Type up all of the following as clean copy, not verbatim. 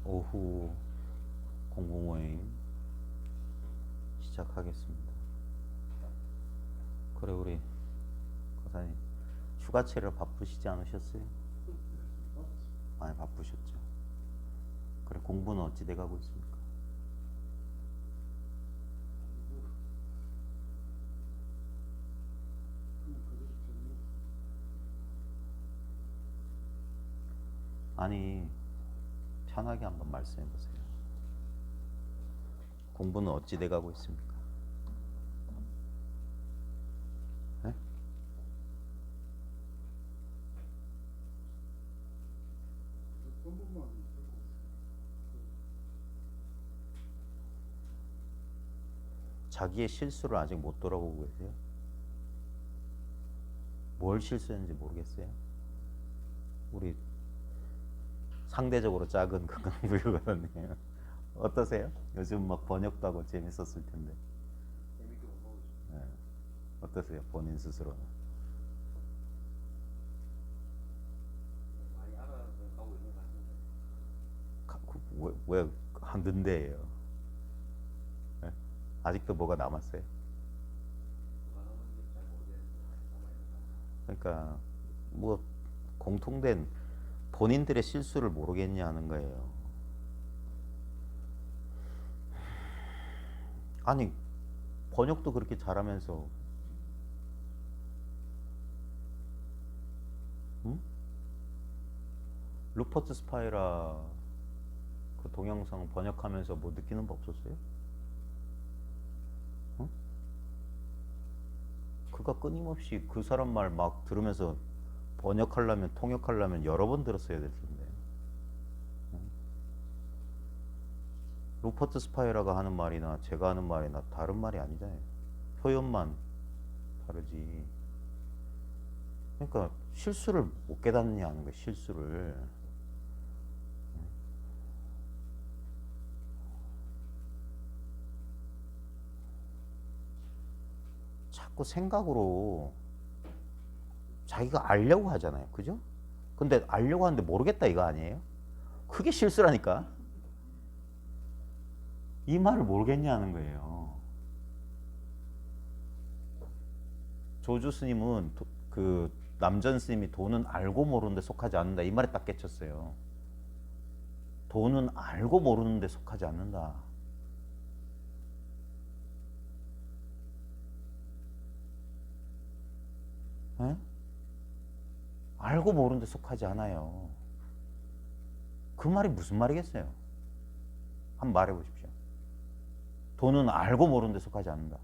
오후 공부 모임 시작하겠습니다. 그래, 우리 과사님 휴가철이라 바쁘시지 않으셨어요? 많이 바쁘셨죠? 그래, 공부는 어찌 돼가고 있습니까? 아니, 편하게 한번 말씀해 보세요. 공부는 어찌 돼가고 있습니까? 네? 자기의 실수를 아직 못 돌아보고 계세요? 뭘 실수했는지 모르겠어요? 우리 상대적으로 작은 건강부유거든요. 어떠세요? 요즘 막 번역도 하고 재밌었을 텐데. 네. 어떠세요? 본인 스스로는? 많이 알아가고 있는 것 같은데. 왜 한근대예요? 네? 아직도 뭐가 남았어요? 뭐가 나오는지 잘 모르겠는데 그러니까 뭐 공통된 본인들의 실수를 모르겠냐는 거예요. 아니, 번역도 그렇게 잘하면서, 응? 루퍼트 스파이라 그 동영상 번역하면서 뭐 느끼는 거 없었어요? 응? 그가 끊임없이 그 사람 말 막 들으면서 번역하려면, 통역하려면 여러 번 들었어야 될 텐데. 응? 루퍼트 스파이라가 하는 말이나 제가 하는 말이나 다른 말이 아니잖아요. 표현만 다르지. 그러니까 실수를 못 깨닫느냐는 거예요. 실수를. 자꾸 생각으로 자기가 알려고 하잖아요. 그죠? 근데 알려고 하는데 모르겠다 이거 아니에요? 그게 실수라니까. 이 말을 모르겠냐는 거예요. 조주 스님은 그 남전 스님이 돈은 알고 모르는데 속하지 않는다 이 말에 딱 깨쳤어요. 돈은 알고 모르는데 속하지 않는다. 에? 알고 모르는데 속하지 않아요. 그 말이 무슨 말이겠어요? 한번 말해 보십시오. 돈은 알고 모르는데 속하지 않는다.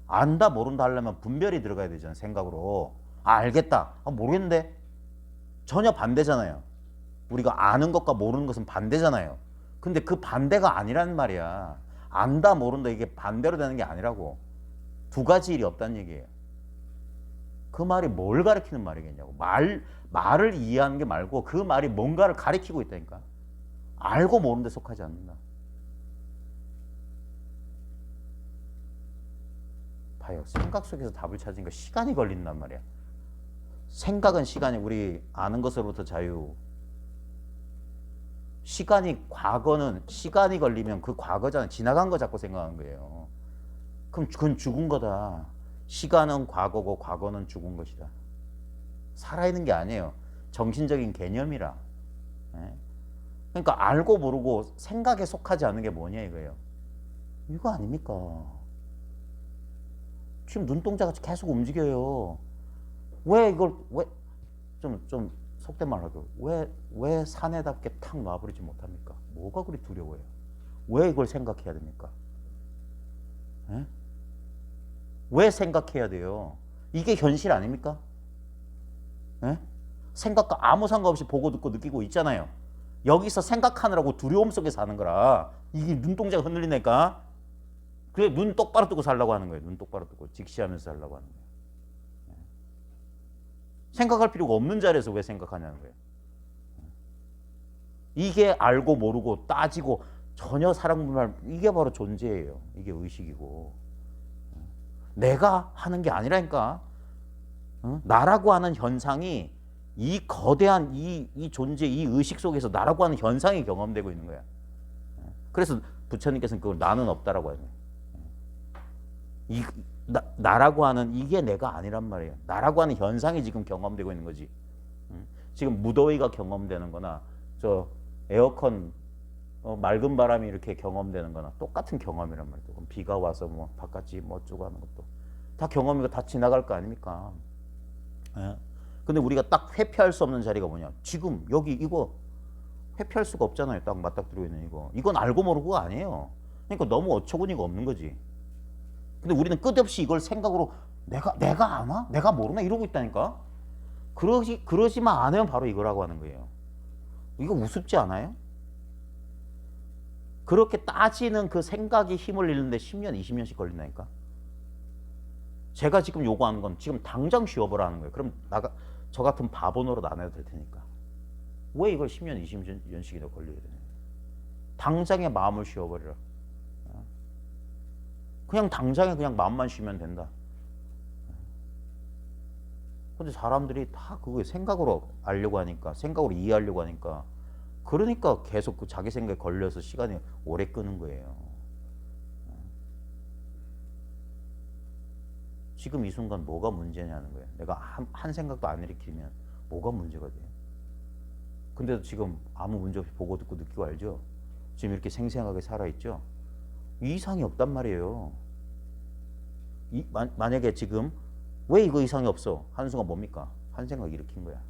안다 모른다 하려면 분별이 들어가야 되잖아요. 생각으로. 아, 알겠다. 아, 모르겠는데. 전혀 반대잖아요. 우리가 아는 것과 모르는 것은 반대잖아요. 근데 그 반대가 아니란 말이야. 안다 모른다 이게 반대로 되는 게 아니라고. 두 가지 일이 없다는 얘기예요. 그 말이 뭘 가리키는 말이겠냐고. 말을 이해하는 게 말고 그 말이 뭔가를 가리키고 있다니까. 알고 모르는 데 속하지 않는다. 봐요. 생각 속에서 답을 찾으니까 시간이 걸린단 말이야. 생각은 시간이, 우리 아는 것으로부터 자유. 과거는 시간이 걸리면 그 과거잖아. 지나간 거 자꾸 생각하는 거예요. 그럼 그건 죽은 거다. 시간은 과거고 과거는 죽은 것이다. 살아있는 게 아니에요. 정신적인 개념이라. 그러니까 알고 모르고 생각에 속하지 않는 게 뭐냐 이거예요. 이거 아닙니까? 지금 눈동자가 계속 움직여요. 왜 이걸 좀 속된 말로 왜 사내답게 탁 놔버리지 못합니까? 뭐가 그리 두려워요? 왜 이걸 생각해야 됩니까? 에? 왜 생각해야 돼요? 이게 현실 아닙니까? 에? 생각과 아무 상관없이 보고 듣고 느끼고 있잖아요. 여기서 생각하느라고 두려움 속에 사는 거라. 이게 눈동자가 흔들리니까. 그래, 눈 똑바로 뜨고 살라고 하는 거예요. 눈 똑바로 뜨고 직시하면서 살라고 하는 거예요. 생각할 필요가 없는 자리에서 왜 생각하냐는 거예요. 이게 알고 모르고 따지고 전혀 사랑분별, 이게 바로 존재예요. 이게 의식이고. 내가 하는 게 아니라니까. 나라고 하는 현상이 이 거대한 이 존재, 이 의식 속에서 나라고 하는 현상이 경험되고 있는 거야. 그래서 부처님께서는 그걸 나는 없다라고 하죠. 나라고 하는 이게 내가 아니란 말이에요. 나라고 하는 현상이 지금 경험되고 있는 거지. 지금 무더위가 경험되는 거나 저 에어컨 맑은 바람이 이렇게 경험되는 거나 똑같은 경험이란 말이에요. 비가 와서 뭐 바깥이 뭐 어쩌고 하는 것도 다 경험이고 다 지나갈 거 아닙니까? 예? 근데 우리가 딱 회피할 수 없는 자리가 뭐냐? 지금 여기 이거 회피할 수가 없잖아요. 딱 맞닥뜨리고 있는 이거. 이건 알고 모르고가 아니에요. 그러니까 너무 어처구니가 없는 거지. 근데 우리는 끝없이 이걸 생각으로 내가 아나? 내가 모르나? 이러고 있다니까? 그러지만 않으면 바로 이거라고 하는 거예요. 이거 우습지 않아요? 그렇게 따지는 그 생각이 힘을 잃는데 10년, 20년씩 걸린다니까? 제가 지금 요구하는 건 지금 당장 쉬어보라는 거예요. 그럼 저 같은 바보 노릇 안 해도 될 테니까. 왜 이걸 10년, 20년씩이나 걸려야 되냐? 당장에 마음을 쉬어버리라. 그냥 당장에 그냥 마음만 쉬면 된다. 근데 사람들이 다 그거에 생각으로 알려고 하니까, 생각으로 이해하려고 하니까, 그러니까 계속 그 자기 생각에 걸려서 시간이 오래 끄는 거예요. 지금 이 순간 뭐가 문제냐는 거예요. 내가 한 생각도 안 일으키면 뭐가 문제가 돼요. 근데도 지금 아무 문제 없이 보고 듣고 느끼고 알죠? 지금 이렇게 생생하게 살아있죠? 이상이 없단 말이에요. 만약에 지금 왜 이거 이상이 없어? 한순간 뭡니까? 한 생각 일으킨 거야.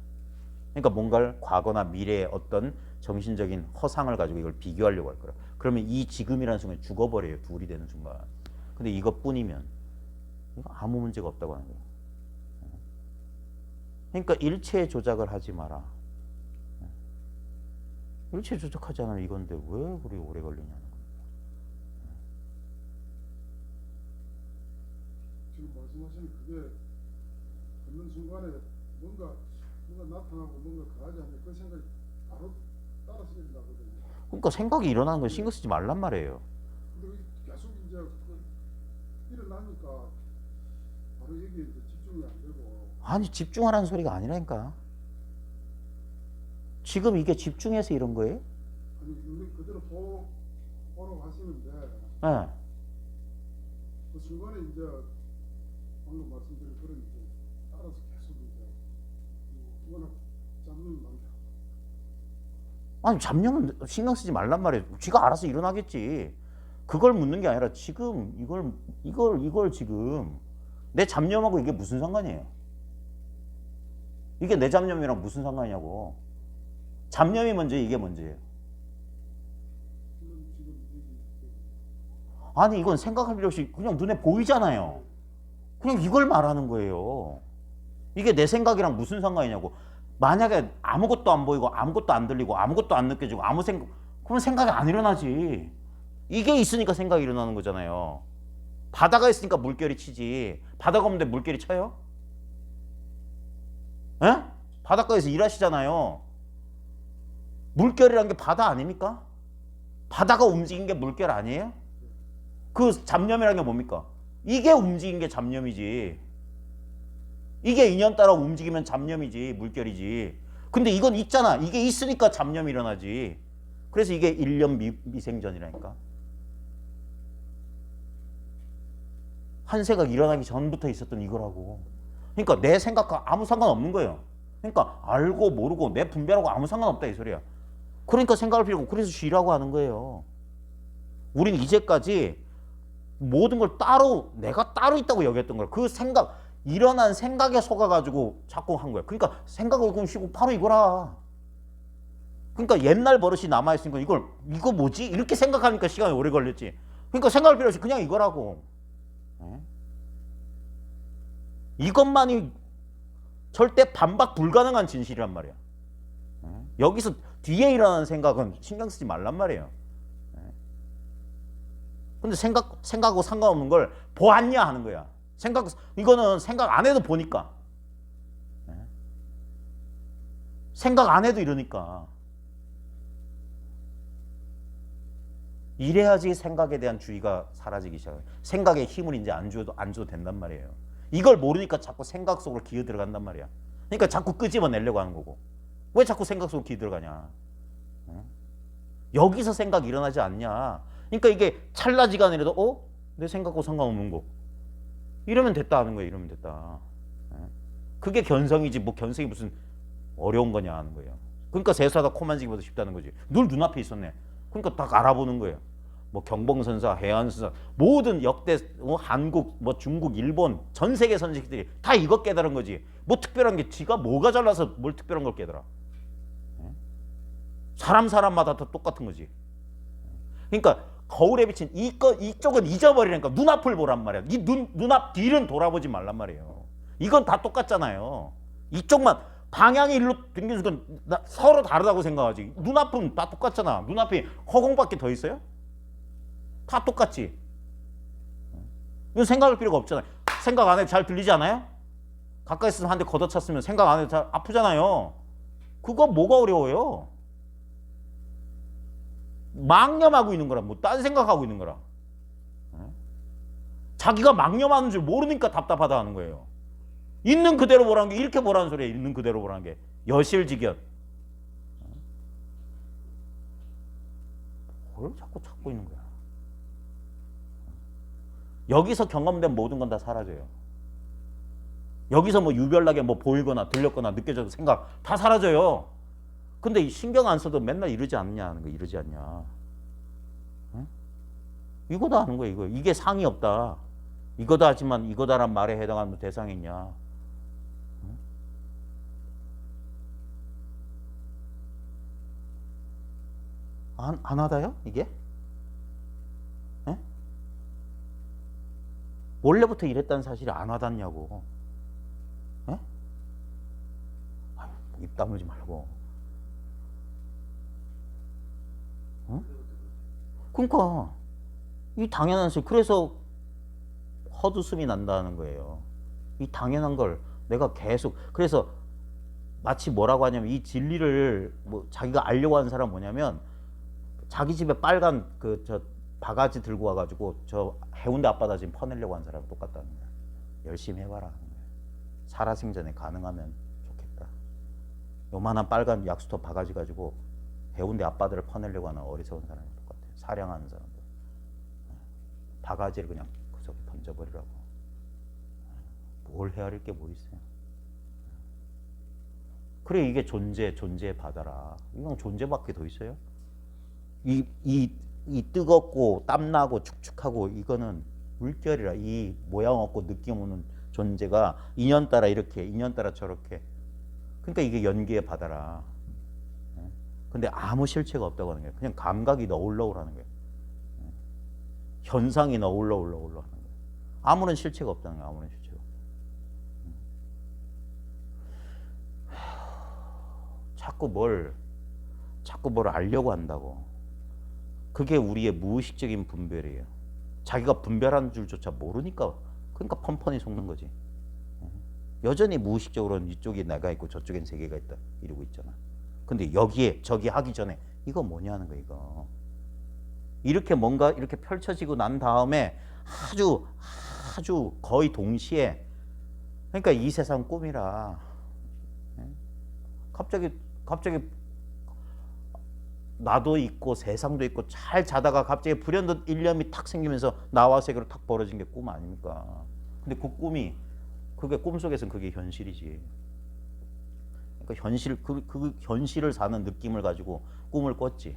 그러니까 뭔가를 과거나 미래의 어떤 정신적인 허상을 가지고 이걸 비교하려고 할 거야. 그러면 이 지금이라는 순간에 죽어버려요. 둘이 되는 순간. 근데 이것뿐이면 이거 아무 문제가 없다고 하는 거예요. 그러니까 일체 조작을 하지 마라. 일체 조작하지 않으면 이건데 왜 그리 오래 걸리냐는 거예요. 지금 말씀하시는 그게 듣는 순간에 뭔가 나타나고 뭔가 가하지 않는 그 생각이 바로 따라서 일어나거든요. 그러니까 생각이 일어나는 건 신경 쓰지 말란 말이에요. 근데 계속 이제 일어나니까 바로 여기에 이제 집중이 안 되고. 아니 집중하라는 소리가 아니라니까. 지금 이게 집중해서 이런 거예요? 아니 우리 그대로 보러 가시는데 네. 그 순간에 이제 방금 말씀드린 그런 이제 따라서 계속 이제 워낙 잡념이 많다. 아니 잡념은 신경 쓰지 말란 말이에요. 쥐가 알아서 일어나겠지. 그걸 묻는 게 아니라 지금 이걸 지금 내 잡념하고 이게 무슨 상관이에요? 이게 내 잡념이랑 무슨 상관이냐고. 잡념이 먼저 이게 문제예요. 아니 이건 생각할 필요 없이 그냥 눈에 보이잖아요. 그냥 이걸 말하는 거예요. 이게 내 생각이랑 무슨 상관이냐고. 만약에 아무것도 안 보이고 아무것도 안 들리고 아무것도 안 느껴지고 그러면 생각이 안 일어나지. 이게 있으니까 생각이 일어나는 거잖아요. 바다가 있으니까 물결이 치지. 바다가 없는데 물결이 쳐요? 에? 바닷가에서 일하시잖아요. 물결이란 게 바다 아닙니까? 바다가 움직인 게 물결 아니에요? 그 잡념이란 게 뭡니까? 이게 움직인 게 잡념이지. 이게 인연 따라 움직이면 잡념이지, 물결이지. 근데 이건 있잖아. 이게 있으니까 잡념이 일어나지. 그래서 이게 일념 미생전이라니까. 한 생각 일어나기 전부터 있었던 이거라고. 그러니까 내 생각과 아무 상관없는 거예요. 그러니까 알고 모르고 내 분별하고 아무 상관없다 이 소리야. 그러니까 생각할 필요가 없고 그래서 쉬라고 하는 거예요. 우린 이제까지 모든 걸 내가 따로 있다고 여겼던 거야. 그 생각, 일어난 생각에 속아가지고 자꾸 한 거야. 그러니까 생각을 그럼 쉬고 바로 이거라. 그러니까 옛날 버릇이 남아있으니까 이거 뭐지? 이렇게 생각하니까 시간이 오래 걸렸지. 그러니까 생각할 필요 없이 그냥 이거라고. 이것만이 절대 반박 불가능한 진실이란 말이야. 여기서 뒤에 일어나는 생각은 신경 쓰지 말란 말이에요. 근데 생각하고 상관없는 걸 보았냐 하는 거야. 이거는 생각 안 해도 보니까. 생각 안 해도 이러니까. 이래야지 생각에 대한 주의가 사라지기 시작해요. 생각에 힘을 이제 안 줘도 된단 말이에요. 이걸 모르니까 자꾸 생각 속으로 기어 들어간단 말이야. 그러니까 자꾸 끄집어내려고 하는 거고. 왜 자꾸 생각 속으로 기 들어가냐. 여기서 생각이 일어나지 않냐. 그러니까 이게 찰나지간이라도 내 생각하고 상관없는 거. 이러면 됐다 하는 거예요. 이러면 됐다. 그게 견성이지 뭐 견성이 무슨 어려운 거냐 하는 거예요. 그러니까 세수하다 코 만지기보다 쉽다는 거지. 늘 눈앞에 있었네. 그러니까 딱 알아보는 거예요. 뭐 경봉선사, 해안선사 모든 역대 한국, 뭐 중국, 일본 전 세계 선생들이 다 이거 깨달은 거지. 뭐 특별한 게 지가 뭐가 잘나서 뭘 특별한 걸 깨달아. 사람마다 다 똑같은 거지. 그러니까 거울에 비친 이쪽은 잊어버리니까 눈앞을 보란 말이야. 이 눈앞 뒤는 돌아보지 말란 말이에요. 이건 다 똑같잖아요. 이쪽만 방향이 일로 당기는 건 서로 다르다고 생각하지. 눈앞은 다 똑같잖아. 눈앞이 허공밖에 더 있어요? 다 똑같지. 이건 생각할 필요가 없잖아요. 생각 안 해도 잘 들리지 않아요? 가까이 있으면 한 대 걷어찼으면 생각 안 해도 잘 아프잖아요. 그거 뭐가 어려워요? 망념하고 있는 거라. 뭐 딴 생각하고 있는 거라. 자기가 망념하는 줄 모르니까 답답하다 하는 거예요. 있는 그대로 보라는 게 이렇게 보라는 소리예요. 있는 그대로 보라는 게. 여실직연. 뭘 자꾸 찾고 있는 거야. 여기서 경험된 모든 건 다 사라져요. 여기서 뭐 유별나게 뭐 보이거나 들렸거나 느껴져도 생각 다 사라져요. 근데 신경 안 써도 맨날 이러지 않냐 하는 거. 이러지 않냐. 응? 이거다 하는 거야. 이거. 이게 상이 없다. 이거다 하지만 이거다란 말에 해당하는 대상이 있냐. 응? 안 하다요? 이게? 응? 원래부터 이랬다는 사실이 안 와닿냐고. 응? 아유, 입 다물지 말고. 응? 그러니까 이 당연한 실. 그래서 헛웃음이 난다는 거예요. 이 당연한 걸 내가 계속. 그래서 마치 뭐라고 하냐면 이 진리를 뭐 자기가 알려고 하는 사람은 뭐냐면 자기 집에 빨간 저 바가지 들고 와가지고 저 해운대 앞바다 지금 퍼내려고 하는 사람은 똑같다는 거야. 열심히 해봐라 하는 거야. 살아생전에 가능하면 좋겠다. 요만한 빨간 약수터 바가지 가지고 해운대 앞바다를 퍼내려고 하는 어리석은 사람이 똑같아요. 사령하는 사람들. 바가지를 그냥 그 속에 던져버리라고. 뭘 헤아릴 게 뭐 있어요. 그래 이게 존재의 바다라. 이건 존재밖에 더 있어요. 이 뜨겁고 땀나고 축축하고 이거는 물결이라. 이 모양 없고 느낌 없는 존재가 인연따라 이렇게 인연따라 저렇게. 그러니까 이게 연기의 바다라. 근데 아무 실체가 없다고 하는 거예요. 그냥 감각이 너울너울하는 거예요. 현상이 너울너울하는 거예요. 아무런 실체가 없다는 거예요. 아무런 실체가. 자꾸 뭘 알려고 한다고. 그게 우리의 무의식적인 분별이에요. 자기가 분별하는 줄조차 모르니까. 그러니까 펀펀히 속는 거지. 여전히 무의식적으로는 이쪽에 내가 있고 저쪽엔 세계가 있다 이러고 있잖아. 근데 여기에 저기 하기 전에 이거 뭐냐는 거야. 이거 이렇게 뭔가 이렇게 펼쳐지고 난 다음에 아주 거의 동시에. 그러니까 이 세상 꿈이라. 갑자기 나도 있고 세상도 있고 잘 자다가 갑자기 불현듯 일념이 탁 생기면서 나와 세계로 탁 벌어진 게 꿈 아닙니까? 근데 그 꿈이 그게 꿈속에서는 그게 현실이지. 그러니까 그 현실을 사는 느낌을 가지고 꿈을 꿨지.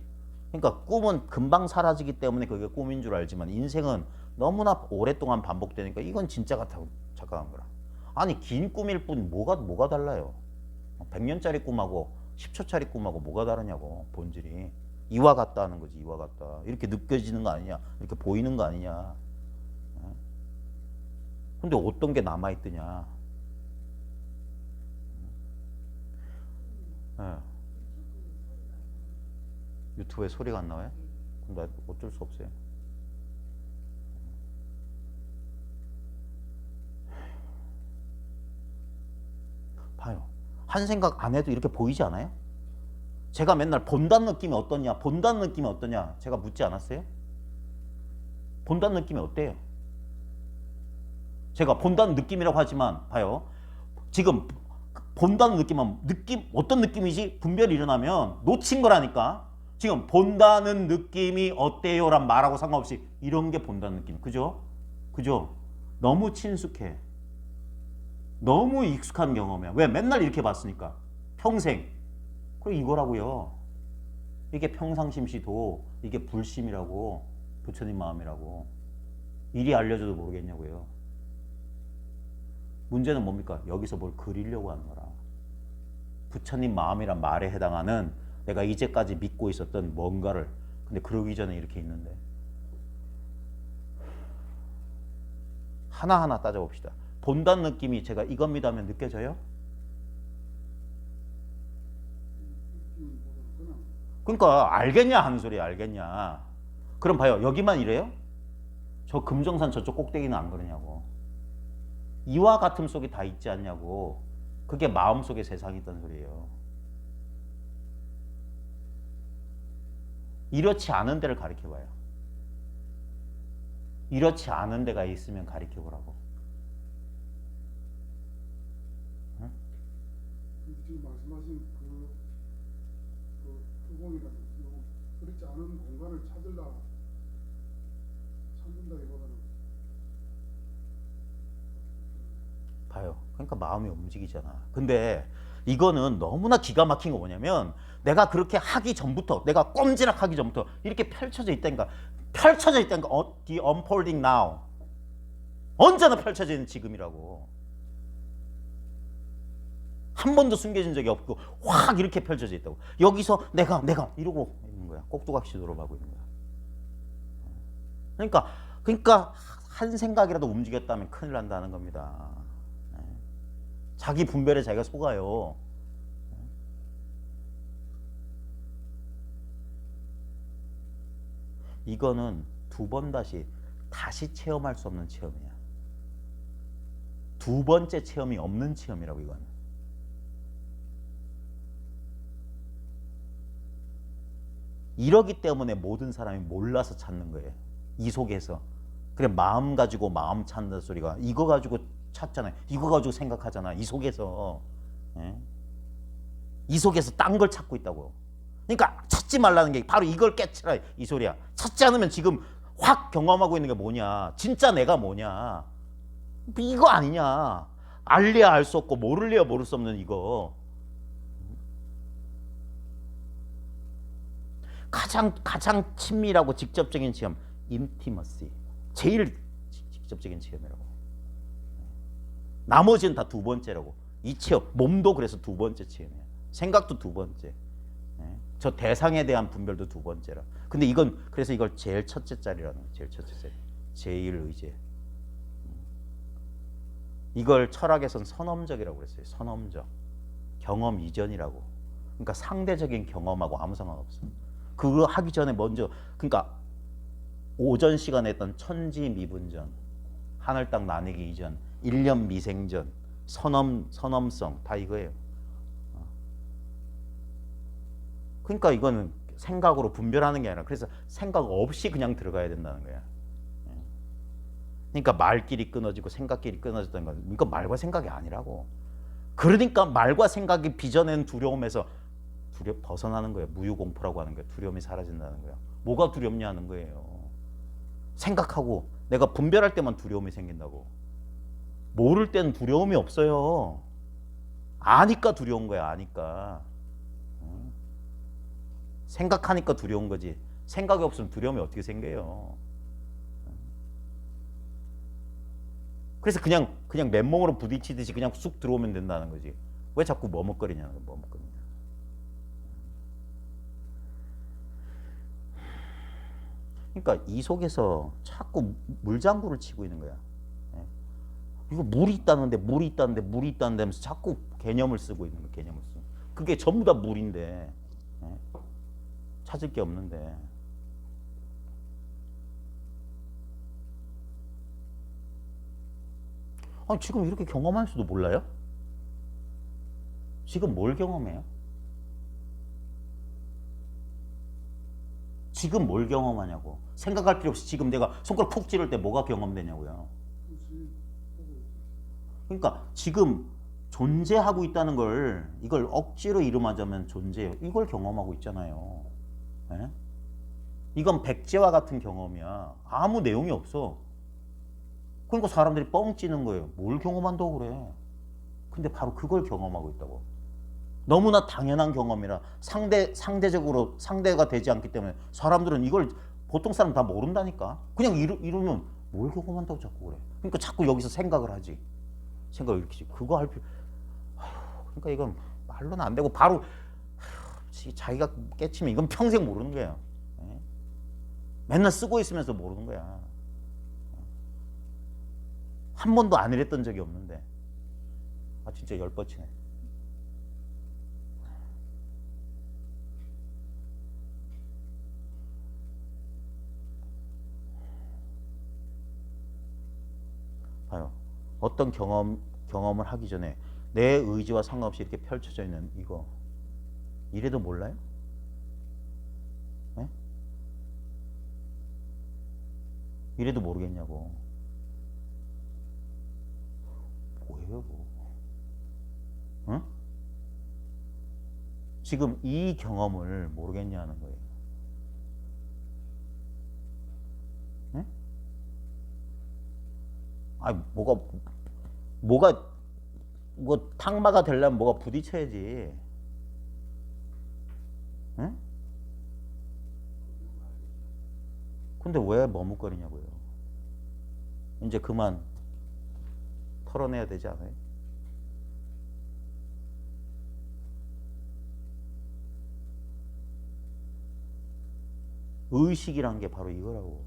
그러니까 꿈은 금방 사라지기 때문에 그게 꿈인 줄 알지만 인생은 너무나 오랫동안 반복되니까 이건 진짜 같다고 착각한 거라. 아니 긴 꿈일 뿐 뭐가 달라요. 100년짜리 꿈하고 10초짜리 꿈하고 뭐가 다르냐고. 본질이 이와 같다 하는 거지. 이와 같다. 이렇게 느껴지는 거 아니냐. 이렇게 보이는 거 아니냐. 근데 어떤 게 남아있더냐. 유튜브에 소리가 안 나와요? 그럼 나 어쩔 수 없어요. 봐요. 한 생각 안 해도 이렇게 보이지 않아요? 제가 맨날 본다는 느낌이 어떠냐, 본다는 느낌이 어떠냐 제가 묻지 않았어요? 본다는 느낌이 어때요? 제가 본다는 느낌이라고 하지만 봐요. 지금 본다는 느낌 어떤 느낌이지? 분별이 일어나면 놓친 거라니까. 지금 본다는 느낌이 어때요란 말하고 상관없이 이런 게 본다는 느낌. 그죠? 그죠? 너무 친숙해. 너무 익숙한 경험이야. 왜? 맨날 이렇게 봤으니까. 평생. 그리고 이거라고요. 이게 평상심시도 이게 불심이라고 부처님 마음이라고. 이리 알려줘도 모르겠냐고요. 문제는 뭡니까? 여기서 뭘 그리려고 하는 거라. 부처님 마음이란 말에 해당하는 내가 이제까지 믿고 있었던 뭔가를 근데 그러기 전에 이렇게 있는데 하나하나 따져봅시다. 본다는 느낌이 제가 이겁니다 하면 느껴져요? 그러니까 알겠냐 하는 소리야. 알겠냐. 그럼 봐요. 여기만 이래요? 저 금정산 저쪽 꼭대기는 안 그러냐고. 이와 같음 속에 다 있지 않냐고. 그게 마음속에 세상이 있다는 소리예요. 이렇지 않은 데를 가리켜봐요. 이렇지 않은 데가 있으면 가리켜보라고. 응? 지금 말씀하신 그 후공이나 그렇지 않은 공간을 찾는다기보다는 봐요. 그러니까 마음이 움직이잖아. 근데 이거는 너무나 기가 막힌 거 뭐냐면 내가 그렇게 하기 전부터 내가 꼼지락 하기 전부터 이렇게 펼쳐져 있다니까. 펼쳐져 있다니까. The unfolding now. 언제나 펼쳐져 있는 지금이라고. 한 번도 숨겨진 적이 없고 확 이렇게 펼쳐져 있다고. 여기서 내가 이러고 있는 거야. 꼭두각시 돌아가고 있는 거야. 그러니까 한 생각이라도 움직였다면 큰일 난다는 겁니다. 자기 분별에 자기가 속아요. 이거는 두 번 다시 체험할 수 없는 체험이야. 두 번째 체험이 없는 체험이라고 이거는. 이러기 때문에 모든 사람이 몰라서 찾는 거예요. 이 속에서. 그래 마음 가지고 마음 찾는 소리가 이거 가지고 찾잖아요. 이거 가지고 생각하잖아. 이 속에서. 예? 이 속에서 딴 걸 찾고 있다고. 그러니까 찾지 말라는 게 바로 이걸 깨치라 이 소리야. 찾지 않으면 지금 확 경험하고 있는 게 뭐냐. 진짜 내가 뭐냐. 이거 아니냐. 알래야 알 수 없고 모를래야 모를 수 없는 이거. 가장 친밀하고 직접적인 체험. 인티머시. 제일 직접적인 체험이라고. 나머지는 다 두 번째라고. 이 체험, 몸도 그래서 두 번째 체험이야. 생각도 두 번째. 저 대상에 대한 분별도 두 번째라. 근데 그래서 이걸 제일 첫째 자리라는 거예요. 제일 첫째 자리. 제일 의제. 이걸 철학에선 선엄적이라고 그랬어요. 선엄적. 경험 이전이라고. 그러니까 상대적인 경험하고 아무 상관없어. 그거 하기 전에 먼저, 그러니까 오전 시간에 했던 천지미분전, 하늘 땅 나뉘기 이전, 일념 미생전, 선엄성 다 이거예요. 그러니까 이거는 생각으로 분별하는 게 아니라 그래서 생각 없이 그냥 들어가야 된다는 거야. 그러니까 말끼리 끊어지고 생각끼리 끊어졌다는 건 그러니까 말과 생각이 아니라고. 그러니까 말과 생각이 빚어낸 두려움에서 벗어나는 거예요. 무유공포라고 하는 거예요. 두려움이 사라진다는 거예요. 뭐가 두렵냐 하는 거예요. 생각하고 내가 분별할 때만 두려움이 생긴다고. 모를 때는 두려움이 없어요. 아니까 두려운 거야. 아니까. 생각하니까 두려운 거지. 생각이 없으면 두려움이 어떻게 생겨요. 그래서 그냥 맨몸으로 부딪히듯이 그냥 쑥 들어오면 된다는 거지. 왜 자꾸 머뭇거리냐는 거야. 머뭇거리냐. 그러니까 이 속에서 자꾸 물장구를 치고 있는 거야. 이거 물이 있다는데 하면서 자꾸 개념을 쓰고 있는 거야. 개념을 쓰고. 그게 전부 다 물인데 찾을 게 없는데. 아니, 지금 이렇게 경험할 수도 몰라요? 지금 뭘 경험해요? 지금 뭘 경험하냐고. 생각할 필요 없이 지금 내가 손가락 푹 찌를 때 뭐가 경험되냐고요. 그러니까 지금 존재하고 있다는 걸 이걸 억지로 이름하자면 존재예요. 이걸 경험하고 있잖아요. 예? 이건 백제와 같은 경험이야. 아무 내용이 없어. 그러니까 사람들이 뻥 찌는 거예요. 뭘 경험한다고 그래. 근데 바로 그걸 경험하고 있다고. 너무나 당연한 경험이라 상대적으로 상대가 되지 않기 때문에 사람들은 이걸 보통 사람 다 모른다니까. 그냥 이러면 뭘 경험한다고 자꾸 그래. 그러니까 자꾸 여기서 생각을 하지. 생각을 일으키지. 그거 할 필요. 그러니까 이건 말로는 안 되고 바로 자기가 깨치면 이건 평생 모르는 거예요. 예? 맨날 쓰고 있으면서 모르는 거야. 한 번도 안 이랬던 적이 없는데. 아 진짜 열뻗치네. 봐요. 어떤 경험을 하기 전에 내 의지와 상관없이 이렇게 펼쳐져 있는 이거 이래도 몰라요? 네? 이래도 모르겠냐고. 뭐예요, 뭐? 응? 지금 이 경험을 모르겠냐는 거예요. 응? 아니 뭐가 뭐 탕마가 되려면 뭐가 부딪혀야지. 응? 근데 왜 머뭇거리냐고요. 이제 그만 털어내야 되지 않아요? 의식이란 게 바로 이거라고.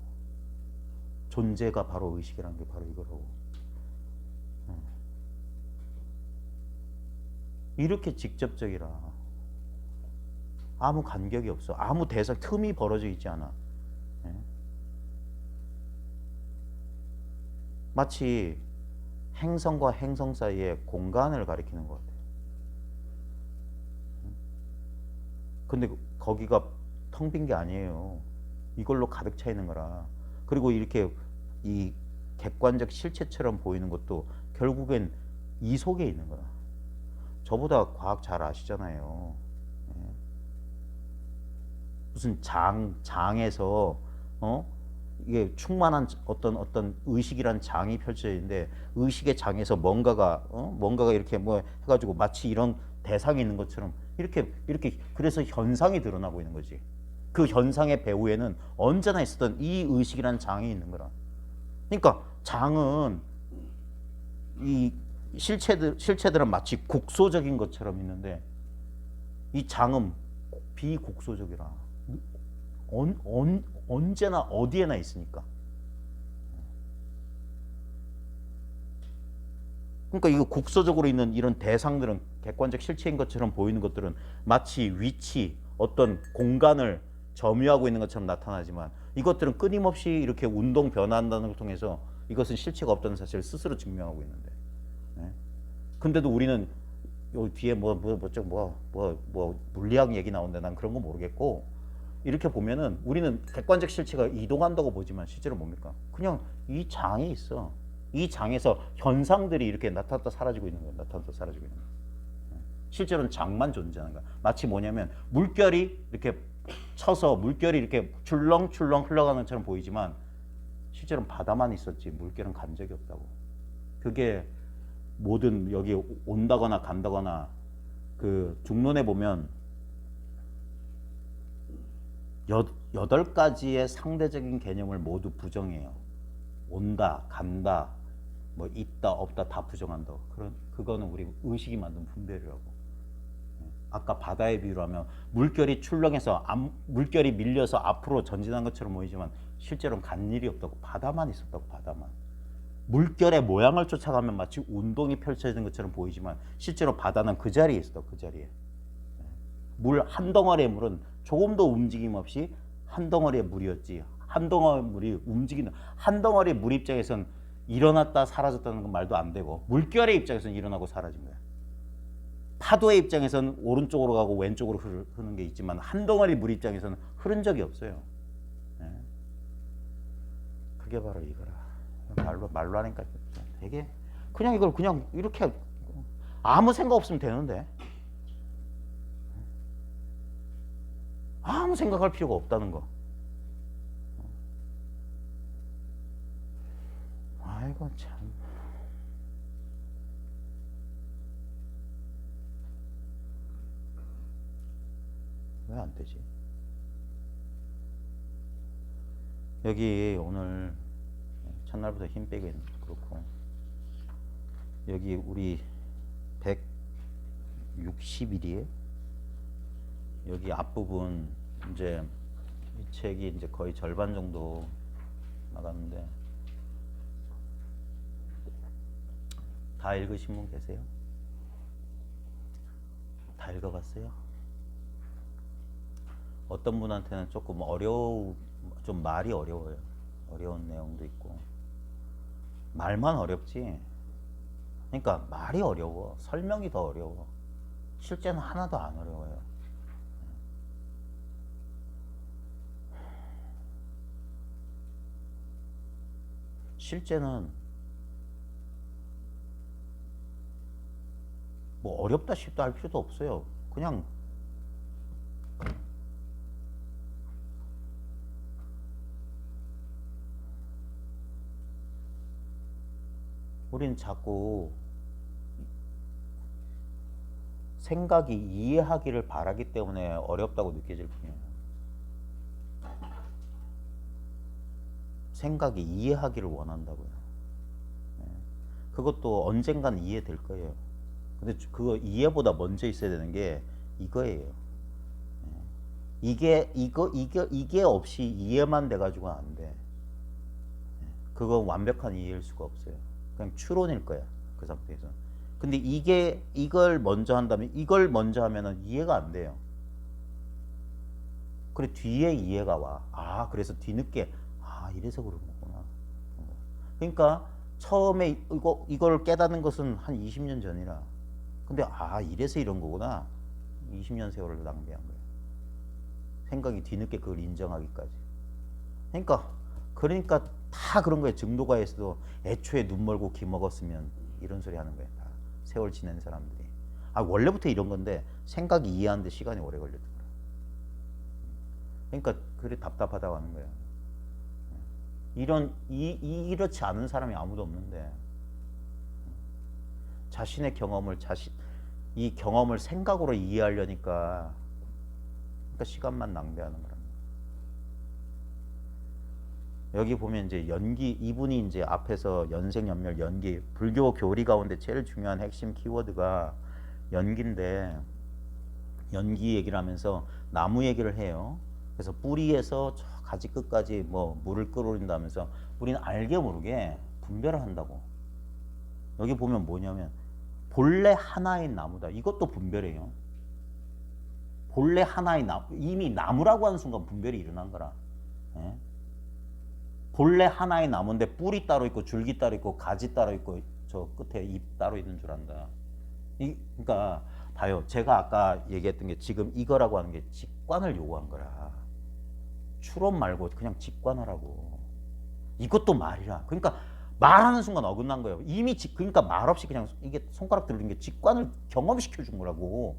존재가 바로 의식이란 게 바로 이거라고. 이렇게 직접적이라. 아무 간격이 없어. 아무 대상, 틈이 벌어져 있지 않아. 예? 마치 행성과 행성 사이에 공간을 가리키는 것 같아요. 근데 거기가 텅 빈 게 아니에요. 이걸로 가득 차 있는 거라. 그리고 이렇게 이 객관적 실체처럼 보이는 것도 결국엔 이 속에 있는 거라. 저보다 과학 잘 아시잖아요. 예. 무슨 장에서 이게 충만한 어떤 의식이란 장이 펼쳐져 있는데 의식의 장에서 뭔가가 이렇게 뭐 해가지고 마치 이런 대상이 있는 것처럼 이렇게 그래서 현상이 드러나고 있는 거지. 그 현상의 배후에는 언제나 있었던 이 의식이란 장이 있는 거라. 그러니까 장은 이 실체들은 마치 국소적인 것처럼 있는데 이 장은 비국소적이라. 언제나 어디에나 있으니까. 그러니까 이거 국소적으로 있는 이런 대상들은 객관적 실체인 것처럼 보이는 것들은 마치 위치, 어떤 공간을 점유하고 있는 것처럼 나타나지만 이것들은 끊임없이 이렇게 운동 변화한다는 걸 통해서 이것은 실체가 없다는 사실을 스스로 증명하고 있는데. 네? 근데도 우리는 요 뒤에 물리학 얘기 나오는데 난 그런 거 모르겠고 이렇게 보면은 우리는 객관적 실체가 이동한다고 보지만 실제로 뭡니까? 그냥 이 장이 있어. 이 장에서 현상들이 이렇게 나타났다 사라지고 있는 거예요. 나타났다 사라지고 있는 거예요. 실제로는 장만 존재하는 거야. 마치 뭐냐면 물결이 이렇게 쳐서 물결이 이렇게 출렁출렁 흘러가는 것처럼 보이지만 실제로는 바다만 있었지 물결은 간 적이 없다고. 그게 모든 여기 온다거나 간다거나 그 중론에 보면 8가지의 상대적인 개념을 모두 부정해요. 온다, 간다, 뭐 있다, 없다 다 부정한다. 그거는 우리 의식이 만든 분별이라고. 아까 바다의 비유로 하면 물결이 출렁해서 물결이 밀려서 앞으로 전진한 것처럼 보이지만 실제로는 간 일이 없다고. 바다만 있었다고. 바다만. 물결의 모양을 쫓아가면 마치 운동이 펼쳐지는 것처럼 보이지만 실제로 바다는 그 자리에 있었다고. 그 자리에. 물 한 덩어리의 물은 조금도 움직임 없이 한 덩어리의 물이었지. 한 덩어리 물이 움직이는 한 덩어리 물 입장에선 일어났다 사라졌다는 건 말도 안 되고 물결의 입장에서는 일어나고 사라진 거야. 파도의 입장에서는 오른쪽으로 가고 왼쪽으로 흐르는 게 있지만 한 덩어리 물 입장에서는 흐른 적이 없어요. 네. 그게 바로 이거라. 말로 하니까 되게 그냥 이걸 그냥 이렇게 아무 생각 없으면 되는데. 아무 생각할 필요가 없다는 거. 아이고 참. 왜 안 되지? 여기 오늘 첫날부터 힘 빼기는 그렇고, 여기 우리 160일이에요. 여기 앞부분 이제 이 책이 이제 거의 절반 정도 나갔는데, 다 읽으신 분 계세요? 다 읽어봤어요? 어떤 분한테는 조금 좀 말이 어려워요. 어려운 내용도 있고. 말만 어렵지. 그러니까 말이 어려워. 설명이 더 어려워. 실제는 하나도 안 어려워요. 실제는 뭐 어렵다 쉽다 할 필요도 없어요. 그냥 우린 자꾸 생각이 이해하기를 바라기 때문에 어렵다고 느껴질 뿐이에요. 생각이 이해하기를 원한다고요. 그것도 언젠간 이해될 거예요. 근데 그거 이해보다 먼저 있어야 되는 게 이거예요. 이게 없이 이해만 돼가지고 안 돼. 그건 완벽한 이해일 수가 없어요. 그냥 추론일 거야, 그 상태에서. 근데 이걸 먼저 한다면, 이걸 먼저 하면은 이해가 안 돼요. 그래 뒤에 이해가 와. 아, 그래서 뒤늦게 이래서 그런 거구나. 그러니까 처음에 이걸 깨닫는 것은 한 20년 전이라. 근데 이래서 이런 거구나. 20년 세월을 낭비한 거예요. 생각이 뒤늦게 그걸 인정하기까지. 그러니까 다 그런 거예요. 증도가에서도 애초에 눈 멀고 귀 먹었으면 이런 소리 하는 거예요. 다 세월 지낸 사람들이. 원래부터 이런 건데 생각이 이해하는데 시간이 오래 걸렸던 거예요. 그러니까 그래 답답하다고 하는 거예요. 이렇지 않은 사람이 아무도 없는데, 자신의 이 경험을 생각으로 이해하려니까, 그러니까 시간만 낭비하는 거랍니다. 여기 보면 이제 연기, 이분이 이제 앞에서 연생연멸, 연기, 불교 교리 가운데 제일 중요한 핵심 키워드가 연기인데, 연기 얘기를 하면서 나무 얘기를 해요. 그래서 뿌리에서 저 가지 끝까지 뭐 물을 끌어올린다면서 우리는 알게 모르게 분별을 한다고. 여기 보면 뭐냐면 본래 하나인 나무다. 이것도 분별이에요. 본래 하나인 나무, 이미 나무라고 하는 순간 분별이 일어난 거라. 예? 본래 하나의 나무인데 뿌리 따로 있고 줄기 따로 있고 가지 따로 있고 저 끝에 잎 따로 있는 줄 안다. 그러니까 봐요. 제가 아까 얘기했던 게 지금 이거라고 하는 게 직관을 요구한 거라. 추론 말고 그냥 직관하라고. 이것도 말이라. 그러니까 말하는 순간 어긋난 거예요. 이미 그러니까 말 없이 그냥 이게 손가락 들리는 게 직관을 경험시켜 준 거라고.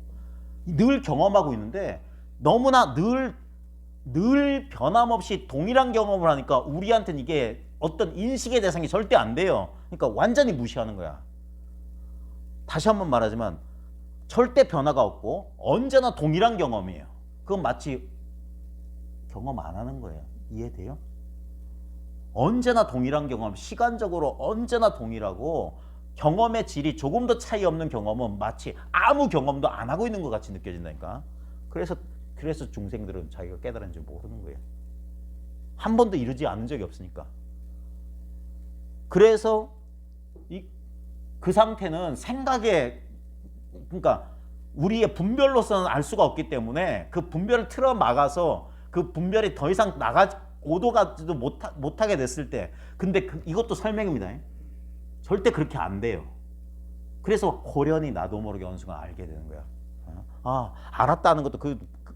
늘 경험하고 있는데 너무나 늘 변함없이 동일한 경험을 하니까 우리한테는 이게 어떤 인식의 대상이 절대 안 돼요. 그러니까 완전히 무시하는 거야. 다시 한번 말하지만 절대 변화가 없고 언제나 동일한 경험이에요. 그건 마치 경험 안 하는 거예요. 이해돼요? 언제나 동일한 경험, 시간적으로 언제나 동일하고 경험의 질이 조금 더 차이 없는 경험은 마치 아무 경험도 안 하고 있는 것 같이 느껴진다니까. 그래서 중생들은 자기가 깨달은지 모르는 거예요. 한 번도 이루지 않은 적이 없으니까. 그래서 그 상태는 생각에, 그러니까 우리의 분별로서는 알 수가 없기 때문에 그 분별을 틀어 막아서 그 분별이 더 이상 오도가지도 못하게 됐을 때, 근데 이것도 설명입니다. 절대 그렇게 안 돼요. 그래서 호련히 나도 모르게 어느 순간 알게 되는 거야. 알았다는 것도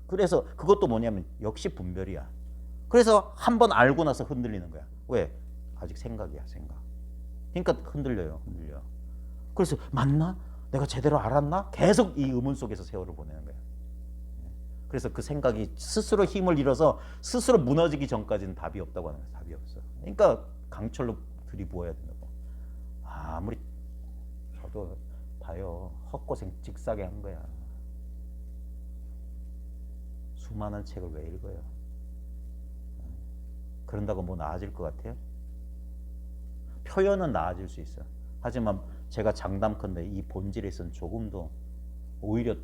그래서 그것도 뭐냐면 역시 분별이야. 그래서 한번 알고 나서 흔들리는 거야. 왜? 아직 생각이야, 생각. 그러니까 흔들려. 그래서 맞나? 내가 제대로 알았나? 계속 이 의문 속에서 세월을 보내는 거예요. 그래서 그 생각이 스스로 힘을 잃어서 스스로 무너지기 전까지는 답이 없다고 하는 거예요. 답이 없어. 그러니까 강철로 들이부어야 된다고. 아무리 저도 봐요. 헛고생 직사게 한 거야. 수많은 책을 왜 읽어요? 그런다고 뭐 나아질 것 같아요? 표현은 나아질 수 있어. 하지만 제가 장담컨대 이 본질에서는 조금도 오히려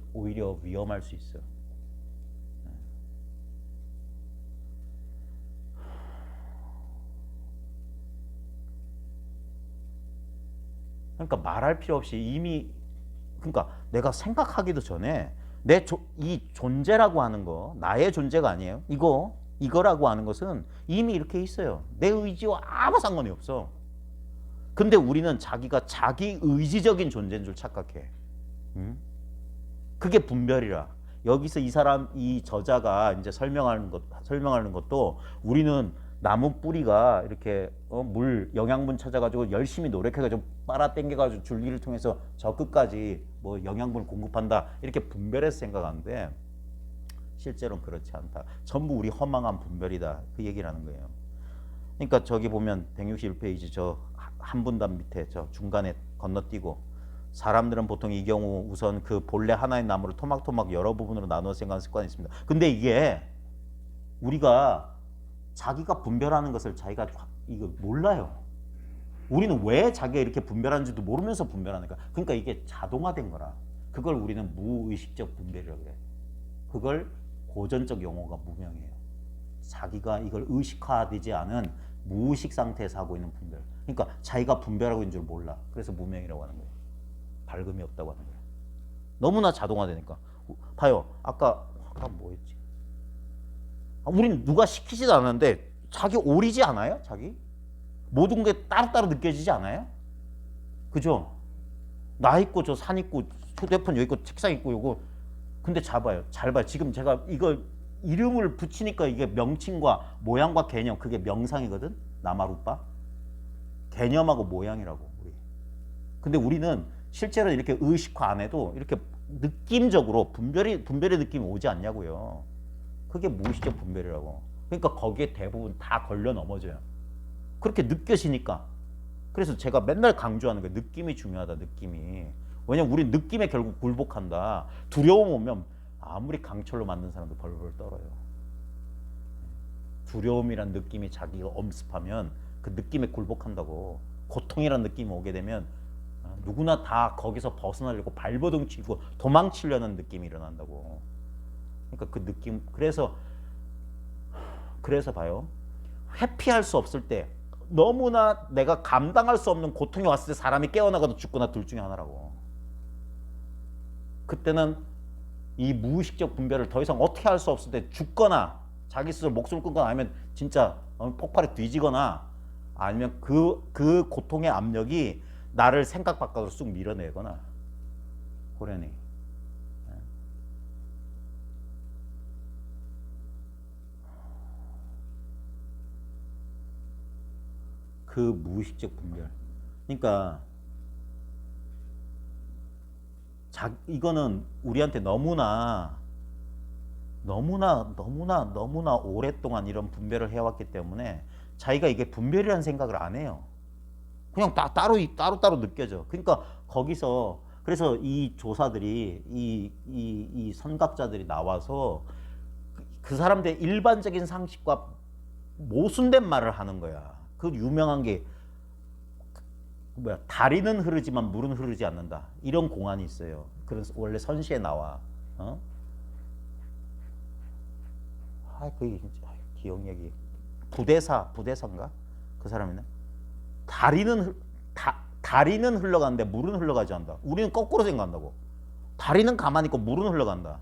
위험할 수 있어. 그러니까 말할 필요 없이 이미, 그러니까 내가 생각하기도 전에 이 존재라고 하는 거, 나의 존재가 아니에요. 이거라고 하는 것은 이미 이렇게 있어요. 내 의지와 아무 상관이 없어. 근데 우리는 자기가 자기 의지적인 존재인 줄 착각해. 그게 분별이라. 여기서 이 저자가 이제 설명하는 것도 우리는 나무 뿌리가 이렇게 영양분 찾아가지고 열심히 노력해가지고 빨아당겨가지고 줄기를 통해서 저 끝까지 뭐 영양분을 공급한다 이렇게 분별해서 생각하는데 실제로는 그렇지 않다. 전부 우리 허망한 분별이다. 그 얘기를 하는 거예요. 그러니까 저기 보면 161페이지 저 한 분단 밑에 저 중간에 건너뛰고 사람들은 보통 이 경우 우선 그 본래 하나의 나무를 토막토막 여러 부분으로 나누어 생각하는 습관이 있습니다. 근데 이게 우리가 자기가 분별하는 것을 자기가 이거 몰라요. 우리는 왜 자기가 이렇게 분별하는지도 모르면서 분별하니까. 그러니까 이게 자동화된 거라. 그걸 우리는 무의식적 분별이라고 그래. 그걸 고전적 용어가 무명이에요. 자기가 이걸 의식화되지 않은 무의식 상태에서 하고 있는 분별. 그러니까 자기가 분별하고 있는 줄 몰라. 그래서 무명이라고 하는 거예요. 발금이 없다고 하는 거예요. 너무나 자동화되니까. 봐요. 아까 뭐였지? 우린 누가 시키지도 않았는데 자기 오리지 않아요? 자기? 모든 게 따로따로 느껴지지 않아요? 그죠? 나 있고 저 산 있고 휴대폰 여기 있고 책상 있고 요거. 근데 잘 봐요. 지금 제가 이걸 이름을 붙이니까 이게 명칭과 모양과 개념, 그게 명상이거든? 나마루빠? 개념하고 모양이라고, 우리. 근데 우리는 실제로 이렇게 의식화 안 해도 이렇게 느낌적으로 분별의 느낌이 오지 않냐고요. 그게 무의식적 분별이라고. 그러니까 거기에 대부분 다 걸려 넘어져요. 그렇게 느껴지니까. 그래서 제가 맨날 강조하는 거예요. 느낌이 중요하다, 느낌이. 왜냐면 우리 느낌에 결국 굴복한다. 두려움 오면 아무리 강철로 만든 사람도 벌벌 떨어요. 두려움이란 느낌이 자기가 엄습하면 그 느낌에 굴복한다고. 고통이란 느낌이 오게 되면 누구나 다 거기서 벗어나려고 발버둥 치고 도망치려는 느낌이 일어난다고. 그러니까 그 느낌, 그래서 봐요. 회피할 수 없을 때, 너무나 내가 감당할 수 없는 고통이 왔을 때 사람이 깨어나거나 죽거나 둘 중에 하나라고. 그때는 이 무의식적 분별을 더 이상 어떻게 할 수 없을 때 죽거나 자기 스스로 목숨을 끊거나 아니면 진짜 폭발에 뒤지거나 아니면 그 고통의 압력이 나를 생각 바깥으로 쑥 밀어내거나 고려니. 그 무의식적 분별. 그러니까 이거는 우리한테 너무나 오랫동안 이런 분별을 해왔기 때문에 자기가 이게 분별이라는 생각을 안 해요. 그냥 따로 느껴져. 그러니까 거기서 그래서 이 조사들이 이 선각자들이 나와서 그 사람들의 일반적인 상식과 모순된 말을 하는 거야. 그 유명한 게 다리는 흐르지만 물은 흐르지 않는다. 이런 공안이 있어요. 그래서 원래 선시에 나와. 그게 진짜 기억력이 부대사인가? 그 사람이네. 다리는 흘러가는데 물은 흘러가지 않는다. 우리는 거꾸로 생각한다고. 다리는 가만히 있고 물은 흘러간다.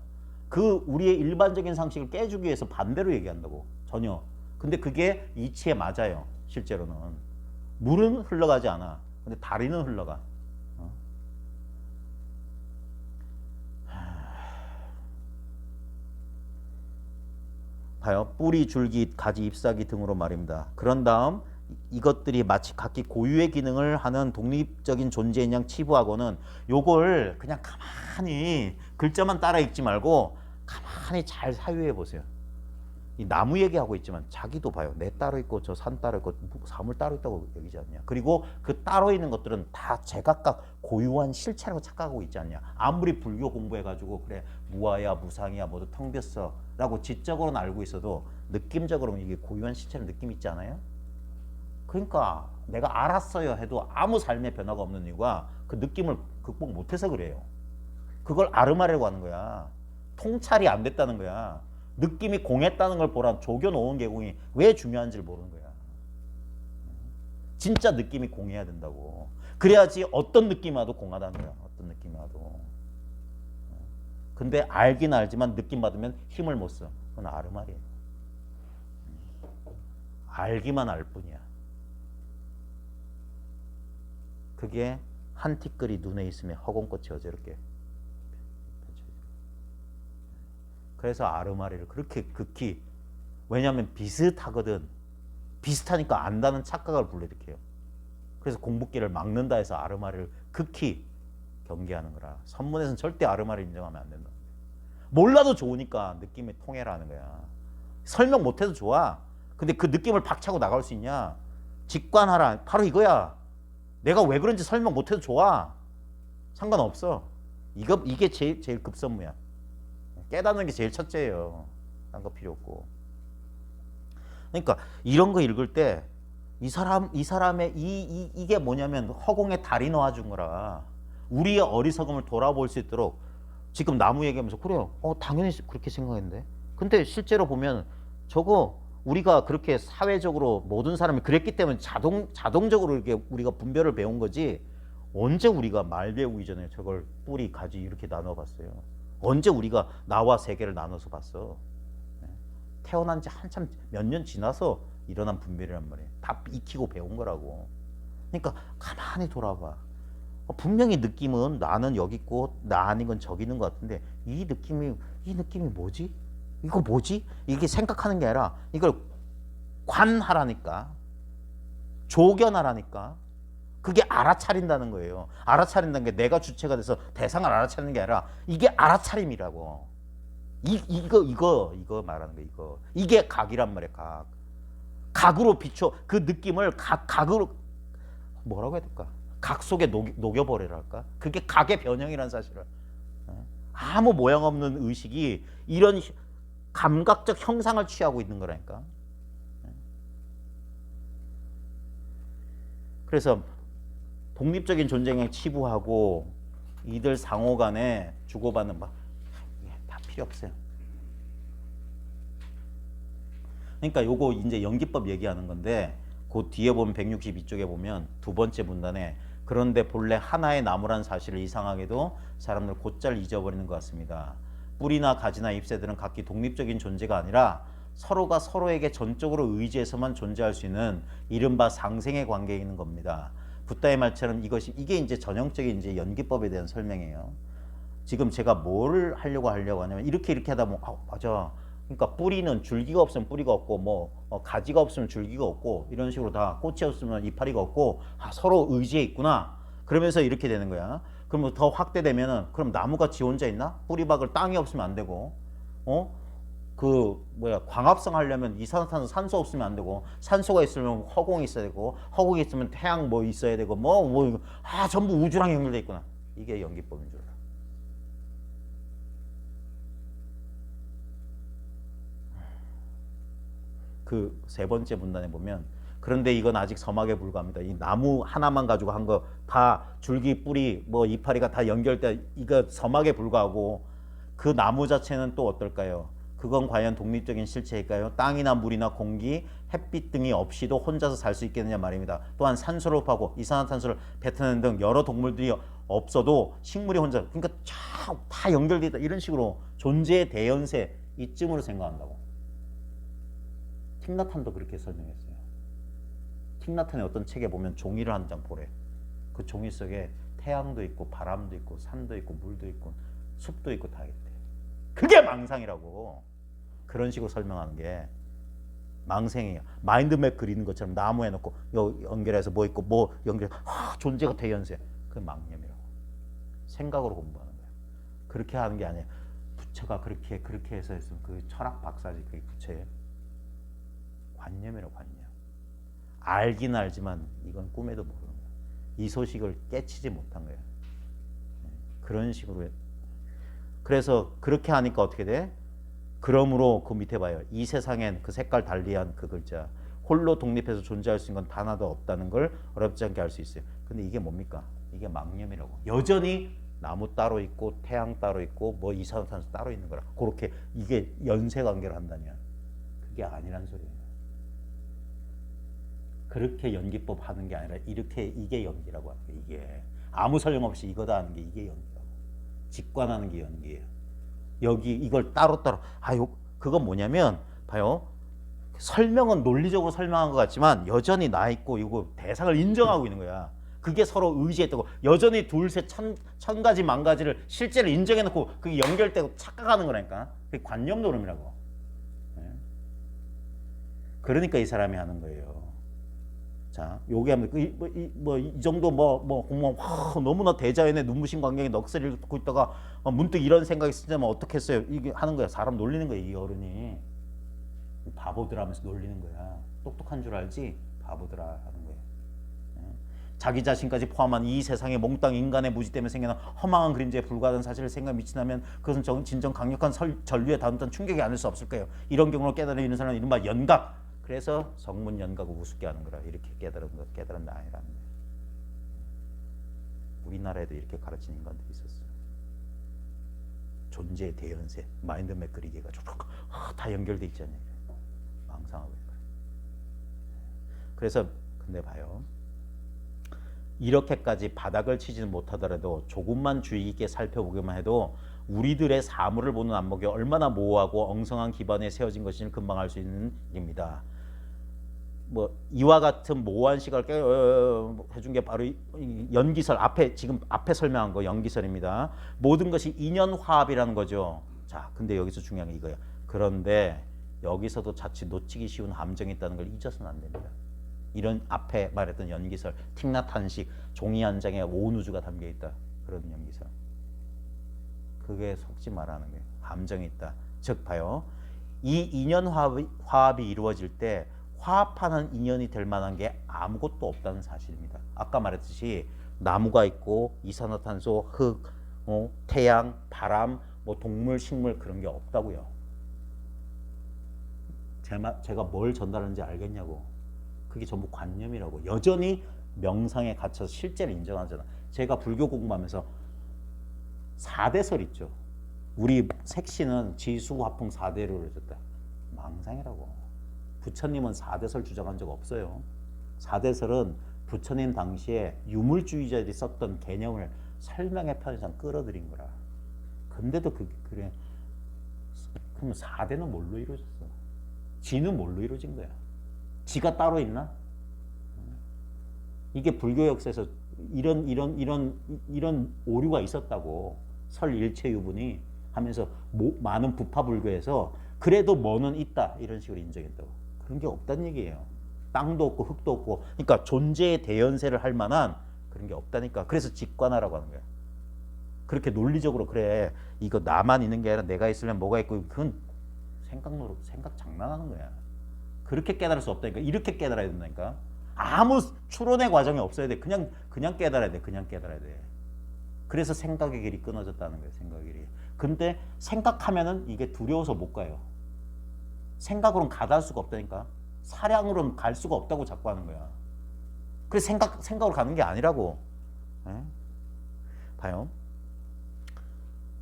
그 우리의 일반적인 상식을 깨주기 위해서 반대로 얘기한다고. 전혀. 근데 그게 이치에 맞아요. 실제로는. 물은 흘러가지 않아. 근데 다리는 흘러가. 봐요. 뿌리, 줄기, 가지, 잎사귀 등으로 말입니다. 그런 다음 이것들이 마치 각기 고유의 기능을 하는 독립적인 존재인 양 치부하고는 요걸 그냥 가만히 글자만 따라 읽지 말고 가만히 잘 사유해 보세요. 이 나무 얘기하고 있지만 자기도 봐요. 내 따로 있고 저 산 따로 있고 사물 따로 있다고 여기지 않냐. 그리고 그 따로 있는 것들은 다 제각각 고유한 실체라고 착각하고 있지 않냐. 아무리 불교 공부해가지고 그래 무아야 무상이야 모두 텅 비었어 라고 지적으로는 알고 있어도 느낌적으로는 이게 고유한 실체를 느낌 있지 않아요? 그러니까 내가 알았어요 해도 아무 삶의 변화가 없는 이유가 그 느낌을 극복 못해서 그래요. 그걸 아르마리라고 하는 거야. 통찰이 안 됐다는 거야. 느낌이 공했다는 걸 보란 조교 놓은 개공이 왜 중요한지를 모르는 거야. 진짜 느낌이 공해야 된다고. 그래야지 어떤 느낌이 와도 공하다는 거야. 어떤 느낌이 와도. 근데 알긴 알지만 느낌 받으면 힘을 못 써. 그건 아르마리예요. 알기만 알 뿐이야. 그게 한 티끌이 눈에 있으면 허공꽃이 어지럽게. 그래서 아르마리를 그렇게 극히, 왜냐하면 비슷하거든. 비슷하니까 안다는 착각을 불러일으켜요. 그래서 공부기를 막는다 해서 아르마리를 극히 경계하는 거라. 선문에서는 절대 아르마리를 인정하면 안 된다. 몰라도 좋으니까 느낌이 통해라는 거야. 설명 못해도 좋아. 근데 그 느낌을 박차고 나갈 수 있냐? 직관하라. 바로 이거야. 내가 왜 그런지 설명 못해도 좋아. 상관없어. 이게 제일 급선무야. 깨닫는 게 제일 첫째예요. 딴 거 필요 없고. 그러니까 이런 거 읽을 때 이 사람의 이게 뭐냐면 허공에 달이 놓아준 거라. 우리의 어리석음을 돌아볼 수 있도록 지금 나무 얘기하면서 그래요. 당연히 그렇게 생각했는데. 근데 실제로 보면 저거 우리가 그렇게 사회적으로 모든 사람이 그랬기 때문에 자동적으로 이렇게 우리가 분별을 배운 거지. 언제 우리가 말 배우기 전에 저걸 뿌리, 가지 이렇게 나눠봤어요. 언제 우리가 나와 세계를 나눠서 봤어. 태어난 지 한참 몇 년 지나서 일어난 분별이란 말이에요. 다 익히고 배운 거라고. 그러니까 가만히 돌아봐. 분명히 느낌은 나는 여기 있고 나 아닌 건 저기 있는 것 같은데 이 느낌이 뭐지? 이거 뭐지? 이게 생각하는 게 아니라 이걸 관하라니까. 조견하라니까. 그게 알아차린다는 거예요. 알아차린다는 게 내가 주체가 돼서 대상을 알아차리는 게 아니라 이게 알아차림이라고. 이거 말하는 거 이거. 이게 각이란 말이야. 각으로 비춰 그 느낌을 각으로 뭐라고 해야 될까? 각 속에 녹여버리랄까? 그게 각의 변형이라는 사실을. 아무 모양 없는 의식이 이런 감각적 형상을 취하고 있는 거라니까. 그래서 독립적인 존재에 치부하고 이들 상호 간에 주고받는 다 필요 없어요. 그러니까 요거 이제 연기법 얘기하는 건데 그 뒤에 보면 162쪽에 보면 두 번째 문단에 그런데 본래 하나의 나무란 사실을 이상하게도 사람들 곧잘 잊어버리는 것 같습니다. 뿌리나 가지나 잎새들은 각기 독립적인 존재가 아니라 서로가 서로에게 전적으로 의지해서만 존재할 수 있는 이른바 상생의 관계에 있는 겁니다. 붓다의 말처럼 이게 이제 전형적인 이제 연기법에 대한 설명이에요. 지금 제가 뭘 하려고 하냐면 이렇게 하다 보면 맞아. 그러니까 뿌리는 줄기가 없으면 뿌리가 없고 가지가 없으면 줄기가 없고 이런 식으로 다 꽃이 없으면 이파리가 없고 서로 의지해 있구나. 그러면서 이렇게 되는 거야. 그러면 더 확대되면은 그럼 나무가 지 혼자 있나? 뿌리 박을 땅이 없으면 안 되고 광합성 하려면 이산화탄소 산소 없으면 안 되고 산소가 있으면 허공이 있어야 되고 허공이 있으면 태양 있어야 되고 전부 우주랑 연결돼 있구나. 이게 연기법인 줄 알아. 그 세 번째 문단에 보면 그런데 이건 아직 서막에 불과합니다. 이 나무 하나만 가지고 한 거 다 줄기, 뿌리, 이파리가 다 연결돼 이거 서막에 불과하고 그 나무 자체는 또 어떨까요? 그건 과연 독립적인 실체일까요? 땅이나 물이나 공기, 햇빛 등이 없이도 혼자서 살 수 있겠느냐 말입니다. 또한 산소를 흡하고 이산화탄소를 뱉어내는 등 여러 동물들이 없어도 식물이 혼자 그러니까 다 연결돼 있다. 이런 식으로 존재의 대연세 이쯤으로 생각한다고. 틱나탄도 그렇게 설명했어요. 틱나탄의 어떤 책에 보면 종이를 한 장 보래. 그 종이 속에 태양도 있고 바람도 있고 산도 있고 물도 있고 숲도 있고 다 있대. 그게 망상이라고. 그런 식으로 설명하는 게. 망생이에요. 마인드맵 그리는 것처럼 나무 해놓고 연결해서 뭐 있고 뭐 연결해서 존재가 대연세. 그게 망념이라고. 생각으로 공부하는 거예요. 그렇게 하는 게 아니에요. 부처가 그렇게 해서 했으면 그 철학 박사지. 그게 부처예요. 관념이라고. 관념. 알긴 알지만 이건 꿈에도 모르는 거예요. 이 소식을 깨치지 못한 거예요. 그런 식으로. 그래서 그렇게 하니까 어떻게 돼? 그러므로 그 밑에 봐요. 이 세상엔 그 색깔 달리한 그 글자. 홀로 독립해서 존재할 수 있는 건 단 하나도 없다는 걸 어렵지 않게 알 수 있어요. 근데 이게 뭡니까? 이게 망념이라고. 여전히 나무 따로 있고 태양 따로 있고 뭐 이산화탄소 따로 있는 거라. 그렇게 이게 연쇄 관계를 한다면 그게 아니란 소리예요. 그렇게 연기법 하는 게 아니라 이렇게 이게 연기라고 하는 게 이게 아무 설명 없이 이거다 하는 게 이게 연기라고. 직관하는 게 연기예요. 여기 이걸 따로따로 그건 뭐냐면 봐요. 설명은 논리적으로 설명한 것 같지만 여전히 나 있고 이거 대상을 인정하고 있는 거야. 그게 서로 의지했다고. 여전히 둘셋 천 가지 만 가지를 실제로 인정해놓고 그게 연결되고 착각하는 거라니까. 그게 관념 노름이라고. 그러니까 이 사람이 하는 거예요. 자, 요게 하면 이 정도 공무원 너무나 대자연의 눈부신 광경에 넋을 듣고 있다가 문득 이런 생각이 쓰자면 어떻겠어요? 이게 하는 거야. 사람 놀리는 거야. 이 어른이 바보들 하면서 놀리는 거야. 똑똑한 줄 알지? 바보들아 하는 거예요. 자기 자신까지 포함한 이 세상에 몽땅 인간의 무지 때문에 생겨난 허망한 그림자에 불과하다는 사실을 생각 미친다면 그것은 진정 강력한 전류에 닿는 충격이 아닐 수 없을 거예요. 이런 경우로 깨달은 사람은 이른바 연각. 그래서 성문 연각을 우습게 하는 거라. 이렇게 깨달은 아니라는 거예요. 우리나라에도 이렇게 가르치는 인간들이 있었어요. 존재의 대연세, 마인드맵 그리기 해가지고 다 연결돼 있잖아요. 망상하고 있는 거예요. 그래서 근데 봐요. 이렇게까지 바닥을 치지는 못하더라도 조금만 주의 깊게 살펴보기만 해도 우리들의 사물을 보는 안목이 얼마나 모호하고 엉성한 기반에 세워진 것인지를 금방 알 수 있는 일입니다. 이와 같은 모호한 시각을 해준 게 바로 연기설 지금 앞에 설명한 거 연기설입니다. 모든 것이 인연화합이라는 거죠. 자, 근데 여기서 중요한 게 이거예요. 그런데 여기서도 자칫 놓치기 쉬운 함정이 있다는 걸 잊어서는 안 됩니다. 이런 앞에 말했던 연기설, 틱나탄식, 종이 한 장에 온 우주가 담겨 있다. 그런 연기설. 그게 속지 말라는 거예요. 함정이 있다. 즉 봐요. 이 인연 화합이 이루어질 때 화합하는 인연이 될 만한 게 아무것도 없다는 사실입니다. 아까 말했듯이 나무가 있고 이산화탄소, 흙, 태양, 바람, 동물, 식물 그런 게 없다고요. 제가 뭘 전달하는지 알겠냐고. 그게 전부 관념이라고. 여전히 명상에 갇혀서 실제를 인정하잖아. 제가 불교 공부하면서 4대설 있죠. 우리 색신은 지수화풍 4대로 그려졌다. 망상이라고. 부처님은 4대설 주장한 적 없어요. 4대설은 부처님 당시에 유물주의자들이 썼던 개념을 설명의 편의상 끌어들인 거라. 근데도 그래. 그럼 4대는 뭘로 이루어졌어? 지는 뭘로 이루어진 거야? 지가 따로 있나? 이게 불교 역사에서 이런 오류가 있었다고. 설일체유분이 하면서 많은 부파 불교에서 그래도 뭐는 있다 이런 식으로 인정했다고. 그런 게 없다는 얘기예요. 땅도 없고 흙도 없고. 그러니까 존재의 대연세를 할 만한 그런 게 없다니까. 그래서 직관하라고 하는 거야. 그렇게 논리적으로 그래. 이거 나만 있는 게 아니라 내가 있으면 뭐가 있고 그건 생각 장난하는 거야. 그렇게 깨달을 수 없다니까. 이렇게 깨달아야 된다니까. 아무 추론의 과정이 없어야 돼. 그냥 깨달아야 돼. 그냥 깨달아야 돼. 그래서 생각의 길이 끊어졌다는 거예요. 생각의 길이. 근데 생각하면은 이게 두려워서 못 가요. 생각으로는 가닿을 수가 없다니까. 사량으로는 갈 수가 없다고 자꾸 하는 거야. 그래서 생각으로 가는 게 아니라고. 봐요.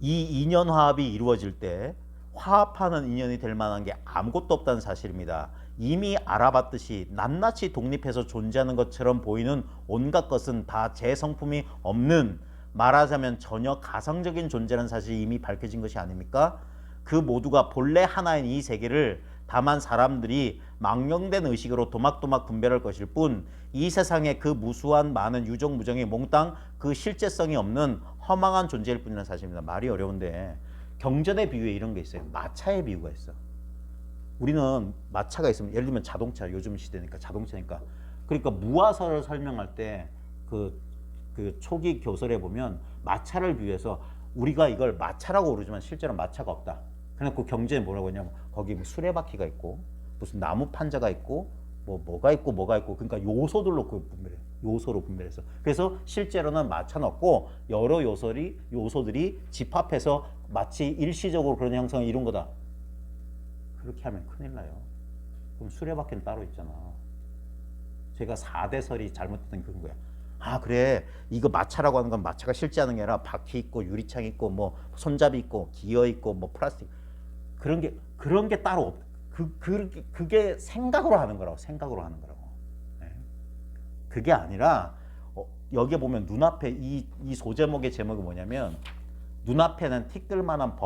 이 인연 화합이 이루어질 때 화합하는 인연이 될 만한 게 아무것도 없다는 사실입니다. 이미 알아봤듯이 낱낱이 독립해서 존재하는 것처럼 보이는 온갖 것은 다 제 성품이 없는, 말하자면 전혀 가상적인 존재라는 사실이 이미 밝혀진 것이 아닙니까? 그 모두가 본래 하나인 이 세계를 다만 사람들이 망령된 의식으로 도막도막 분별할 것일 뿐, 이 세상의 그 무수한 많은 유정무정이 몽땅 그 실제성이 없는 허망한 존재일 뿐이라는 사실입니다. 말이 어려운데 경전의 비유에 이런 게 있어요. 마차의 비유가 있어. 우리는 마차가 있으면 예를 들면 자동차 요즘 시대니까 자동차니까 그러니까 무화설을 설명할 때 그 초기 교설에 보면 마차를 비유해서 우리가 이걸 마차라고 부르지만 실제로 마차가 없다. 그래갖고 경제에 뭐라고 하냐면 거기 뭐 수레바퀴가 있고 무슨 나무 판자가 있고 뭐가 있고 그러니까 요소들로 그 분별해. 요소로 분별해서. 그래서 실제로는 마차는 없고 여러 요소들이 집합해서 마치 일시적으로 그런 형성을 이룬 거다. 그렇게 하면 큰일 나요. 그럼 수레바퀴는 따로 있잖아. 제가 4대설이 잘못된 그런 거야. 아 그래 이거 마차라고 하는 건 마차가 실제 하는 게 아니라 바퀴 있고 유리창 있고 뭐 손잡이 있고 기어 있고 뭐 플라스틱 그런 게 따로 없. 그게 생각으로 하는 거라고. 네. 그게 아니라 여기에 보면 눈앞에 이 소제목의 제목이 뭐냐면 눈앞에는 틱들 만한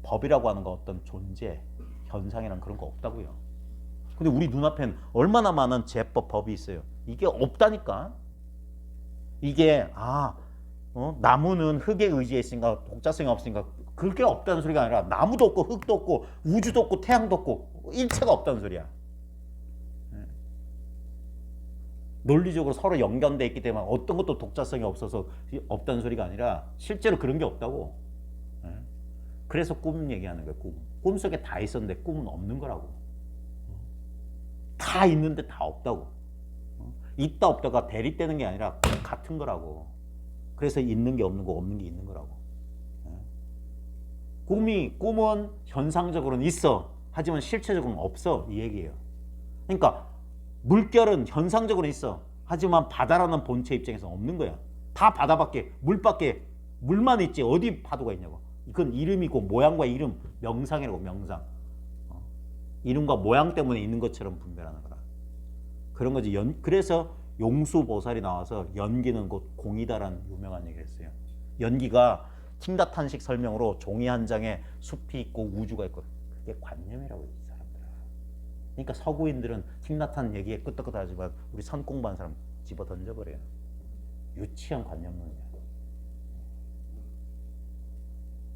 법이라고 하는 거 어떤 존재 현상이란 그런 거 없다고요. 근데 우리 눈앞에는 얼마나 많은 제법 법이 있어요. 이게 없다니까. 이게 나무는 흙에 의지해 있으니까 독자성이 없으니까 그게 없다는 소리가 아니라 나무도 없고 흙도 없고 우주도 없고 태양도 없고 일체가 없다는 소리야. 논리적으로 서로 연결돼 있기 때문에 어떤 것도 독자성이 없어서 없다는 소리가 아니라 실제로 그런 게 없다고. 그래서 꿈 얘기하는 거야. 꿈속에 다 있었는데 꿈은 없는 거라고. 다 있는데 다 없다고. 있다 없다가 대립되는 게 아니라 같은 거라고. 그래서 있는 게 없는 거 없는 게 있는 거라고. 꿈은 현상적으로는 있어. 하지만 실체적으로는 없어. 이 얘기예요. 그러니까 물결은 현상적으로 있어. 하지만 바다라는 본체 입장에서는 없는 거야. 다 바다밖에 물만 있지 어디 파도가 있냐고. 이건 이름이고 모양과 이름 명상이라고. 명상. 이름과 모양 때문에 있는 것처럼 분별하는 거라. 그런 거지. 그래서 용수보살이 나와서 연기는 곧 공이다라는 유명한 얘기를 했어요. 연기가 팅다탄식 설명으로 종이 한 장에 숲이 있고 우주가 있고 그게 관념이라고 이 사람들아. 그러니까 서구인들은 팅다탄 얘기에 끄떡끄떡하지만 우리 선 공부한 사람 집어 던져버려요. 유치한 관념론이야.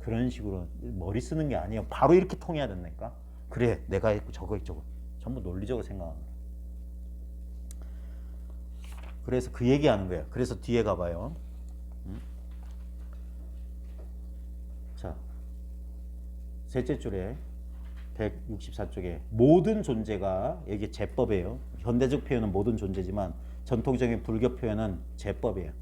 그런 식으로 머리 쓰는 게 아니에요. 바로 이렇게 통해야 된다니까. 그래 내가 있고 저거 있고 전부 논리적으로 생각하는 거야. 그래서 그 얘기하는 거야. 그래서 뒤에 가봐요. 자, 셋째 줄에 164쪽에 모든 존재가 이게 제법이에요. 현대적 표현은 모든 존재지만 전통적인 불교 표현은 제법이에요.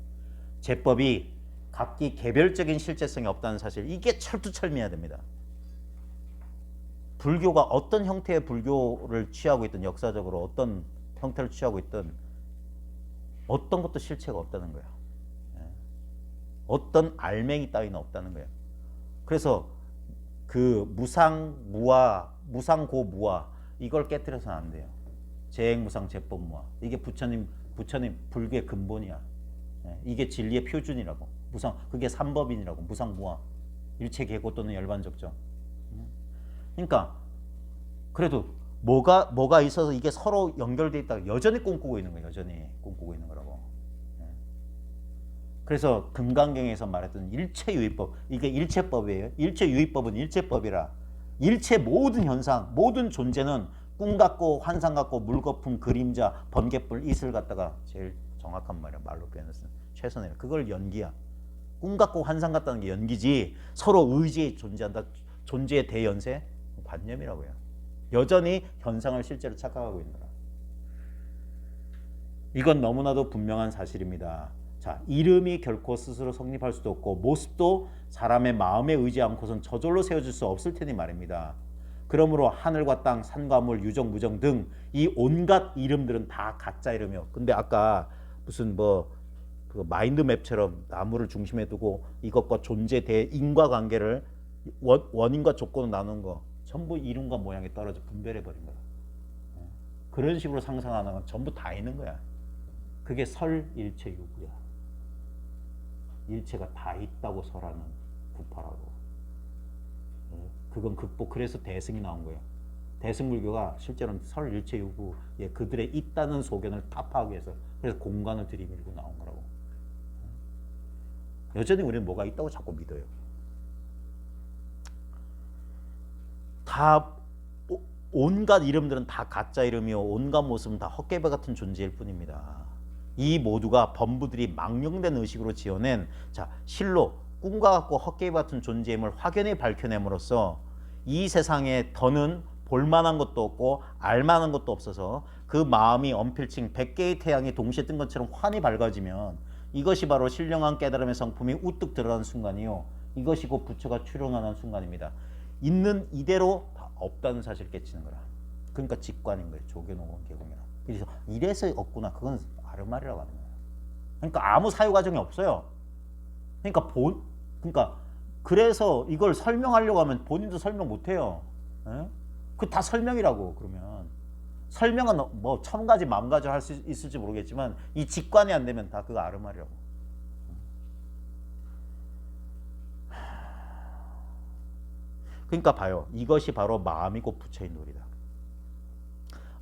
제법이 각기 개별적인 실제성이 없다는 사실 이게 철두철미해야 됩니다. 불교가 어떤 형태의 불교를 취하고 있든 역사적으로 어떤 형태를 취하고 있든 어떤 것도 실체가 없다는 거야. 어떤 알맹이 따위는 없다는 거야. 그래서 그 무상무아, 무상고무아 이걸 깨뜨려서는 안 돼요. 재행무상 제법무아 이게 부처님 불교의 근본이야. 이게 진리의 표준이라고. 그게 삼법인이라고. 무상무아 일체 계고 또는 열반적정. 그러니까 그래도 뭐가 있어서 이게 서로 연결돼 있다가 여전히 꿈꾸고 있는 거예요. 여전히 꿈꾸고 있는 거라고. 그래서 금강경에서 말했던 일체유의법 이게 일체법이에요. 일체유의법은 일체법이라 일체 모든 현상 모든 존재는 꿈 같고 환상 같고 물거품 그림자 번갯불 이슬 갖다가 제일 정확한 말이야. 말로 표현해서 최선이야. 그걸 연기야. 꿈 같고 환상 같다는 게 연기지 서로 의지에 존재한다. 존재의 대연세 관념이라고요. 여전히 현상을 실제로 착각하고 있는 거라. 이건 너무나도 분명한 사실입니다. 자, 이름이 결코 스스로 성립할 수도 없고 모습도 사람의 마음에 의지 않고선 저절로 세워질 수 없을 테니 말입니다. 그러므로 하늘과 땅, 산과 물, 유정, 무정 등 이 온갖 이름들은 다 가짜 이름이요. 근데 아까 무슨 그 마인드맵처럼 나무를 중심에 두고 이것과 존재 대인과관계를 원인과 조건을 나누는 거 전부 이름과 모양에 떨어져 분별해버린 거야. 그런 식으로 상상하는 건 전부 다 있는 거야. 그게 설일체유구야. 일체가 다 있다고 설하는 부파라고. 그건 그래서 대승이 나온 거예요. 대승불교가 실제로는 설일체유구에 그들의 있다는 소견을 타파하기 위해서 그래서 공간을 들이밀고 나온 거라고. 여전히 우리는 뭐가 있다고 자꾸 믿어요. 다 온갖 이름들은 다 가짜 이름이요 온갖 모습은 다 헛개배 같은 존재일 뿐입니다. 이 모두가 범부들이 망령된 의식으로 지어낸 자 실로 꿈과 같고 헛개배 같은 존재임을 확연히 밝혀냄으로써 이 세상에 더는 볼만한 것도 없고 알만한 것도 없어서 그 마음이 언필칭 100개의 태양이 동시에 뜬 것처럼 환히 밝아지면 이것이 바로 신령한 깨달음의 성품이 우뚝 드러나는 순간이요 이것이 곧 부처가 출현하는 순간입니다. 있는 이대로 없다는 사실을 깨치는 거라. 그러니까 직관인 거예요. 조견오건 개공이라. 그래서 이래서 없구나. 그건 아르말이라고 하는 거예요. 그러니까 아무 사유 과정이 없어요. 그러니까 그래서 이걸 설명하려고 하면 본인도 설명 못 해요. 그 다 설명이라고. 그러면 설명은 뭐 1000가지 만가지 할 수 있을지 모르겠지만 이 직관이 안 되면 다 그거 아르말이라고. 그러니까 봐요. 이것이 바로 마음이 곧 부처인 도리다.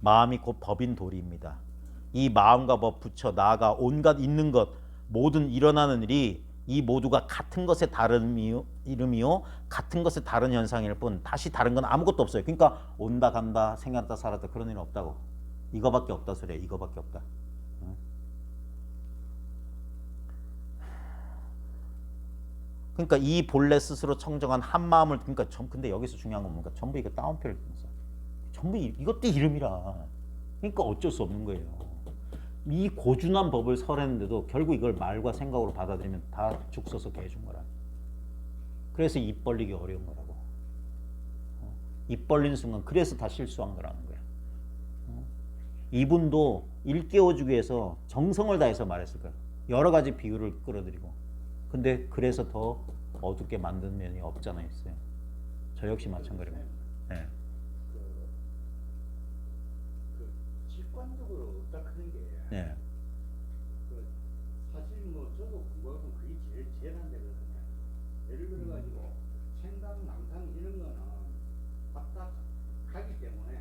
마음이 곧 법인 도리입니다. 이 마음과 법, 부처, 나아가 온갖 있는 것, 모든 일어나는 일이 이 모두가 같은 것의 다른 이름이요 같은 것의 다른 현상일 뿐 다시 다른 건 아무것도 없어요. 그러니까 온다 간다 생각다 살았다 그런 일은 없다고. 이거밖에 없다 소리야. 이거밖에 없다. 그러니까 이 본래 스스로 청정한 한 마음을 그러니까 근데 여기서 중요한 건 뭔가 전부 이거 따옴표를 쓰면서 전부 이것도 이름이라. 그러니까 어쩔 수 없는 거예요. 이 고준한 법을 설했는데도 결국 이걸 말과 생각으로 받아들이면 다 죽 써서 개준 거라. 그래서 입 벌리기 어려운 거라고. 입 벌린 순간 그래서 다 실수한 거라는 거야. 이분도 일깨워주기 위해서 정성을 다해서 말했을 거야. 여러 가지 비유를 끌어들이고. 근데 그래서 더 어둡게 만든 면이 없잖아 있어요. 저 역시 마찬가지입니다. 네. 직관적으로 딱 하는 게 네. 사실 뭐 저도 공부하면 그게 제일 한대거든요. 예를 들어가지고 생각, 낭상 이런 거는 딱딱하기 때문에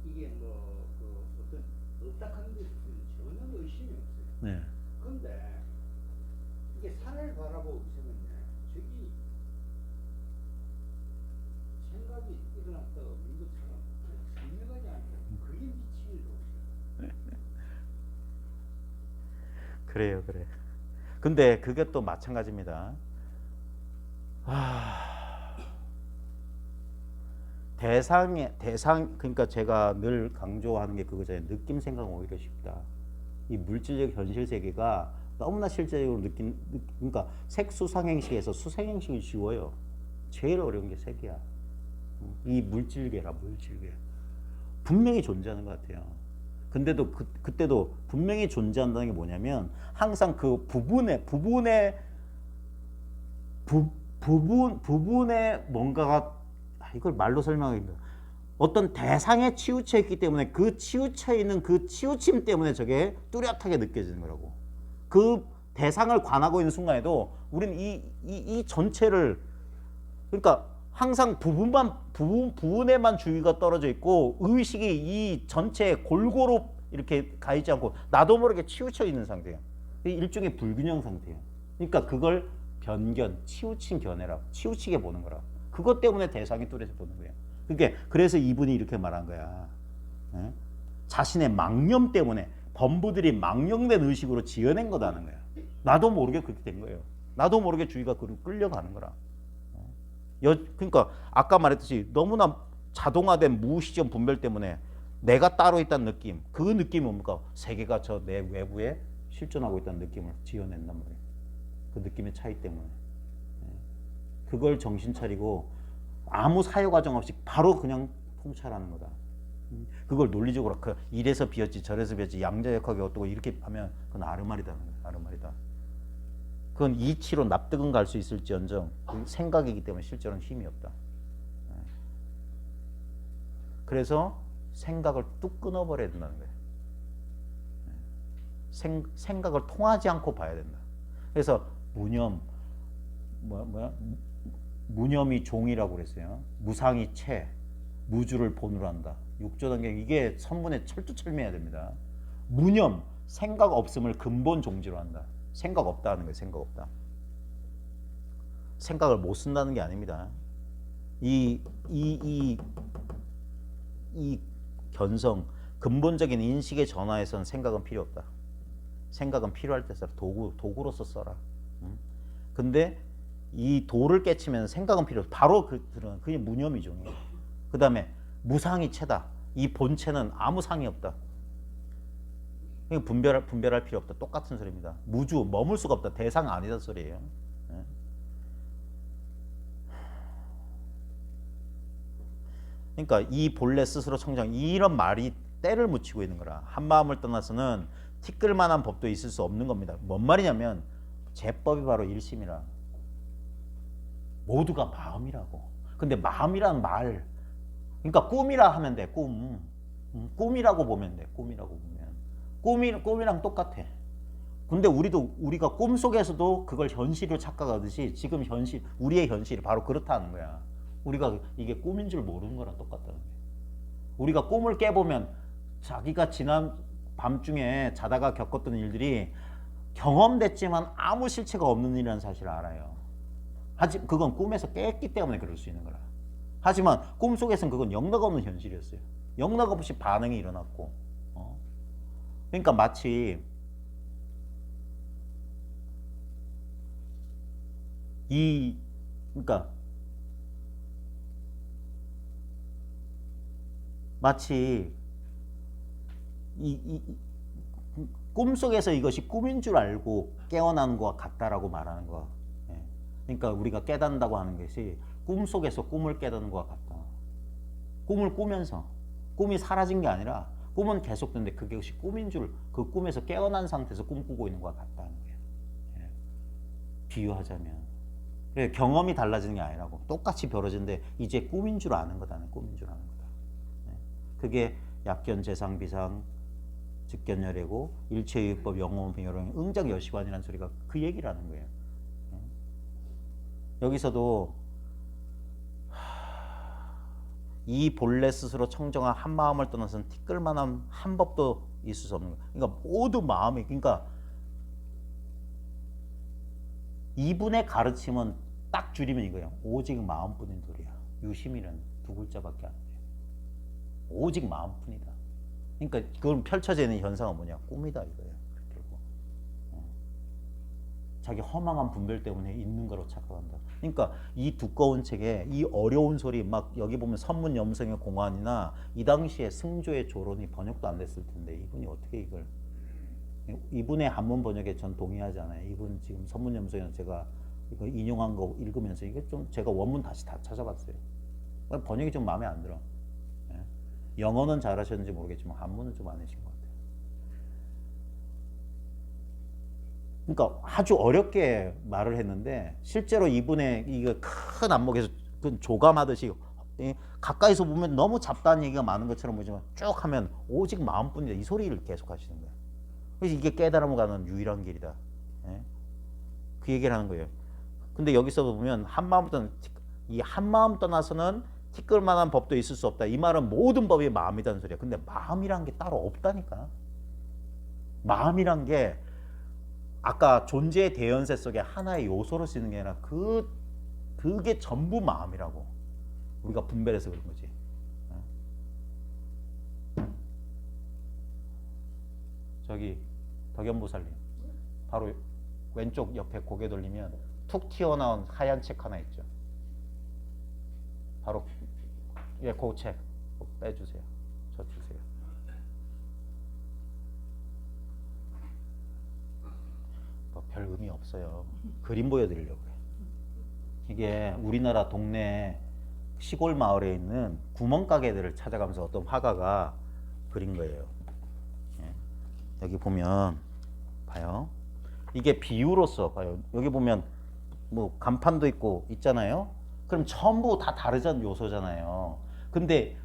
이게 뭐 그 어떤 없다 하는 데 전혀 의심이 없어요. 네. 근데 이게 산을 바라보고 있으면요, 저기 생각이 일어났다가 우리도 참 생각하지 않고 그게 미치는 거죠. 그래요, 그래. 근데 그게 또 마찬가지입니다. 그러니까 제가 늘 강조하는 게 그거잖아요. 느낌 생각은 오히려 쉽다. 이 물질적 현실 세계가 너무나 실제적으로 그러니까 색수상행식에서 수생행식이 쉬워요. 제일 어려운 게 색이야. 이 물질계라, 물질계. 분명히 존재하는 것 같아요. 근데도 그때도 분명히 존재한다는 게 뭐냐면 항상 그 부분에 뭔가가 이걸 말로 설명하기 힘들어. 어떤 대상에 치우쳐 있기 때문에 그 치우쳐 있는 그 치우침 때문에 저게 뚜렷하게 느껴지는 거라고. 그 대상을 관하고 있는 순간에도 우리는 이 전체를 그러니까 항상 부분에만 주의가 떨어져 있고 의식이 이 전체에 골고루 이렇게 가 있지 않고 나도 모르게 치우쳐 있는 상태예요. 일종의 불균형 상태예요. 그러니까 그걸 변견, 치우친 견해라고, 치우치게 보는 거라. 그것 때문에 대상이 뚜렷해 보는 거예요. 그래서 이분이 이렇게 말한 거야. 네? 자신의 망념 때문에 범부들이 망령된 의식으로 지어낸 거다는 거야. 나도 모르게 그렇게 된 거예요. 나도 모르게 주의가 끌려가는 거라. 그러니까 아까 말했듯이 너무나 자동화된 무시점 분별 때문에 내가 따로 있다는 느낌, 그 느낌이 뭡니까? 세계가 저 내 외부에 실존하고 있다는 느낌을 지어낸단 말이에요. 그 느낌의 차이 때문에. 그걸 정신 차리고 아무 사유 과정 없이 바로 그냥 통찰하는 거다. 그걸 논리적으로 이래서 비었지 저래서 비었지 양자역학이 어떻고 이렇게 하면 그건 아르말이다는 거예요. 아르말이다. 그건 이치로 납득은 갈 수 있을지언정 생각이기 때문에 실제로는 힘이 없다. 그래서 생각을 뚝 끊어버려야 된다는 거예요. 생각을 통하지 않고 봐야 된다. 그래서 무념이 종이라고 그랬어요. 무상이 채, 무주를 본으로 한다. 육조단계 이게 선문에 철두철미해야 됩니다. 무념, 생각 없음을 근본 종지로 한다. 생각 없다 하는 거예요. 생각 없다. 생각을 못 쓴다는 게 아닙니다. 이 견성 근본적인 인식의 전환에선 생각은 필요 없다. 생각은 필요할 때 써라. 도구로서 써라. 근데 이 도를 깨치면 생각은 필요 없어. 바로 그게 무념이죠. 그 다음에 무상이 체다. 이 본체는 아무 상이 없다. 분별할 필요 없다. 똑같은 소리입니다. 무주 머물 수가 없다. 대상 아니다 소리예요. 그러니까 이 본래 스스로 청정 이런 말이 때를 묻히고 있는 거라. 한 마음을 떠나서는 티끌만한 법도 있을 수 없는 겁니다. 뭔 말이냐면 제법이 바로 일심이라. 모두가 마음이라고. 근데 마음이란 말, 그러니까 꿈이라 하면 돼. 꿈이라고 보면 돼. 꿈이라고 보면 꿈이랑 똑같아. 근데 우리가 꿈 속에서도 그걸 현실로 착각하듯이 지금 현실, 우리의 현실이 바로 그렇다는 거야. 우리가 이게 꿈인 줄 모르는 거랑 똑같다는 거야. 우리가 꿈을 깨보면 자기가 지난 밤중에 자다가 겪었던 일들이 경험됐지만 아무 실체가 없는 일이라는 사실을 알아요. 그건 꿈에서 깼기 때문에 그럴 수 있는 거라. 하지만 꿈속에서는 그건 영락 없는 현실이었어요. 영락 없이 반응이 일어났고. 그러니까 마치 마치 꿈속에서 이것이 꿈인 줄 알고 깨어나는 것과 같다라고 말하는 거야. 그러니까 우리가 깨닫는다고 하는 것이 꿈속에서 꿈을 깨닫는 것과 같다. 꿈을 꾸면서 꿈이 사라진 게 아니라 꿈은 계속되는데 그것이 꿈인 줄 그 꿈에서 깨어난 상태에서 꿈꾸고 있는 것과 같다는 거예요. 비유하자면 그래, 경험이 달라지는 게 아니라고 똑같이 벌어지는데 이제 꿈인 줄 아는 거다는 꿈인 줄 아는 거다. 그게 약견 재상 비상 즉견열애고 일체유법 영혼비 여롱 응작 여시관이라는 소리가 그 얘기라는 거예요. 여기서도 이 본래 스스로 청정한 한 마음을 떠나서는 티끌만한 한 법도 있을 수 없는 거예요. 그러니까 모두 마음이, 그러니까 이분의 가르침은 딱 줄이면 이거예요. 오직 마음뿐인 소리야. 유심이란 두 글자밖에 안 돼요. 오직 마음뿐이다. 그러니까 그걸 펼쳐져 있는 현상은 뭐냐? 꿈이다 이거예요. 결국 자기 허망한 분별 때문에 있는 거로 착각한다. 그러니까 이 두꺼운 책에 이 어려운 소리 막 여기 보면 선문 염성의 공안이나 이 당시에 승조의 조론이 번역도 안 됐을 텐데 이분이 어떻게 이걸, 이분의 한문 번역에 전 동의하지 않아요. 이분 지금 선문 염성에는 제가 이거 인용한 거 읽으면서 이게 좀 제가 원문 다시 다 찾아봤어요. 번역이 좀 마음에 안 들어. 영어는 잘하셨는지 모르겠지만 한문은 좀 안 하신 것 같아요. 그러니까 아주 어렵게 말을 했는데 실제로 이분의 이거 큰 안목에서 조감하듯이 가까이서 보면 너무 잡다한 얘기가 많은 것처럼 보지만 쭉 하면 오직 마음뿐이다 이 소리를 계속 하시는 거예요. 그래서 이게 깨달음을 가는 유일한 길이다. 그 얘기를 하는 거예요. 근데 여기서도 보면 이 한마음 떠나서는 티끌만한 법도 있을 수 없다. 이 말은 모든 법이 마음이라는 소리야. 근데 마음이란 게 따로 없다니까. 마음이란 게 아까 존재의 대연세 속에 하나의 요소로 쓰는 게 아니라 그게 전부 마음이라고. 우리가 분별해서 그런 거지. 저기 덕연보살님 바로 왼쪽 옆에 고개 돌리면 툭 튀어나온 하얀 책 하나 있죠. 바로 그 책 빼주세요. 저 주세요. 뭐 별 의미 없어요. 그림 보여드리려고요. 이게 우리나라 동네 시골 마을에 있는 구멍가게들을 찾아가면서 어떤 화가가 그린 거예요. 여기 보면 봐요. 이게 비유로서 봐요. 여기 보면 뭐 간판도 있고 있잖아요. 그럼 전부 다 다르잖아요. 요소잖아요. 근데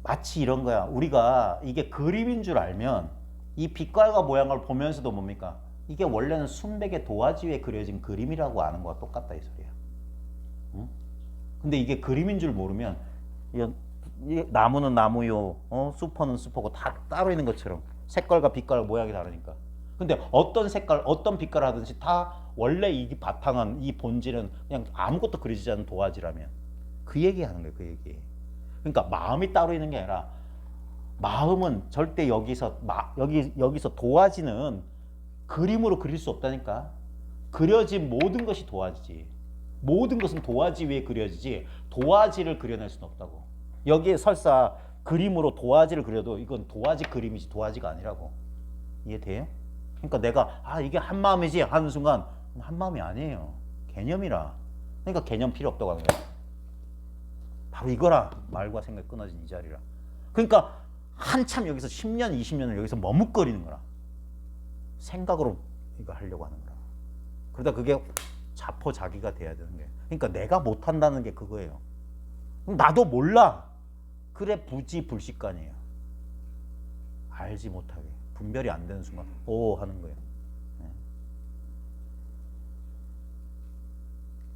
마치 이런 거야. 우리가 이게 그림인 줄 알면 이 빛깔과 모양을 보면서도 뭡니까? 이게 원래는 순백의 도화지 위에 그려진 그림이라고 아는 거와 똑같다 이 소리야. 응? 근데 이게 그림인 줄 모르면 나무는 나무요, 수퍼는 수퍼고 다 따로 있는 것처럼 색깔과 빛깔 모양이 다르니까. 근데 어떤 색깔, 어떤 빛깔 하든지 다 원래 이 바탕은 이 본질은 그냥 아무것도 그려지지 않은 도화지라면 그 얘기 하는 거예요. 그 얘기. 그러니까 마음이 따로 있는 게 아니라 마음은 절대 여기서 도화지는 그림으로 그릴 수 없다니까. 그려진 모든 것이 도화지지. 모든 것은 도화지 위에 그려지지 도화지를 그려낼 수는 없다고. 여기에 설사 그림으로 도화지를 그려도 이건 도화지 그림이지 도화지가 아니라고. 이해돼요? 그러니까 내가 이게 한마음이지 하는 순간 한마음이 아니에요. 개념이라. 그러니까 개념 필요 없다고 하는 거야. 바로 이거라. 말과 생각이 끊어진 이 자리라. 그러니까 한참 여기서 10년, 20년을 여기서 머뭇거리는 거라. 생각으로 이거 하려고 하는 거라. 그러다 그게 자포자기가 돼야 되는 거예요. 그러니까 내가 못한다는 게 그거예요. 나도 몰라. 그래 부지불식간이에요. 알지 못하게. 분별이 안 되는 순간 오 하는 거예요.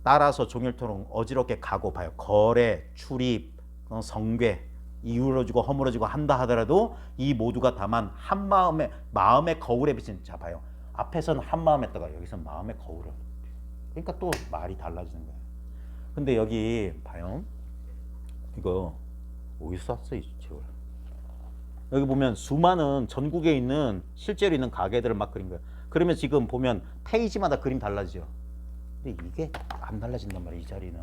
따라서 종일토록 어지럽게 가고 봐요. 거래, 출입, 성괴, 이으러지고 허물어지고 한다 하더라도 이 모두가 다만 한 마음의 거울에 비친. 자 봐요. 앞에서는 한 마음 했다가 여기서는 마음의 거울을. 그러니까 또 말이 달라지는 거예요. 근데 여기 봐요. 이거 어디서 샀어 이 책을? 여기 보면 수많은 전국에 있는 실제로 있는 가게들을 막 그린 거예요. 그러면 지금 보면 페이지마다 그림 달라지죠. 근데 이게 안 달라진단 말이에요. 이 자리는.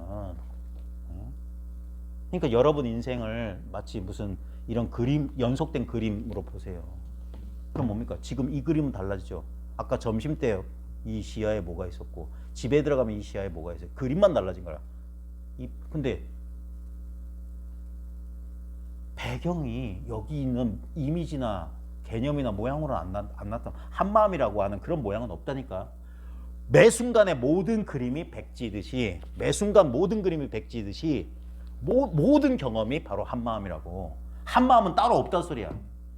그러니까 여러분 인생을 마치 무슨 이런 그림, 연속된 그림으로 보세요. 그럼 뭡니까? 지금 이 그림은 달라지죠. 아까 점심 때 이 시야에 뭐가 있었고 집에 들어가면 이 시야에 뭐가 있어요. 그림만 달라진 거라. 근데 배경이 여기 있는 이미지나 개념이나 모양으로 안 났다. 한마음이라고 하는 그런 모양은 없다니까. 매 순간에 모든 그림이 백지듯이, 매 순간 모든 그림이 백지듯이 모든 경험이 바로 한마음이라고. 한마음은 따로 없다는 소리야.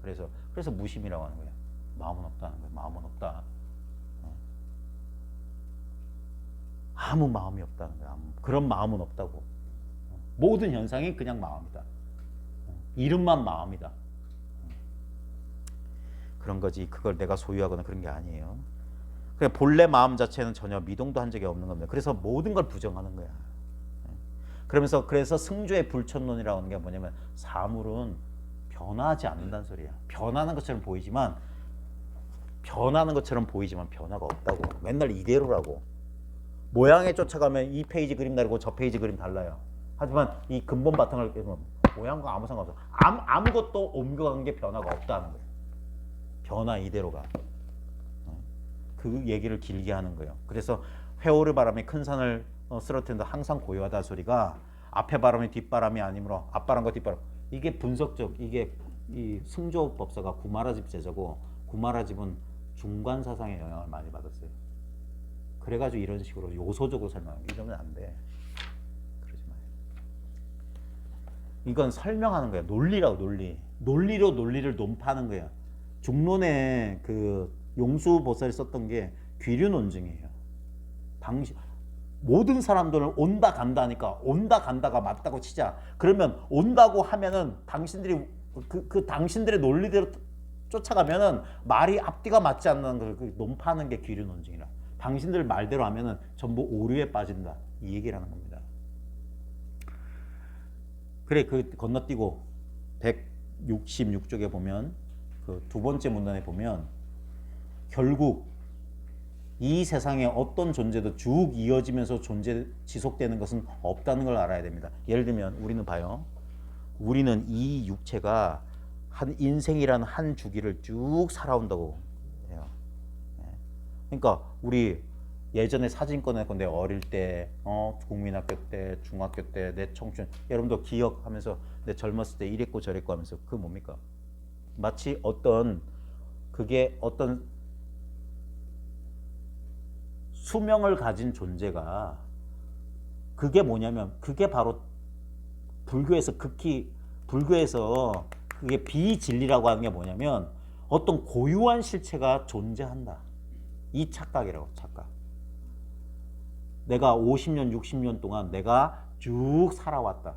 그래서 무심이라고 하는 거야. 마음은 없다는 거야. 마음은 없다. 아무 마음이 없다는 거야. 그런 마음은 없다고. 모든 현상이 그냥 마음이다. 이름만 마음이다. 그런 거지. 그걸 내가 소유하거나 그런 게 아니에요. 그냥 본래 마음 자체는 전혀 미동도 한 적이 없는 겁니다. 그래서 모든 걸 부정하는 거야. 그래서 승조의 불천론이라고 하는 게 뭐냐면 사물은 변화하지 않는다는 소리야. 변하는 것처럼 보이지만 변화가 없다고. 맨날 이대로라고. 모양에 쫓아가면 이 페이지 그림 다르고 저 페이지 그림 달라요. 하지만 이 근본 바탕을 깨면 모양과 아무 상관없어. 아무것도 옮겨간 게 변화가 없다는 거예요. 변화 이대로가. 그 얘기를 길게 하는 거예요. 그래서 회오를 바람이 큰 산을 쓰러뜨린다. 항상 고요하다 소리가 앞에 바람이 뒷바람이 아니므로 앞바람과 뒷바람. 이게 분석적. 이게 이 승조 법사가 구마라집 제자고 구마라집은 중관 사상의 영향을 많이 받았어요. 그래가지고 이런 식으로 요소적으로 설명하는 게 이러면 안 돼. 그러지 마요. 이건 설명하는 거야. 논리라고 논리. 논리로 논리를 논파하는 거야. 중론에 그 용수보살이 썼던 게 귀류 논증이에요. 모든 사람들은 온다 간다 하니까 온다 간다가 맞다고 치자. 그러면 온다고 하면은 당신들이 그 당신들의 논리대로 쫓아가면은 말이 앞뒤가 맞지 않는 걸 논파하는 게 귀류 논증이라. 당신들 말대로 하면은 전부 오류에 빠진다. 이 얘기를 하는 겁니다. 그래, 그 건너뛰고 166쪽에 보면 그 두 번째 문단에 보면 결국 이 세상에 어떤 존재도 쭉 이어지면서 지속되는 것은 없다는 걸 알아야 됩니다. 예를 들면 우리는 봐요. 우리는 이 육체가 한 인생이라는 한 주기를 쭉 살아온다고 해요. 그러니까 우리 예전에 사진 꺼내고 내 어릴 때, 국민학교 때, 중학교 때, 내 청춘, 여러분도 기억하면서 내 젊었을 때 이랬고 저랬고 하면서 그 뭡니까? 마치 그게 어떤 수명을 가진 존재가 그게 뭐냐면 그게 바로 불교에서 그게 비진리라고 하는 게 뭐냐면 어떤 고유한 실체가 존재한다. 이 착각이라고. 착각. 내가 50년 60년 동안 내가 쭉 살아왔다.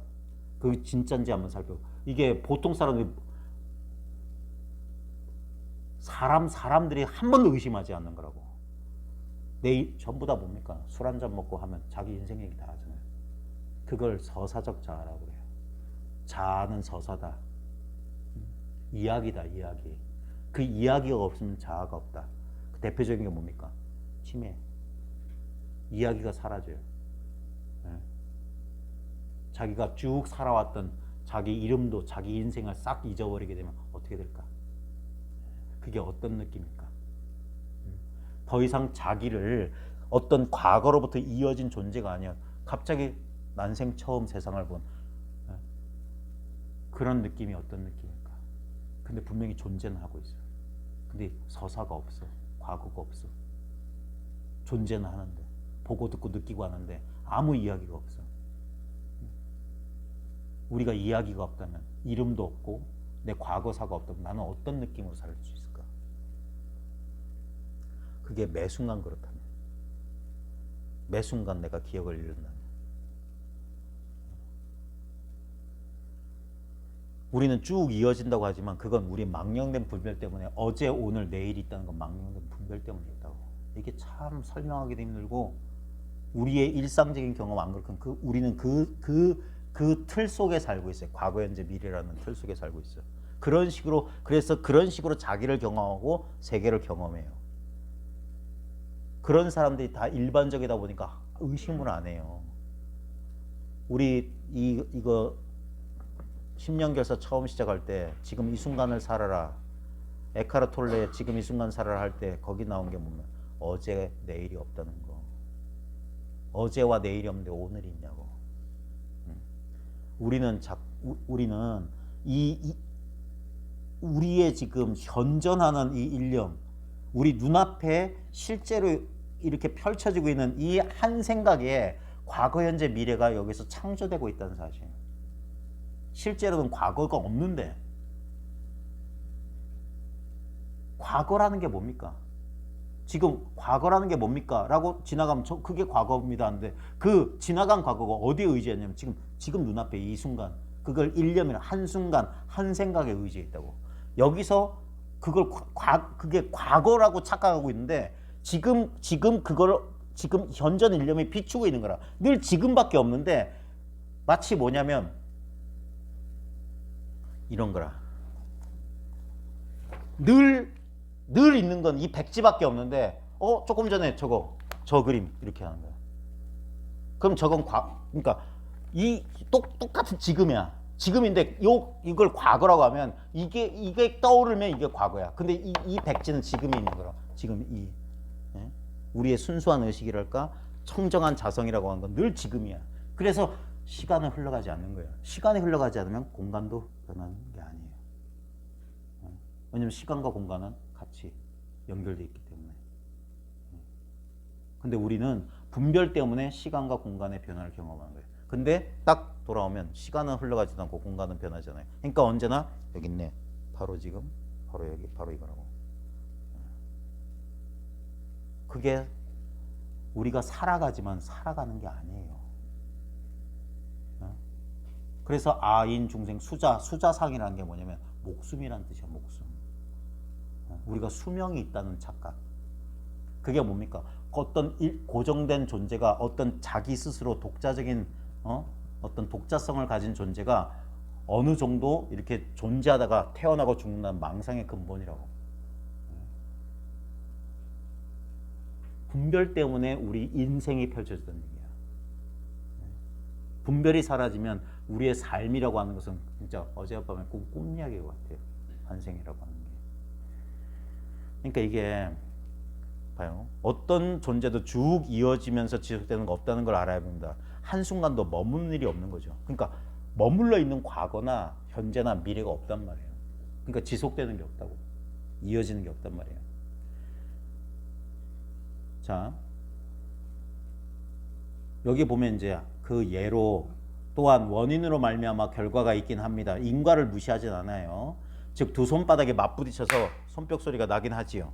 그게 진짜인지 한번 살펴보고. 이게 보통 사람들이 한 번도 의심하지 않는 거라고. 전부 다 뭡니까? 술 한잔 먹고 하면 자기 인생 얘기 다 하잖아요. 그걸 서사적 자아라고 해요. 자아는 서사다. 이야기다, 이야기. 그 이야기가 없으면 자아가 없다. 그 대표적인 게 뭡니까? 치매. 이야기가 사라져요. 네. 자기가 쭉 살아왔던 자기 이름도 자기 인생을 싹 잊어버리게 되면 어떻게 될까? 그게 어떤 느낌일까? 더 이상 자기를 어떤 과거로부터 이어진 존재가 아니야. 갑자기 난생 처음 세상을 본 그런 느낌이 어떤 느낌일까? 근데 분명히 존재는 하고 있어요. 근데 서사가 없어. 과거가 없어. 존재는 하는데 보고 듣고 느끼고 하는데 아무 이야기가 없어. 우리가 이야기가 없다면 이름도 없고 내 과거사가 없다면 나는 어떤 느낌으로 살 수 있을까? 그게 매 순간 그렇다면, 매 순간 내가 기억을 잃는다면, 우리는 쭉 이어진다고 하지만 그건 우리 망령된 분별 때문에 어제 오늘 내일이 있다는 건 망령된 분별 때문에 있다고. 이게 참 설명하기도 힘들고 우리의 일상적인 경험 안 그렇건 우리는 그 틀 속에 살고 있어요. 과거, 현재, 미래라는 틀 속에 살고 있어요. 그런 식으로, 그래서 그런 식으로 자기를 경험하고 세계를 경험해요. 그런 사람들이 다 일반적이다 보니까 의심을 안 해요. 우리 이거 십년결사 처음 시작할 때 지금 이 순간을 살아라, 에카르 톨레의 지금 이 순간 살아라 할 때 거기 나온 게 뭐냐면 어제 내일이 없다는 거. 어제와 내일이 없는데 오늘이 있냐고. 우리는 우리의 지금 현존하는 이 일념, 우리 눈앞에 실제로 이렇게 펼쳐지고 있는 이 한 생각에 과거, 현재, 미래가 여기서 창조되고 있다는 사실. 실제로는 과거가 없는데, 과거라는 게 뭡니까? 지금 과거라는 게 뭡니까? 라고 지나가면 그게 과거입니다 하는데 그 지나간 과거가 어디에 의지했냐면 지금 눈앞에 이 순간, 그걸 일념이라 한순간 한 생각에 의지해 있다고. 여기서 그게 과거라고 착각하고 있는데 지금 그걸 지금 현존 일념이 비추고 있는 거라. 늘 지금밖에 없는데 마치 뭐냐면 이런 거라. 늘 있는 건 이 백지밖에 없는데 조금 전에 저 그림 이렇게 하는 거야. 그럼 저건 그러니까 이 똑같은 지금이야. 지금인데 이걸 과거라고 하면 이게 떠오르면 이게 과거야. 근데 이 백지는 지금이 있는 거라. 지금 예? 우리의 순수한 의식이랄까 청정한 자성이라고 하는 건 늘 지금이야. 그래서 시간은 흘러가지 않는 거야. 시간이 흘러가지 않으면 공간도 변하는 게 아니에요. 왜냐면 시간과 공간은 같이 연결되어 있기 때문에. 근데 우리는 분별 때문에 시간과 공간의 변화를 경험하는 거예요. 근데 딱 돌아오면 시간은 흘러가지도 않고 공간은 변하잖아요. 그러니까 언제나 여기 있네. 바로 지금, 바로 여기, 바로 이거라고. 그게 우리가 살아가지만 살아가는 게 아니에요. 그래서 아인 중생 수자상이라는 게 뭐냐면 목숨이라는 뜻이야. 목숨. 우리가 수명이 있다는 착각. 그게 뭡니까? 어떤 고정된 존재가 어떤 자기 스스로 독자적인 어떤 독자성을 가진 존재가 어느 정도 이렇게 존재하다가 태어나고 죽는다는 망상의 근본이라고. 분별 때문에 우리 인생이 펼쳐지던 얘기야. 분별이 사라지면 우리의 삶이라고 하는 것은 진짜 어젯밤에 꿈 이야기 같아요. 환생이라고 하는 게. 그러니까 이게 봐요. 어떤 존재도 쭉 이어지면서 지속되는 거 없다는 걸 알아야 됩니다. 한순간도 머무는 일이 없는 거죠. 그러니까 머물러 있는 과거나 현재나 미래가 없단 말이에요. 그러니까 지속되는 게 없다고. 이어지는 게 없단 말이에요. 자, 여기 보면 이제 그 예로 또한 원인으로 말미암아 결과가 있긴 합니다. 인과를 무시하진 않아요. 즉 두 손바닥에 맞부딪혀서 손뼉 소리가 나긴 하지요.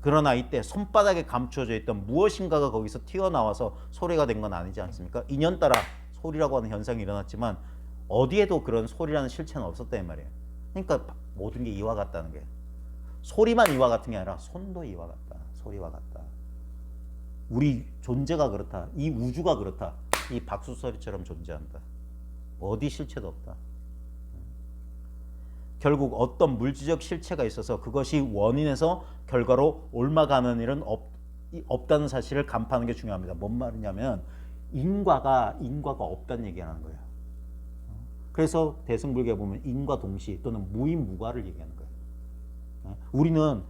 그러나 이때 손바닥에 감추어져 있던 무엇인가가 거기서 튀어나와서 소리가 된 건 아니지 않습니까? 인연따라 소리라고 하는 현상이 일어났지만 어디에도 그런 소리라는 실체는 없었단 말이에요. 그러니까 모든 게 이와 같다는 게. 소리만 이와 같은 게 아니라 손도 이와 같다. 소리와 같다. 우리 존재가 그렇다. 이 우주가 그렇다. 이 박수 소리처럼 존재한다. 어디 실체도 없다. 결국 어떤 물질적 실체가 있어서 그것이 원인에서 결과로 옮아가는 일은 없다는 사실을 간파하는 게 중요합니다. 뭔 말이냐면 인과가 없다는 얘기하는 거예요. 그래서 대승불교에 보면 인과 동시 또는 무인무과를 얘기하는 거예요. 우리는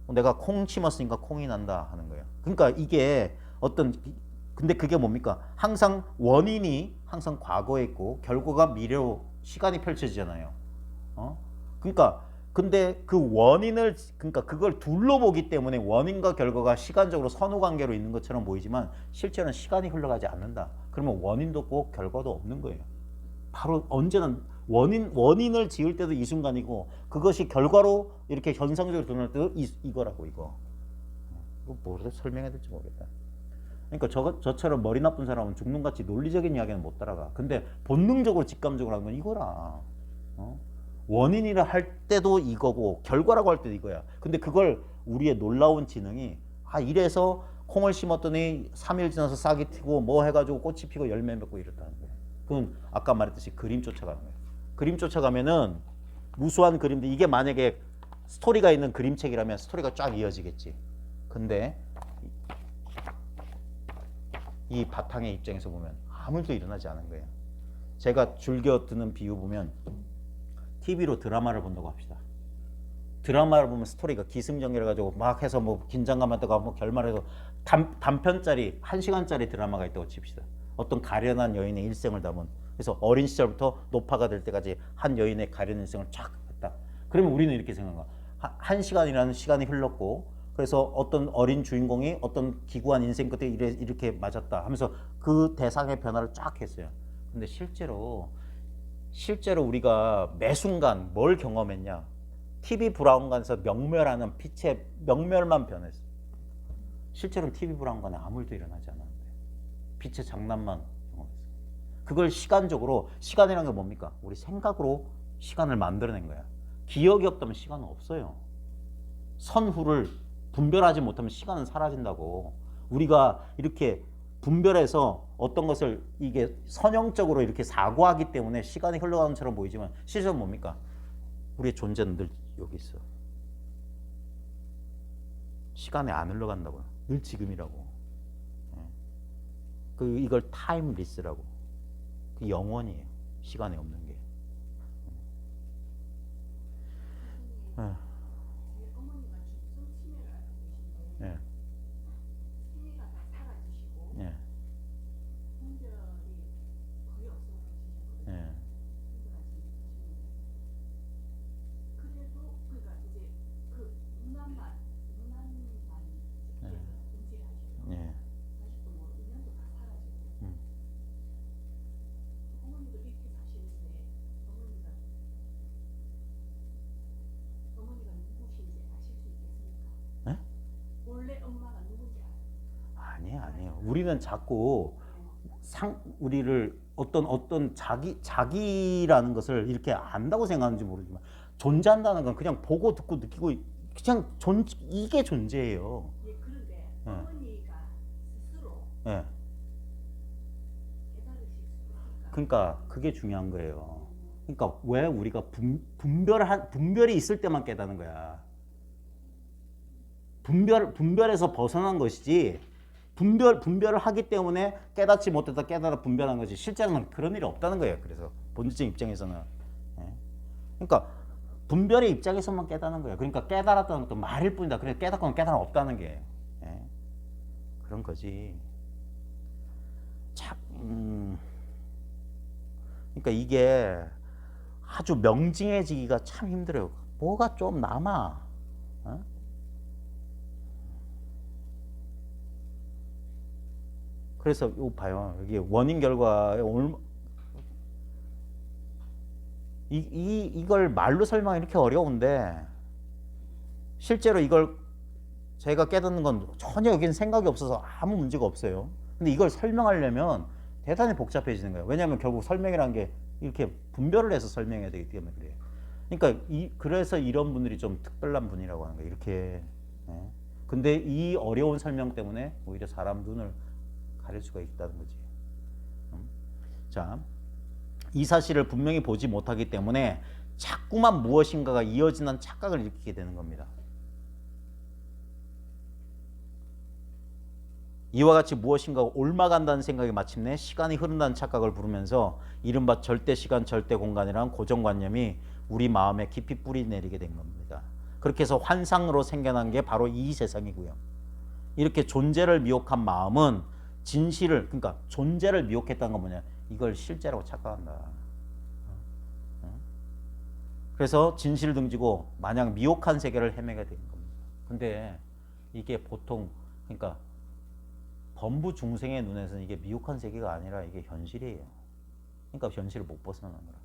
내가 콩 심었으니까 콩이 난다 하는 거예요. 그러니까 이게 근데 그게 뭡니까? 항상 원인이 항상 과거에 있고 결과가 미래로 시간이 펼쳐지잖아요. 그러니까 근데 그러니까 그걸 둘로 보기 때문에 원인과 결과가 시간적으로 선후 관계로 있는 것처럼 보이지만 실제로는 시간이 흘러가지 않는다. 그러면 원인도 없고 결과도 없는 거예요. 바로 언제나 원인을 지을 때도 이 순간이고 그것이 결과로 이렇게 현상적으로 드러날 때도 이거라고 이거. 이거 뭐라 설명해야 될지 모르겠다. 그러니까 저처럼 머리 나쁜 사람은 죽는같이 논리적인 이야기는 못 따라가. 근데 본능적으로 직감적으로 하는 건 이거라. 원인이라 할 때도 이거고 결과라고 할 때도 이거야. 근데 그걸 우리의 놀라운 지능이 이래서 콩을 심었더니 3일 지나서 싹이 튀고 뭐 해가지고 꽃이 피고 열매 맺고 이렇다는 거야. 그건 아까 말했듯이 그림 쫓아가는 거야. 그림 쫓아가면은 무수한 그림들 이게 만약에 스토리가 있는 그림책이라면 스토리가 쫙 이어지겠지. 근데 이 바탕의 입장에서 보면 아무 일도 일어나지 않은 거예요. 제가 즐겨 드는 비유 보면 TV로 드라마를 본다고 합시다. 드라마를 보면 스토리가 기승전결해 가지고 막 해서 뭐 긴장감하다가 뭐 결말해서 단편짜리 1시간짜리 드라마가 있다고 칩시다. 어떤 가련한 여인의 일생을 담은. 그래서 어린 시절부터 노파가 될 때까지 한 여인의 가련한 일생을 쫙 했다. 그러면 우리는 이렇게 생각한 거야. 1시간이라는 시간이 흘렀고 그래서 어떤 어린 주인공이 어떤 기구한 인생 끝에 이렇게 맞았다 하면서 그 대상의 변화를 쫙 했어요. 근데 실제로 우리가 매 순간 뭘 경험했냐? TV 브라운관에서 명멸하는 빛의 명멸만 변했어. 실제로는 TV 브라운관에 아무 일도 일어나지 않았는데 빛의 장난만 경험했어. 그걸 시간적으로, 시간이라는 게 뭡니까? 우리 생각으로 시간을 만들어낸 거야. 기억이 없다면 시간은 없어요. 선후를 분별하지 못하면 시간은 사라진다고. 우리가 이렇게 분별해서 어떤 것을 이게 선형적으로 이렇게 사고하기 때문에 시간이 흘러가는 것처럼 보이지만 실제로 뭡니까? 우리의 존재는 늘 여기 있어. 시간에 안 흘러간다고요. 늘 지금이라고. 이걸 타임리스라고. 그 영원이에요. 시간에 없는 게. 어머니가 중증 치매를 앓고 계신데 예. 치매가 다 사라지시고 예. 분별이 거의 없어지셨거든요. 예. 분별하시는데 그래도 그러니까 이제 그 눈안만 예. 인지를 하셔요. 예. 아직도 뭐 의면도 다 사라지고 어머니도 이렇게 사시는데 어머니가 누구신지 아실 수 있겠습니까? 예? 원래 엄마가 누군지 알아요? 아니에요. 우리는 자꾸 우리를 어떤 자기라는 것을 이렇게 안다고 생각하는지 모르지만 존재한다는 건 그냥 보고 듣고 느끼고 그냥 이게 존재예요. 예, 그런데 예. 어머니가 스스로 예. 깨달으실 수 있을까? 그러니까 그게 중요한 거예요. 그러니까 왜 우리가 분별이 있을 때만 깨닫는 거야. 분별에서 벗어난 것이지 분별을 하기 때문에 깨닫지 못했다 깨달아 분별한 거지 실제로는 그런 일이 없다는 거예요. 그래서 본질적 입장에서는. 예. 그러니까 분별의 입장에서만 깨닫는 거예요. 그러니까 깨달았다는 것도 말일 뿐이다. 그래서 깨닫고는 깨달음 없다는 게. 예. 그런 거지. 그러니까 이게 아주 명징해지기가 참 힘들어요. 뭐가 좀 남아. 어? 그래서 이거 봐요. 여기 원인 결과에 이걸 말로 설명이 이렇게 어려운데 실제로 이걸 제가 깨닫는 건 전혀 여기는 생각이 없어서 아무 문제가 없어요. 근데 이걸 설명하려면 대단히 복잡해지는 거예요. 왜냐하면 결국 설명이라는 게 이렇게 분별을 해서 설명해야 되기 때문에 그래요. 그러니까 그래서 이런 분들이 좀 특별한 분이라고 하는 거예요. 이렇게. 예. 근데 이 어려운 설명 때문에 오히려 사람 눈을 가릴 수가 있다는 거지. 자, 이 사실을 분명히 보지 못하기 때문에 자꾸만 무엇인가가 이어지는 착각을 일으키게 되는 겁니다. 이와 같이 무엇인가가 옮아간다는 생각이 마침내 시간이 흐른다는 착각을 부르면서 이른바 절대시간 절대공간이라는 고정관념이 우리 마음에 깊이 뿌리 내리게 된 겁니다. 그렇게 해서 환상으로 생겨난 게 바로 이 세상이고요. 이렇게 존재를 미혹한 마음은 진실을, 그러니까 존재를 미혹했다는 건 뭐냐, 이걸 실제라고 착각한다. 그래서 진실을 등지고 마냥 미혹한 세계를 헤매게 된 겁니다. 근데 이게 보통, 그러니까 범부 중생의 눈에서는 이게 미혹한 세계가 아니라 이게 현실이에요. 그러니까 현실을 못 벗어나는 거라.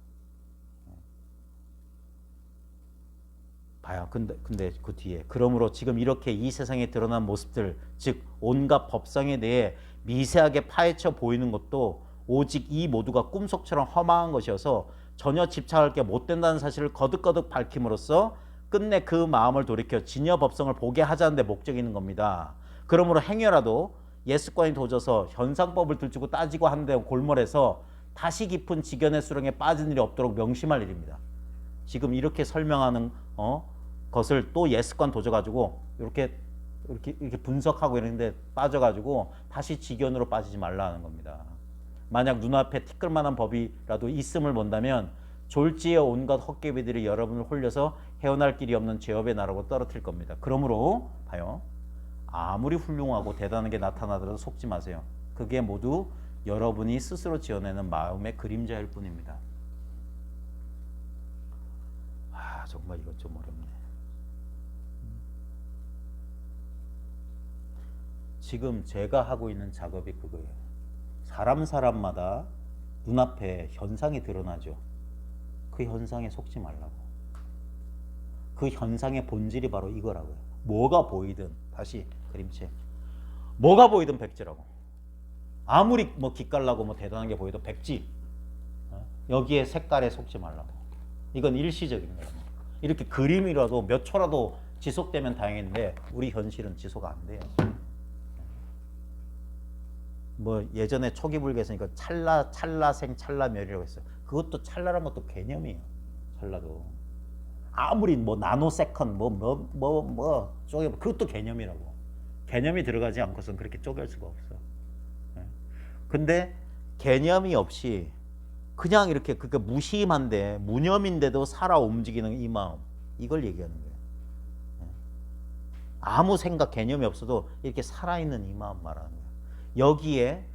봐요. 근데 그 뒤에, 그러므로 지금 이렇게 이 세상에 드러난 모습들, 즉 온갖 법상에 대해 미세하게 파헤쳐 보이는 것도 오직 이 모두가 꿈속처럼 허망한 것이어서 전혀 집착할 게 못 된다는 사실을 거듭거듭 밝힘으로써 끝내 그 마음을 돌이켜 진여 법성을 보게 하자는 데 목적이 있는 겁니다. 그러므로 행여라도 예습관이 도져서 현상법을 들추고 따지고 하는 데 골몰해서 다시 깊은 지견의 수렁에 빠진 일이 없도록 명심할 일입니다. 지금 이렇게 설명하는 것을 또 예습관 도져가지고 이렇게 분석하고 이러는데 빠져가지고 다시 지견으로 빠지지 말라는 겁니다. 만약 눈앞에 티끌만한 법이라도 있음을 본다면 졸지의 온갖 헛개비들이 여러분을 홀려서 헤어날 길이 없는 죄업의 나라로 떨어뜨릴 겁니다. 그러므로 봐요. 아무리 훌륭하고 대단한 게 나타나더라도 속지 마세요. 그게 모두 여러분이 스스로 지어내는 마음의 그림자일 뿐입니다. 정말 이것 좀 어렵네. 지금 제가 하고 있는 작업이 그거예요. 사람마다 눈앞에 현상이 드러나죠. 그 현상에 속지 말라고. 그 현상의 본질이 바로 이거라고요. 뭐가 보이든, 다시 그림체, 뭐가 보이든 백지라고. 아무리 뭐 기깔나고 뭐 대단한 게 보여도 백지. 여기에 색깔에 속지 말라고. 이건 일시적인 거예요. 이렇게 그림이라도 몇 초라도 지속되면 다행인데 우리 현실은 지속 안 돼요. 뭐 예전에 초기불교에서 이거 찰나생 찰나멸이라고 했어요. 그것도 찰나란 것도 개념이에요. 찰나도 아무리 뭐 나노세컨 뭐 쪼개, 그것도 개념이라고. 개념이 들어가지 않고서는 그렇게 쪼갤 수가 없어. 근데 개념이 없이 그냥 이렇게 그게 무심한데 무념인데도 살아 움직이는 이 마음, 이걸 얘기하는 거예요. 아무 생각 개념이 없어도 이렇게 살아있는 이 마음 말하는 거예요. 여기에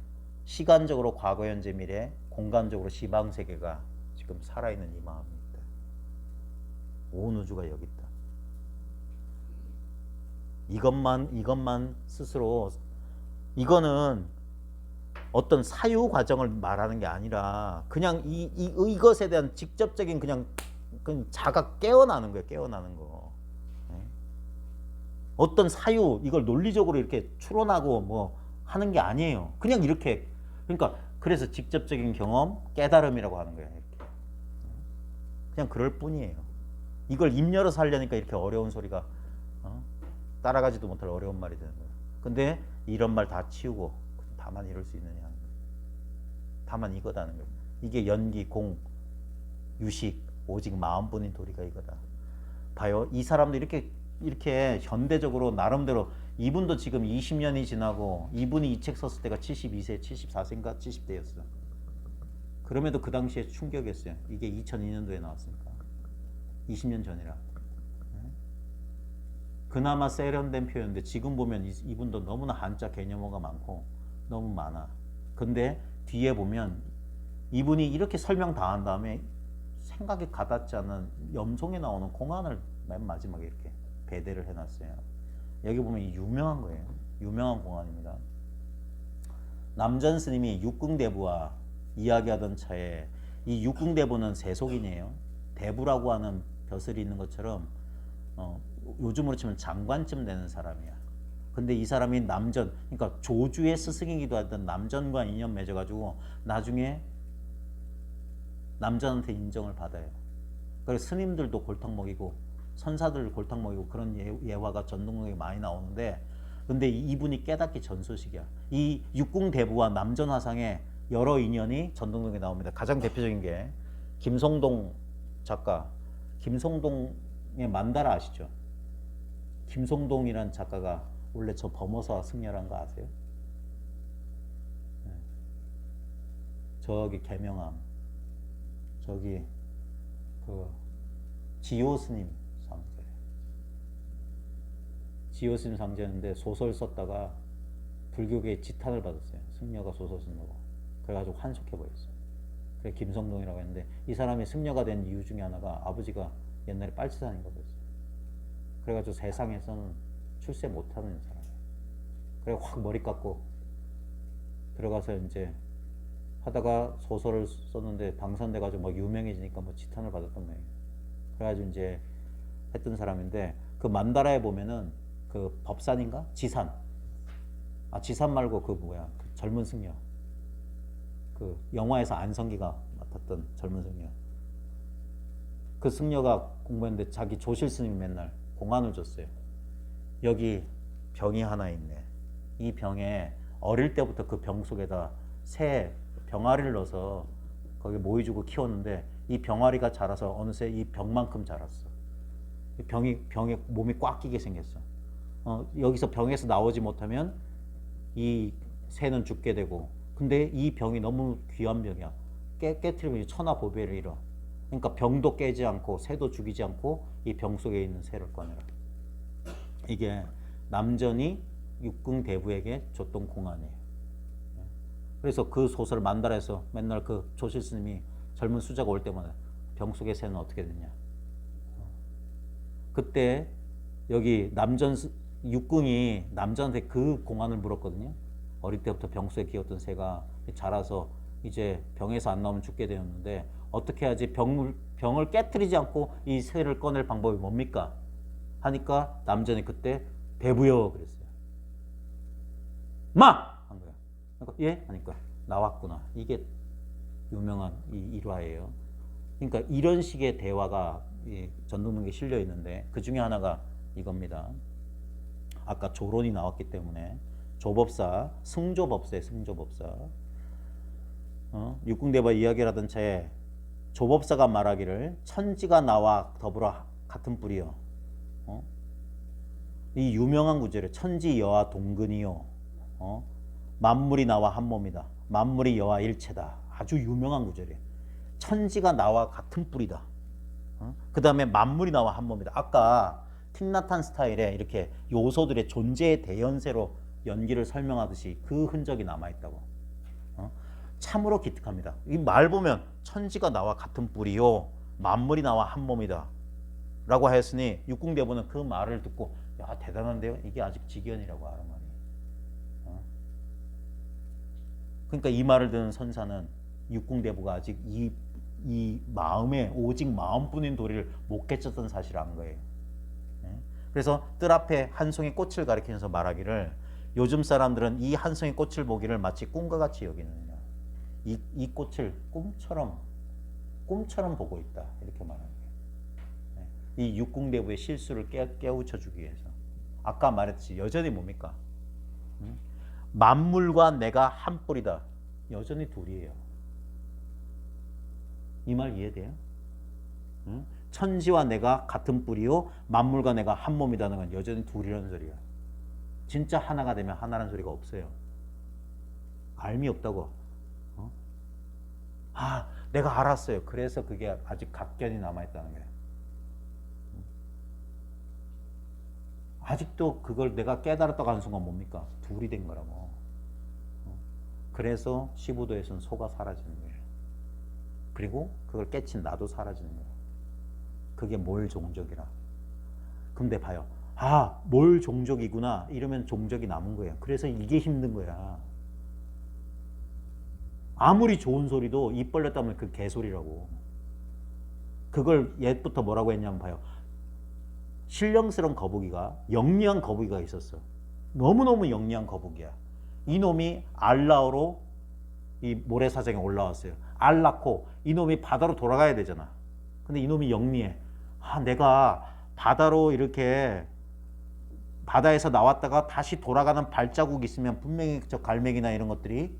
시간적으로 과거 현재 미래, 공간적으로 시방 세계가 지금 살아있는 이 마음입니다. 온 우주가 여기 있다. 이것만 스스로, 이거는 어떤 사유 과정을 말하는 게 아니라 그냥 이것에 대한 직접적인 그냥 자각 깨어나는 거예요. 깨어나는 거. 어떤 사유, 이걸 논리적으로 이렇게 추론하고 뭐 하는 게 아니에요. 그냥 이렇게, 그러니까 그래서 직접적인 경험, 깨달음이라고 하는 거예요. 이렇게. 그냥 그럴 뿐이에요. 이걸 입 열어서 하려니까 이렇게 어려운 소리가 따라가지도 못할 어려운 말이 되는 거예요. 근데 이런 말 다 치우고 다만 이럴 수 있느냐 하는 거예요. 다만 이거다는 거예요. 이게 연기, 공, 유식, 오직 마음뿐인 도리가 이거다. 봐요. 이 사람도 이렇게 현대적으로 나름대로, 이분도 지금 20년이 지나고, 이분이 이 책 썼을 때가 72세, 74세인가 70대였어. 그럼에도 그 당시에 충격이었어요. 이게 2002년도에 나왔으니까. 20년 전이라. 그나마 세련된 표현인데 지금 보면 이분도 너무나 한자 개념어가 많고 너무 많아. 근데 뒤에 보면 이분이 이렇게 설명 다 한 다음에 생각이 가닿지 않은 염송에 나오는 공안을 맨 마지막에 이렇게 배대를 해놨어요. 여기 보면 이 유명한 거예요. 유명한 공안입니다. 남전 스님이 육궁대부와 이야기하던 차에, 이 육궁대부는 세속인이에요. 대부라고 하는 벼슬이 있는 것처럼 요즘으로 치면 장관쯤 되는 사람이야. 근데 이 사람이 남전, 그러니까 조주의 스승이기도 하던 남전과 인연 맺어가지고 나중에 남전한테 인정을 받아요. 그래서 스님들도 골탕 먹이고 선사들 골탕 먹이고 그런 예화가 전동록에 많이 나오는데, 근데 이분이 깨닫기 전 소식이야. 이 육궁대부와 남전화상의 여러 인연이 전동록에 나옵니다. 가장 대표적인 게 김성동 작가, 김성동의 만다라 아시죠? 김성동이란 작가가 원래 저 범어서와 승려란 거 아세요? 네. 저기 계명함, 저기 그 지효 스님 상제. 지효 스님 상제였는데 소설 썼다가 불교계에 지탄을 받았어요. 승려가 소설 쓴다고. 그래가지고 환속해 버렸어요. 그래 김성동이라고 했는데 이 사람이 승려가 된 이유 중에 하나가 아버지가 옛날에 빨치산인가 그랬어요. 그래가지고 세상에서는 출세 못하는 사람이에요. 그래 확 머리 깎고 들어가서 이제 하다가 소설을 썼는데 당선돼가지고 막 유명해지니까 뭐 지탄을 받았던 거예요. 그래가지고 이제 했던 사람인데 그 만다라에 보면은 그 법산인가? 지산. 아 지산 말고 그 뭐야 그 젊은 승려. 그 영화에서 안성기가 맡았던 젊은 승려. 그 승려가 공부했는데 자기 조실 스님이 맨날 공안을 줬어요. 여기 병이 하나 있네. 이 병에 어릴 때부터 그 병 속에다 새 병아리를 넣어서 거기 모이주고 키웠는데 이 병아리가 자라서 어느새 이 병만큼 자랐어. 병에 몸이 꽉 끼게 생겼어. 여기서 병에서 나오지 못하면 이 새는 죽게 되고 근데 이 병이 너무 귀한 병이야. 깨트리면 천하보배를 잃어. 그러니까 병도 깨지 않고 새도 죽이지 않고 이 병 속에 있는 새를 꺼내라. 이게 남전이 육궁대부에게 줬던 공안이에요. 그래서 그 소설 만다라에서 맨날 그 조실 스님이 젊은 수자가 올 때마다 병 속의 새는 어떻게 되냐. 그때 여기 남전 육궁이 남전한테 그 공안을 물었거든요. 어릴 때부터 병 속에 키웠던 새가 자라서 이제 병에서 안 나오면 죽게 되었는데 어떻게 해야지 병을 깨트리지 않고 이 새를 꺼낼 방법이 뭡니까? 하니까 남전이 그때 대부여 그랬어요. 마! 한 거야. 그러니까 예? 하니까 나왔구나. 이게 유명한 이 일화예요. 그러니까 이런 식의 대화가 이 전동문기에 실려 있는데 그 중에 하나가 이겁니다. 아까 조론이 나왔기 때문에 조법사, 승조법사에 승조법사. 육궁대바 이야기를 하던 차에 조법사가 말하기를 천지가 나와 더불어 같은 뿌리요. 이 유명한 구절에 천지 여와 동근이요. 만물이 나와 한 몸이다. 만물이 여와 일체다. 아주 유명한 구절이에요. 천지가 나와 같은 뿌리다. 그 다음에 만물이 나와 한 몸이다. 아까 틱나탄 스타일의 이렇게 요소들의 존재의 대연세로 연기를 설명하듯이 그 흔적이 남아있다고. 참으로 기특합니다. 이 말 보면 천지가 나와 같은 뿌리요. 만물이 나와 한 몸이다. 라고 하였으니 육궁대부는 그 말을 듣고 야 대단한데요. 이게 아직 직연이라고 하는 말이에요. 그러니까 이 말을 듣는 선사는 육궁대부가 아직 이 마음에 오직 마음뿐인 도리를 못 깨쳤던 사실을 안 거예요. 그래서 뜰 앞에 한 송이 꽃을 가리키면서 말하기를 요즘 사람들은 이 한 송이 꽃을 보기를 마치 꿈과 같이 여기느냐. 이 꽃을 꿈처럼 보고 있다. 이렇게 말하는 거예요. 이 육궁대부의 실수를 깨우쳐 주기 위해서. 아까 말했듯이 여전히 뭡니까? 만물과 내가 한 뿔이다. 여전히 둘이에요. 이 말 이해돼요? 천지와 내가 같은 뿔이요 만물과 내가 한 몸이라는 건 여전히 둘이라는 소리야. 진짜 하나가 되면 하나라는 소리가 없어요. 알미 없다고. 내가 알았어요. 그래서 그게 아직 각견이 남아있다는 거예요. 아직도 그걸 내가 깨달았다고 하는 순간 뭡니까? 둘이 된 거라고. 그래서 15도에서는 소가 사라지는 거예요. 그리고 그걸 깨친 나도 사라지는 거예요. 그게 몰 종족이라. 근데 봐요. 몰 종족이구나. 이러면 종족이 남은 거예요. 그래서 이게 힘든 거야. 아무리 좋은 소리도 입 벌렸다면 그 개소리라고. 그걸 옛부터 뭐라고 했냐면 봐요. 신령스러운 거북이가 영리한 거북이가 있었어. 너무너무 영리한 거북이야. 이놈이 알라오로 이 모래사장에 올라왔어요. 알 낳고 이놈이 바다로 돌아가야 되잖아. 근데 이놈이 영리해. 내가 바다로 이렇게 바다에서 나왔다가 다시 돌아가는 발자국이 있으면 분명히 저 갈매기나 이런 것들이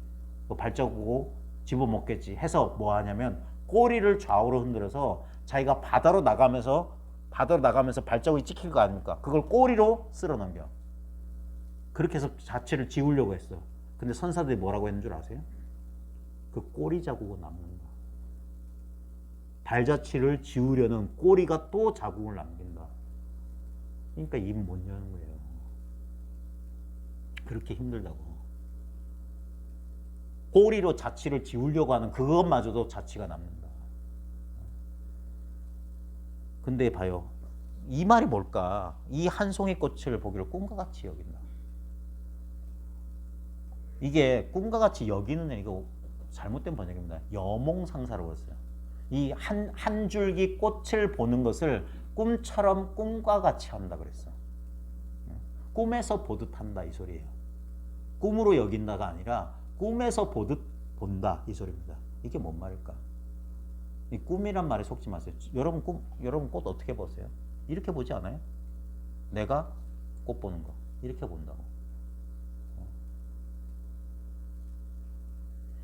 발자국을 집어먹겠지 해서 뭐 하냐면 꼬리를 좌우로 흔들어서 자기가 바다로 나가면서 발자국이 찍힐 거 아닙니까? 그걸 꼬리로 쓸어 넘겨. 그렇게 해서 자체를 지우려고 했어. 근데 선사들이 뭐라고 했는 줄 아세요? 그 꼬리 자국은 남는다. 발자취를 지우려는 꼬리가 또 자국을 남긴다. 그러니까 입 못 여는 거예요. 그렇게 힘들다고. 꼬리로 자취를 지우려고 하는 그것마저도 자취가 남는다. 근데 봐요. 이 말이 뭘까? 이 한 송이 꽃을 보기를 꿈과 같이 여긴다. 이게 꿈과 같이 여기는 애, 이거 잘못된 번역입니다. 여몽상사라고 했어요. 이 한 줄기 꽃을 보는 것을 꿈처럼 꿈과 같이 한다 그랬어. 꿈에서 보듯 한다 이 소리예요. 꿈으로 여긴다가 아니라 꿈에서 보듯 본다 이 소리입니다. 이게 뭔 말일까? 이 꿈이란 말에 속지 마세요. 여러분 꽃 어떻게 보세요? 이렇게 보지 않아요? 내가 꽃 보는 거 이렇게 본다고.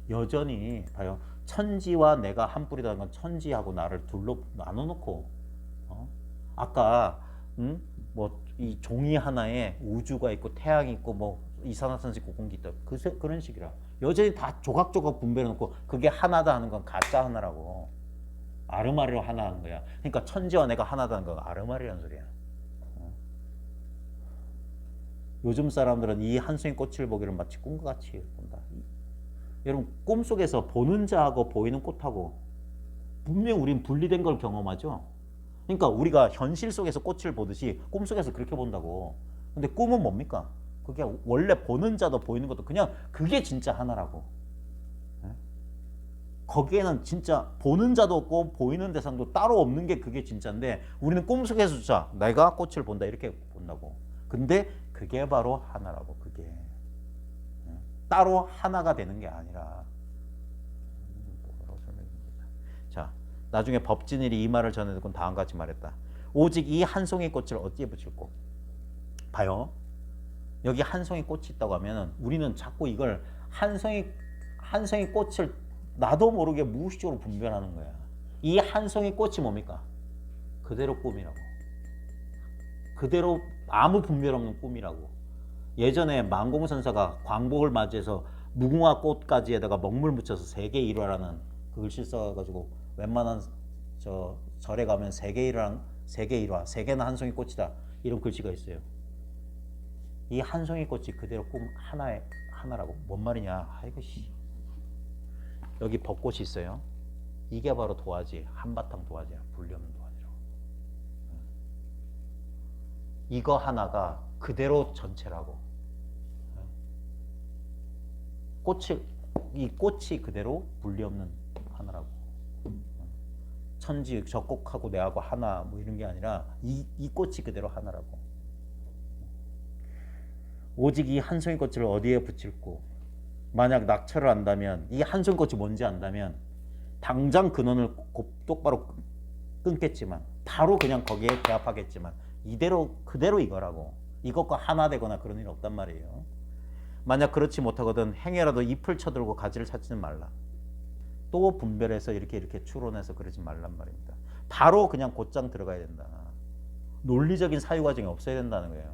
여전히 봐요. 천지와 내가 한 뿌리라는 건 천지하고 나를 둘로 나눠놓고 아까 뭐 이 종이 하나에 우주가 있고 태양이 있고 뭐 이산화탄소 있고 공기 있다 그런 식이라 여전히 다 조각조각 분배해놓고 그게 하나다 하는 건 가짜 하나라고. 아르마리로 하나 하는 거야. 그러니까 천지와 내가 하나다는 건 아르마리라는 소리야. 요즘 사람들은 이 한 송이 꽃을 보기를 마치 꿈과 같이 본다. 여러분 꿈속에서 보는 자하고 보이는 꽃하고 분명히 우린 분리된 걸 경험하죠. 그러니까 우리가 현실 속에서 꽃을 보듯이 꿈속에서 그렇게 본다고. 근데 꿈은 뭡니까? 그게 원래 보는 자도 보이는 것도 그냥 그게 진짜 하나라고. 거기에는 진짜 보는 자도 없고 보이는 대상도 따로 없는 게 그게 진짜인데 우리는 꿈속에서조차 내가 꽃을 본다 이렇게 본다고. 근데 그게 바로 하나라고. 그게 따로 하나가 되는 게 아니라. 자, 나중에 법진일이 이 말을 전해 듣고 다음과 같이 말했다. 오직 이 한 송이 꽃을 어디에 붙일꼬? 봐요. 여기 한 송이 꽃이 있다고 하면은 우리는 자꾸 이걸 한 송이 꽃을 나도 모르게 무의식적으로 분별하는 거야. 이 한 송이 꽃이 뭡니까? 그대로 꿈이라고. 그대로 아무 분별 없는 꿈이라고. 예전에 만공선사가 광복을 맞이해서 무궁화 꽃가지에다가 먹물 묻혀서 세계 일화라는 그 글씨 써가지고 웬만한 절에 가면 세계 일화, 세계는 한 송이 꽃이다 이런 글씨가 있어요. 이 한 송이 꽃이 그대로 꿈 하나라고. 뭔 말이냐? 아이고 씨. 여기 벚꽃이 있어요. 이게 바로 도화지, 한바탕 도화지야. 분리 없는 도화지라고. 이거 하나가 그대로 전체라고. 이 꽃이 그대로 분리 없는 하나라고. 천지 저 꽃하고 내하고 하나 뭐 이런 게 아니라 이 꽃이 그대로 하나라고. 오직 이 한 송이 꽃을 어디에 붙일꼬? 만약 낙처를 안다면 이 한 송이 꽃이 뭔지 안다면 당장 근원을 똑바로 끊겠지만 바로 그냥 거기에 개합하겠지만 그대로 이거라고. 이것과 하나 되거나 그런 일 없단 말이에요. 만약 그렇지 못하거든 행여라도 잎을 쳐들고 가지를 찾지는 말라. 또 분별해서 이렇게 추론해서 그러지 말란 말입니다. 바로 그냥 곧장 들어가야 된다. 논리적인 사유 과정이 없어야 된다는 거예요.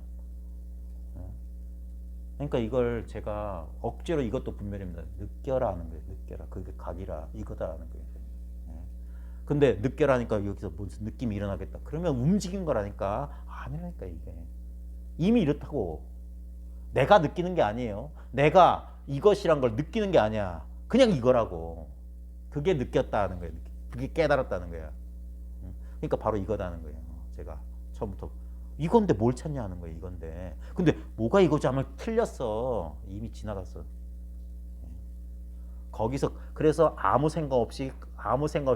그러니까 이걸 제가 억지로 이것도 분별입니다. 느껴라 하는 거예요. 느껴라. 그게 각이라 이거다 하는 거예요. 근데 느껴라니까 여기서 무슨 느낌이 일어나겠다. 그러면 움직인 거라니까. 아니라니까 이게. 이미 이렇다고. 내가 느끼는 게 아니에요. 내가 이것이란 걸 느끼는 게 아니야. 그냥 이거라고. 그게 느꼈다 하는 거예요. 그게 깨달았다는 거야. 그러니까 바로 이거다는 거예요. 제가 처음부터 이건데 뭘 찾냐 하는 거예요. 이건데. 근데 뭐가 이거지 하면 틀렸어. 이미 지나갔어. 거기서 그래서 아무 생각 없이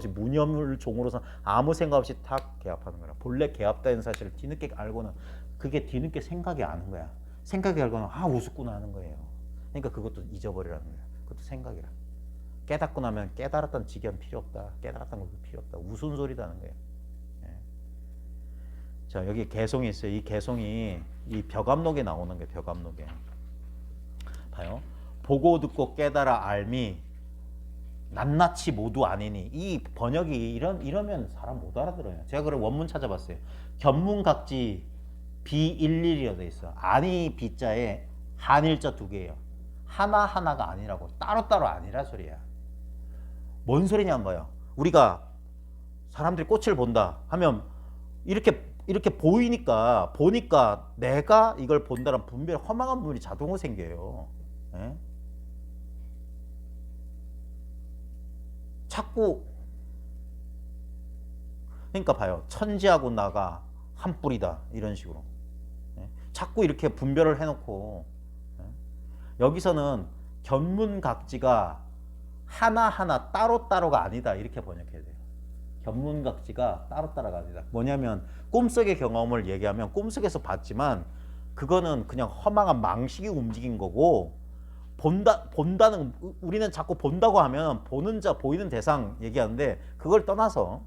무념을 종으로서 아무 생각 없이 탁 개합하는 거라. 본래 개합다는 사실을 뒤늦게 알고는 그게 뒤늦게 생각이 아는 거야. 생각이 알고는 우습구나 하는 거예요. 그러니까 그것도 잊어버리라는 거야. 그것도 생각이라. 깨닫고 나면 깨달았다는 직연 필요 없다. 깨달았다는 것도 필요 없다. 우스운 소리다는 거예요. 자, 여기 개송이 있어요. 이 개송이 이 벽암록에 나오는 게 벽암록에. 봐요. 보고 듣고 깨달아 알미 낱낱이 모두 아니니 이 번역이 이러면 사람 못 알아들어요. 제가 그래 원문 찾아봤어요. 견문각지 비일일이라 돼 있어. 아니 비자에 한일자 두 개예요. 하나하나가 아니라고. 따로따로 아니라 소리야. 뭔 소리냐 봐요. 우리가 사람들이 꽃을 본다 하면 이렇게 보니까 내가 이걸 본다는 분별 허망한 부분이 자동으로 생겨요. 예? 자꾸 그러니까 봐요. 천지하고 나가 한 뿌리다 이런 식으로. 예? 자꾸 이렇게 분별을 해놓고 예? 여기서는 견문각지가 하나하나 따로따로가 아니다 이렇게 번역해야 돼요. 견문각지가 따로따로가 아니다. 뭐냐면 꿈속의 경험을 얘기하면 꿈속에서 봤지만 그거는 그냥 허망한 망식이 움직인 거고 본다는 우리는 자꾸 본다고 하면 보는 자 보이는 대상 얘기하는데 그걸 떠나서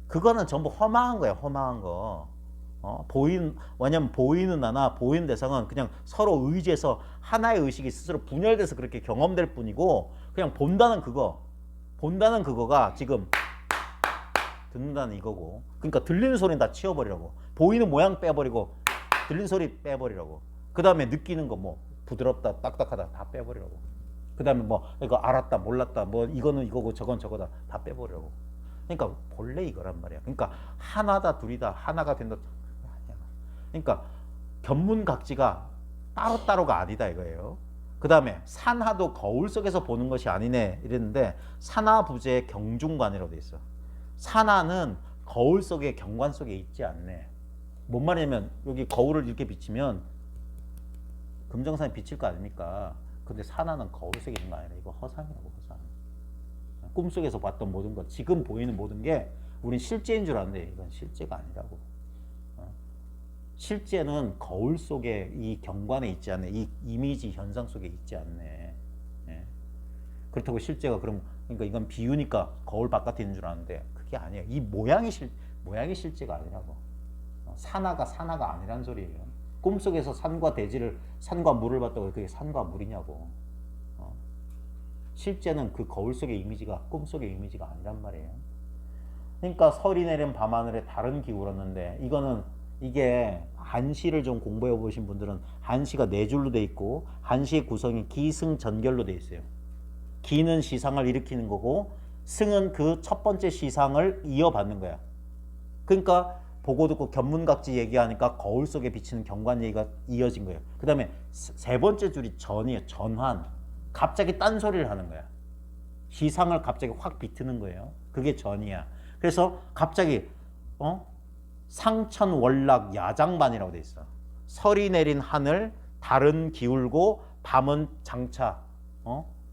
그거는 전부 허망한 거야. 허망한 거. 왜냐면 보이는 나나 보이는 대상은 그냥 서로 의지해서 하나의 의식이 스스로 분열돼서 그렇게 경험될 뿐이고 그냥 본다는 그거가 지금 듣는다는 이거고 그러니까 들리는 소리는 다 치워버리라고 보이는 모양 빼버리고 들리는 소리 빼버리라고 그 다음에 느끼는 거 뭐 부드럽다 딱딱하다 다 빼버리라고 그 다음에 뭐 이거 알았다 몰랐다 뭐 이거는 이거고 저건 저거다 다 빼버리라고 그러니까 본래 이거란 말이야. 그러니까 하나다 둘이다 하나가 된다 아니야. 그러니까 견문각지가 따로따로가 아니다 이거예요. 그 다음에 산하도 거울 속에서 보는 것이 아니네 이랬는데 산하부재의 경중관이라고 돼 있어. 산하는 거울 속에 경관 속에 있지 않네. 뭔 말이냐면 여기 거울을 이렇게 비치면 금정산이 비칠 거 아닙니까? 근데 산하는 거울 속에 있는 거 아니라 이거 허상이라고 허상. 꿈속에서 봤던 모든 것, 지금 보이는 모든 게 우린 실제인 줄 아는데 이건 실제가 아니라고. 실제는 거울 속에 이 경관에 있지 않네. 이 이미지 현상 속에 있지 않네. 예. 그렇다고 실제가 그러니까 이건 비유니까 거울 바깥에 있는 줄 아는데 그게 아니에요. 이 모양이 실제가 아니라고. 산하가 아니란 소리예요. 꿈속에서 산과 물을 봤다고 그게 산과 물이냐고. 실제는 그 거울 속의 이미지가 꿈속의 이미지가 아니란 말이에요. 그러니까 설이 내린 밤하늘에 달은 기울었는데 이게 한시를 좀 공부해 보신 분들은 한시가 네 줄로 돼 있고 한시의 구성이 기승전결로 돼 있어요. 기는 시상을 일으키는 거고 승은 그 첫 번째 시상을 이어받는 거야. 그러니까 보고 듣고 견문각지 얘기하니까 거울 속에 비치는 경관 얘기가 이어진 거예요. 그 다음에 세 번째 줄이 전이에요. 전환. 갑자기 딴소리를 하는 거야. 시상을 갑자기 확 비트는 거예요. 그게 전이야. 그래서 갑자기 상천월락 야장반이라고 돼 있어. 설이 내린 하늘 달은 기울고 밤은 장차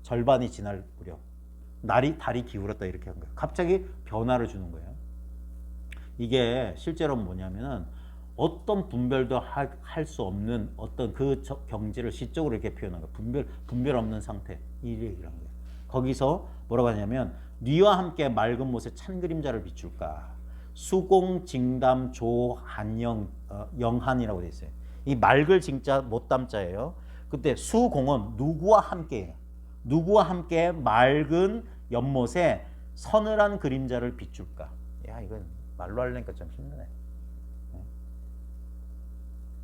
절반이 지날 무렵 달이 기울었다 이렇게 한 거예요. 갑자기 변화를 주는 거예요. 이게 실제로는 뭐냐면은 어떤 분별도 할 수 없는 어떤 그 경지를 시적으로 이렇게 표현한 거예요. 분별 없는 상태 이 얘기를 한 거예요. 거기서 뭐라고 하냐면 뉘와 함께 맑은 못에 찬 그림자를 비출까. 수공 징담 조한영 영한이라고 돼 있어요. 이 맑을 징자 못담자예요. 그때 수공은 누구와 함께 맑은 연못에 서늘한 그림자를 비출까. 야 이건 말로 하려니까 좀 힘드네.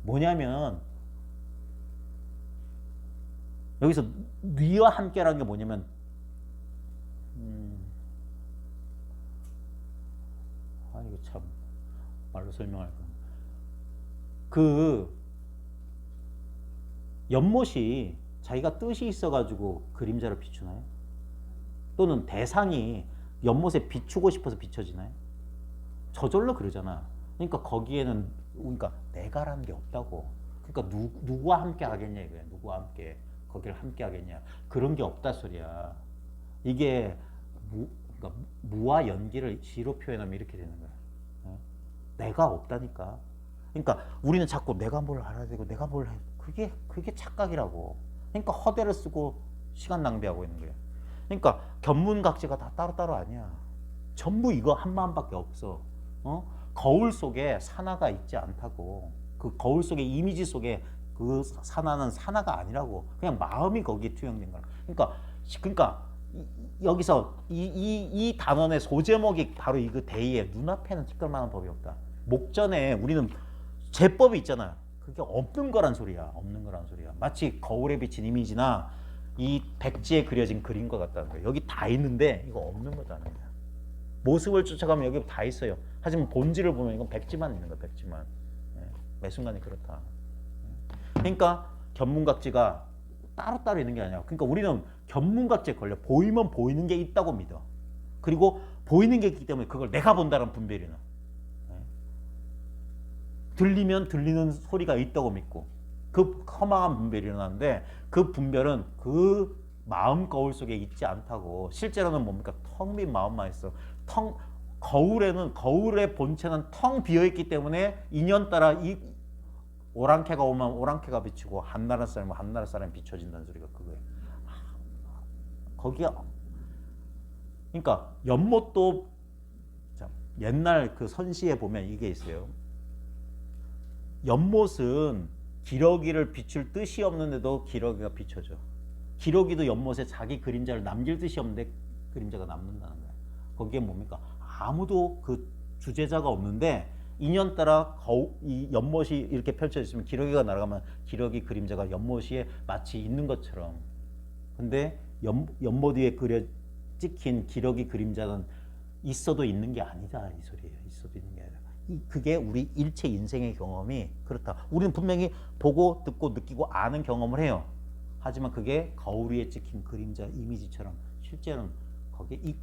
뭐냐면 여기서 뉘와 함께라는 게 뭐냐면 이거 참 말로 설명할까. 그 연못이 자기가 뜻이 있어가지고 그림자를 비추나요? 또는 대상이 연못에 비추고 싶어서 비춰지나요? 저절로 그러잖아. 그러니까 거기에는 그러니까 내가라는 게 없다고. 그러니까 누구와 함께 하겠냐 이거야. 누구와 함께 거기를 함께 하겠냐. 그런 게 없다 소리야. 이게 그러니까 무와 연기를 시로 표현하면 이렇게 되는 거야. 내가 없다니까. 그러니까 우리는 자꾸 내가 뭘 알아야 되고 내가 뭘 해. 그게 착각이라고. 그러니까 허대를 쓰고 시간 낭비하고 있는 거야. 그러니까 견문각지가 다 따로따로 아니야. 전부 이거 한 마음밖에 없어. 거울 속에 산하가 있지 않다고. 그 거울 속의 이미지 속에 그 산하는 산하가 아니라고. 그냥 마음이 거기에 투영된 거야. 그러니까 여기서 이 단원의 소제목이 바로 이거 대의에 눈앞에는 티끌만한 법이 없다. 목전에 우리는 제법이 있잖아요. 그게 없는 거란 소리야. 없는 거란 소리야. 마치 거울에 비친 이미지나 이 백지에 그려진 그림과 같다는 거예요. 여기 다 있는데 이거 없는 거잖아요. 모습을 쫓아가면 여기 다 있어요. 하지만 본질을 보면 이건 백지만 있는 거야. 백지만. 매 순간이 그렇다. 그러니까 견문각지가 따로따로 있는 게 아니야. 그러니까 우리는 견문각지에 걸려 보이면 보이는 게 있다고 믿어. 그리고 보이는 게 있기 때문에 그걸 내가 본다는 분별이는. 들리면 들리는 소리가 있다고 믿고 그 허망한 분별이 일어나는데 그 분별은 그 마음 거울 속에 있지 않다고. 실제로는 뭡니까? 텅 빈 마음만 있어. 거울의 본체는 텅 비어있기 때문에 인연 따라 이 오랑캐가 오면 오랑캐가 비추고 한나라 사람은 한나라 사람이 비춰진다는 소리가 그거예요. 거기가 그러니까 연못도 옛날 그 선시에 보면 이게 있어요. 연못은 기러기를 비출 뜻이 없는데도 기러기가 비춰져. 기러기도 연못에 자기 그림자를 남길 뜻이 없는데 그림자가 남는다는 거예요. 거기에 뭡니까? 아무도 그 주제자가 없는데 인연 따라 이 연못이 이렇게 펼쳐져 있으면 기러기가 날아가면 기러기 그림자가 연못에 마치 있는 것처럼. 근데 연못 위에 찍힌 기러기 그림자는 있어도 있는 게 아니다 이 소리예요. 있어도 있는 게 아니라. 그게 우리 일체 인생의 경험이 그렇다. 우리는 분명히 보고 듣고 느끼고 아는 경험을 해요. 하지만 그게 거울 위에 찍힌 그림자 이미지처럼 실제로는 거기에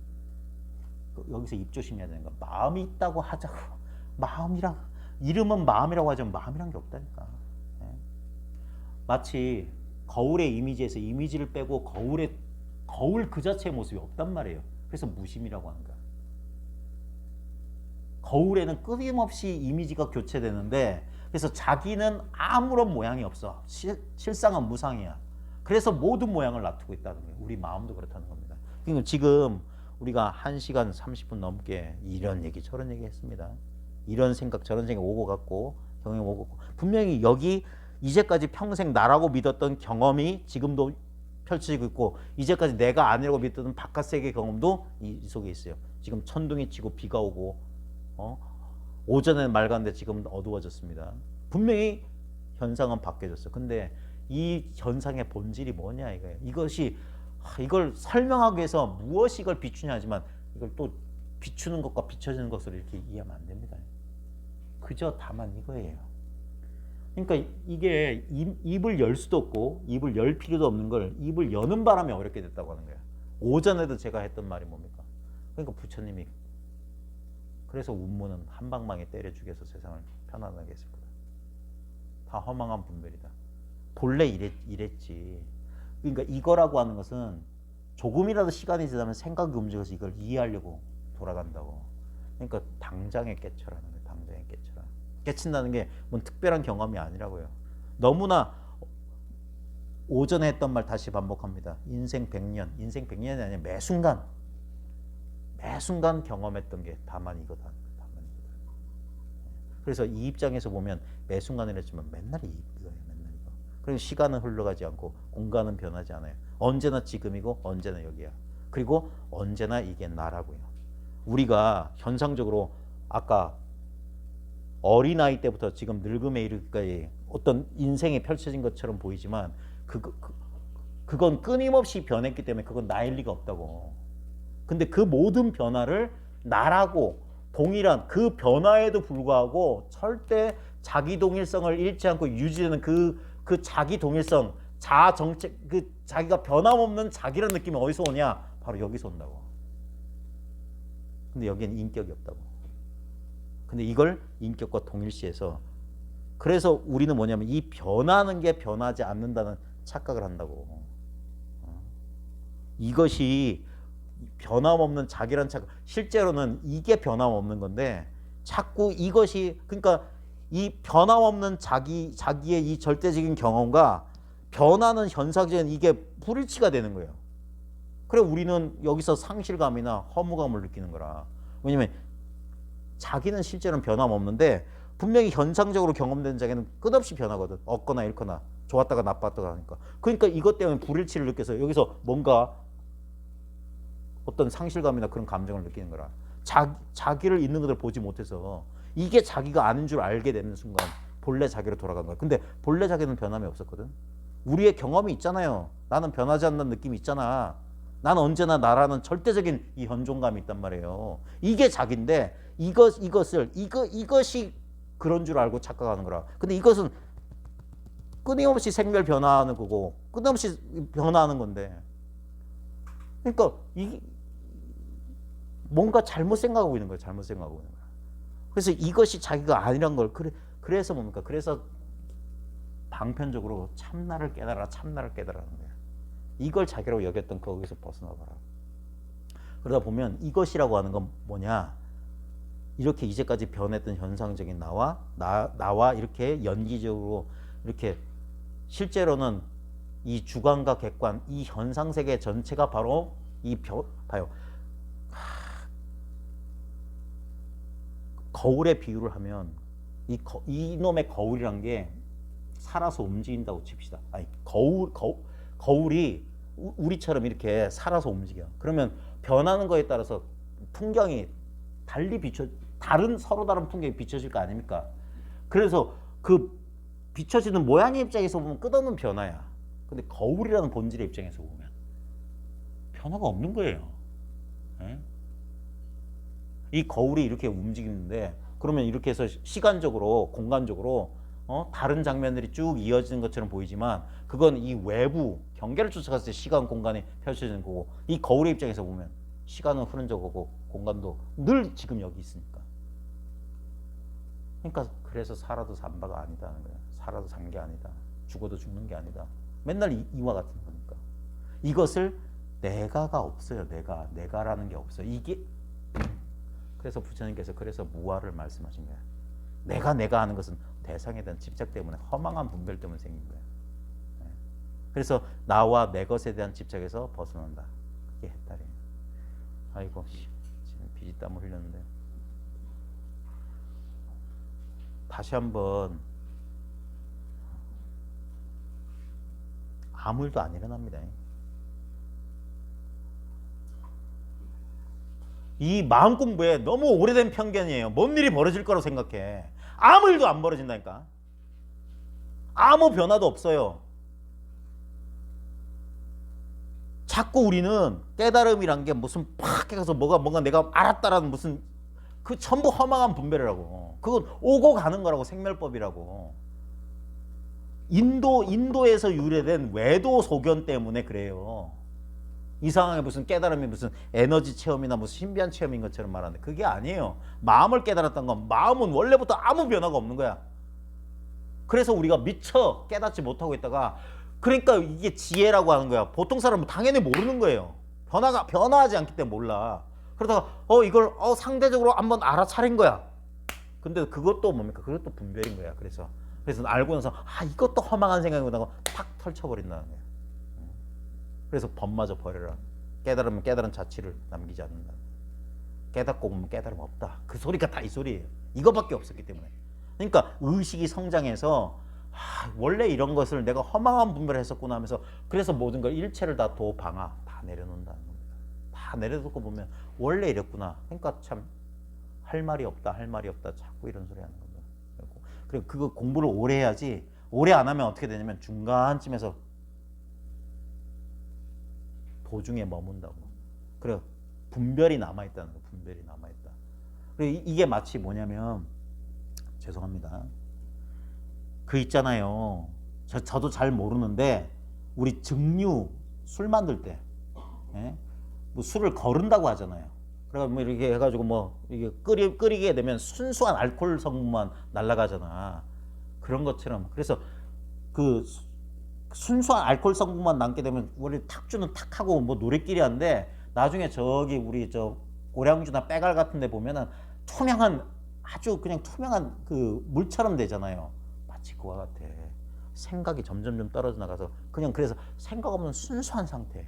여기서 입조심해야 되는 거야. 마음이 있다고 하자고. 마음이랑 이름은 마음이라고 하지만 마음이란 게 없다니까. 마치 거울의 이미지에서 이미지를 빼고 거울 그 자체의 모습이 없단 말이에요. 그래서 무심이라고 하는 거야. 거울에는 끊임없이 이미지가 교체되는데 그래서 자기는 아무런 모양이 없어. 실상은 무상이야. 그래서 모든 모양을 놔두고 있다는 거예요. 우리 마음도 그렇다는 겁니다. 그러니까 지금 우리가 1시간 30분 넘게 이런 얘기 저런 얘기 했습니다. 이런 생각 저런 생각 오고 갔고 경험 오고 갔고 분명히 여기 이제까지 평생 나라고 믿었던 경험이 지금도 펼쳐지고 있고 이제까지 내가 아니라고 믿었던 바깥 세계 경험도 이 속에 있어요. 지금 천둥이 치고 비가 오고 오전에는 맑았는데 지금 어두워졌습니다. 분명히 현상은 바뀌어졌어. 근데 이 현상의 본질이 뭐냐 이거예요. 이걸 설명하기 위해서 무엇이 이걸 비추냐 하지만 이걸 또 비추는 것과 비춰지는 것을 이렇게 이해하면 안 됩니다. 그저 다만 이거예요. 그러니까 이게 입을 열 수도 없고 입을 열 필요도 없는 걸 입을 여는 바람에 어렵게 됐다고 하는 거예요. 오전에도 제가 했던 말이 뭡니까? 그러니까 부처님이 그래서 운무는 한방망이 때려 죽여서 세상을 편안하게 했을 거다. 다 허망한 분별이다. 본래 이랬지. 그러니까 이거라고 하는 것은 조금이라도 시간이 지나면 생각이 움직여서 이걸 이해하려고 돌아간다고. 그러니까 당장에 깨쳐라는 거예요. 당장에 깨쳐라. 깨친다는 게 뭐 특별한 경험이 아니라고요. 너무나 오전에 했던 말 다시 반복합니다. 인생 100년. 인생 100년이 아니라 매 순간 경험했던 게 다만 이거다. 그래서 이 입장에서 보면 매 순간을 했지만 맨날 이거예요. 맨날 이거. 그리고 시간은 흘러가지 않고 공간은 변하지 않아요. 언제나 지금이고 언제나 여기야. 그리고 언제나 이게 나라고요. 우리가 현상적으로 아까 어린아이 때부터 지금 늙음에 이르기까지 어떤 인생이 펼쳐진 것처럼 보이지만 그건 끊임없이 변했기 때문에 그건 나일 리가 없다고. 근데 그 모든 변화를 나라고 동일한 그 변화에도 불구하고 절대 자기 동일성을 잃지 않고 유지되는 그 자기 동일성, 자아 정체, 그 자기가 변함없는 자기라는 느낌이 어디서 오냐? 바로 여기서 온다고. 근데 여기에는 인격이 없다고. 근데 이걸 인격과 동일시해서 그래서 우리는 뭐냐면 이 변하는 게 변하지 않는다는 착각을 한다고. 이것이 변함없는 자기란 착각. 실제로는 이게 변함없는 건데 자꾸 이것이 그러니까 이 변함없는 자기의 이 절대적인 경험과 변하는 현상적인 이게 불일치가 되는 거예요. 그래 우리는 여기서 상실감이나 허무감을 느끼는 거라. 왜냐면 자기는 실제로는 변함없는데 분명히 현상적으로 경험되는 자기는 끝없이 변하거든. 얻거나 잃거나 좋았다가 나빴다가 하니까. 그러니까 이것 때문에 불일치를 느껴서 여기서 뭔가 어떤 상실감이나 그런 감정을 느끼는 거라. 자기를 있는 것을 보지 못해서 이게 자기가 아닌 줄 알게 되는 순간 본래 자기로 돌아간 거야. 근데 본래 자기는 변함이 없었거든. 우리의 경험이 있잖아요. 나는 변하지 않는 느낌이 있잖아. 나는 언제나 나라는 절대적인 이 현존감이 있단 말이에요. 이게 자기인데 이것이 그런 줄 알고 착각하는 거라. 근데 이것은 끊임없이 생멸 변화하는 거고 끊임없이 변화하는 건데. 그러니까 뭔가 잘못 생각하고 있는 거예요. 잘못 생각하고 있는 거야. 그래서 이것이 자기가 아니란 걸 그래서 뭡니까? 그래서 방편적으로 참나를 깨달아라, 참나를 깨달아라는 거야. 이걸 자기라고 여겼던 거기서 벗어나봐라. 그러다 보면 이것이라고 하는 건 뭐냐? 이렇게 이제까지 변했던 현상적인 나와 이렇게 연기적으로 이렇게 실제로는 이 주관과 객관, 이 현상 세계 전체가 바로 봐요. 거울에 비유를 하면 이놈의 거울이란 게 살아서 움직인다고 칩시다. 아니 거울이 우리처럼 이렇게 살아서 움직여. 그러면 변하는 거에 따라서 풍경이 서로 다른 풍경이 비춰질 거 아닙니까? 그래서 그 비춰지는 모양의 입장에서 보면 끝없는 변화야. 근데 거울이라는 본질의 입장에서 보면 변화가 없는 거예요. 예? 이 거울이 이렇게 움직이는데 그러면 이렇게 해서 시간적으로 공간적으로 다른 장면들이 쭉 이어지는 것처럼 보이지만 그건 이 외부 경계를 쫓아갔을 때 시간 공간이 펼쳐지는 거고 이 거울의 입장에서 보면 시간은 흐른 적이고 공간도 늘 지금 여기 있으니까. 그러니까 그래서 살아도 산 바가 아니다는 거야. 살아도 산 게 아니다. 죽어도 죽는 게 아니다. 맨날 이와 같은 거니까. 이것을 내가가 없어요. 내가라는 게 없어요. 이게 그래서 부처님께서 그래서 무아를 말씀하신 거야. 내가 하는 것은 대상에 대한 집착 때문에 허망한 분별 때문에 생긴 거야. 그래서 나와 내 것에 대한 집착에서 벗어난다. 그게 해탈이에요. 아이고 지금 피지땀을 흘렸는데 다시 한번 아무 일도 안 일어납니다. 이 마음 공부에 너무 오래된 편견이에요. 뭔 일이 벌어질 거라고 생각해. 아무 일도 안 벌어진다니까. 아무 변화도 없어요. 자꾸 우리는 깨달음이란 게 무슨 팍 해가서 뭔가 내가 알았다라는 무슨 그 전부 허망한 분별이라고. 그건 오고 가는 거라고. 생멸법이라고. 인도에서 유래된 외도 소견 때문에 그래요. 이상하게 무슨 깨달음이 무슨 에너지 체험이나 무슨 신비한 체험인 것처럼 말하는데 그게 아니에요. 마음을 깨달았던 건 마음은 원래부터 아무 변화가 없는 거야. 그래서 우리가 미처 깨닫지 못하고 있다가 그러니까 이게 지혜라고 하는 거야. 보통 사람은 당연히 모르는 거예요. 변화하지 않기 때문에 몰라. 그러다가 이걸 상대적으로 한번 알아차린 거야. 근데 그것도 뭡니까? 그것도 분별인 거야. 그래서 알고 나서 이것도 허망한 생각이구나 하고 탁 털쳐버린다는 거야. 그래서 법마저 버려라. 깨달으면 깨달은 자취를 남기지 않는다. 깨닫고 보면 깨달음 없다. 그 소리가 다 이 소리예요. 이거밖에 없었기 때문에. 그러니까 의식이 성장해서 원래 이런 것을 내가 허망한 분별을 했었구나 하면서 그래서 모든 걸 일체를 다 도방아 다 내려놓는다는 겁니다. 다 내려놓고 보면 원래 이랬구나. 그러니까 참 할 말이 없다. 자꾸 이런 소리 하는 겁니다. 그리고 그거 공부를 오래 해야지. 오래 안 하면 어떻게 되냐면 중간쯤에서 도중에 머문다고. 그래 분별이 남아있다는 거. 분별이 남아있다. 그리고 이게 마치 뭐냐면 죄송합니다. 그 있잖아요. 저도 잘 모르는데 우리 증류 술 만들 때 뭐 술을 거른다고 하잖아요. 그래가 뭐 이렇게 해가지고 뭐 이게 끓이게 되면 순수한 알코올 성분만 날아가잖아. 그런 것처럼 그래서 그 순수한 알코올 성분만 남게 되면 원래 탁주는 탁하고 뭐 노래끼리 한데 나중에 저기 우리 저 고량주나 빼갈 같은 데 보면은 투명한 아주 그냥 투명한 그 물처럼 되잖아요. 마치 그와 같아. 생각이 점점 떨어져 나가서 그냥 그래서 생각 없는 순수한 상태.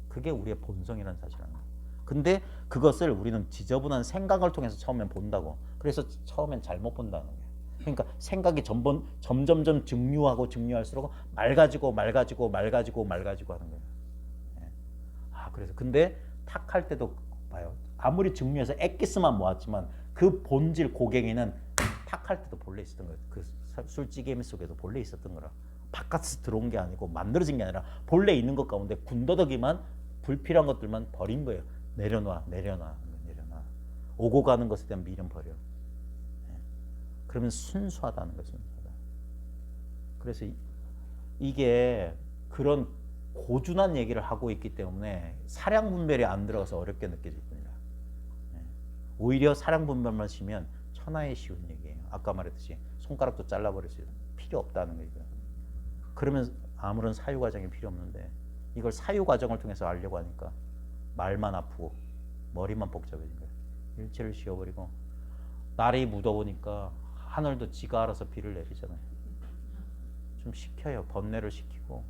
그게 우리의 본성이라는 사실이에요. 근데 그것을 우리는 지저분한 생각을 통해서 처음엔 본다고. 그래서 처음엔 잘못 본다는 거예요. 그러니까 생각이 점점점 증류할수록 맑아지고 하는 거예요. 그래서 근데 탁할 때도 봐요. 아무리 증류해서 액기스만 모았지만 그 본질 고갱이는 탁할 때도 본래 있었던 거예요. 그 술찌개미 속에도 본래 있었던 거라. 바깥에서 들어온 게 아니고 만들어진 게 아니라 본래 있는 것 가운데 군더더기만 불필요한 것들만 버린 거예요. 내려놔. 오고 가는 것에 대한 미련 버려. 그러면 순수하다는 거예요. 순수하다. 그래서 이게 그런 고준한 얘기를 하고 있기 때문에 사량 분별이 안 들어가서 어렵게 느껴질 뿐이다. 오히려 사량 분별만 쉬면 천하의 쉬운 얘기예요. 아까 말했듯이 손가락도 잘라버릴 수 있는 필요 없다는 거예요. 그러면 아무런 사유 과정이 필요 없는데 이걸 사유 과정을 통해서 알려고 하니까 말만 아프고 머리만 복잡해진 거예요. 일체를 씌워버리고 날이 무더우니까 하늘도 지가 알아서 비를 내리잖아요. 좀 시켜요. 번뇌를 시키고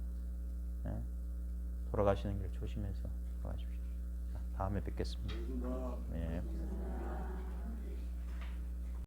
돌아가시는 길 조심해서 돌아가십시오. 자, 다음에 뵙겠습니다. 예.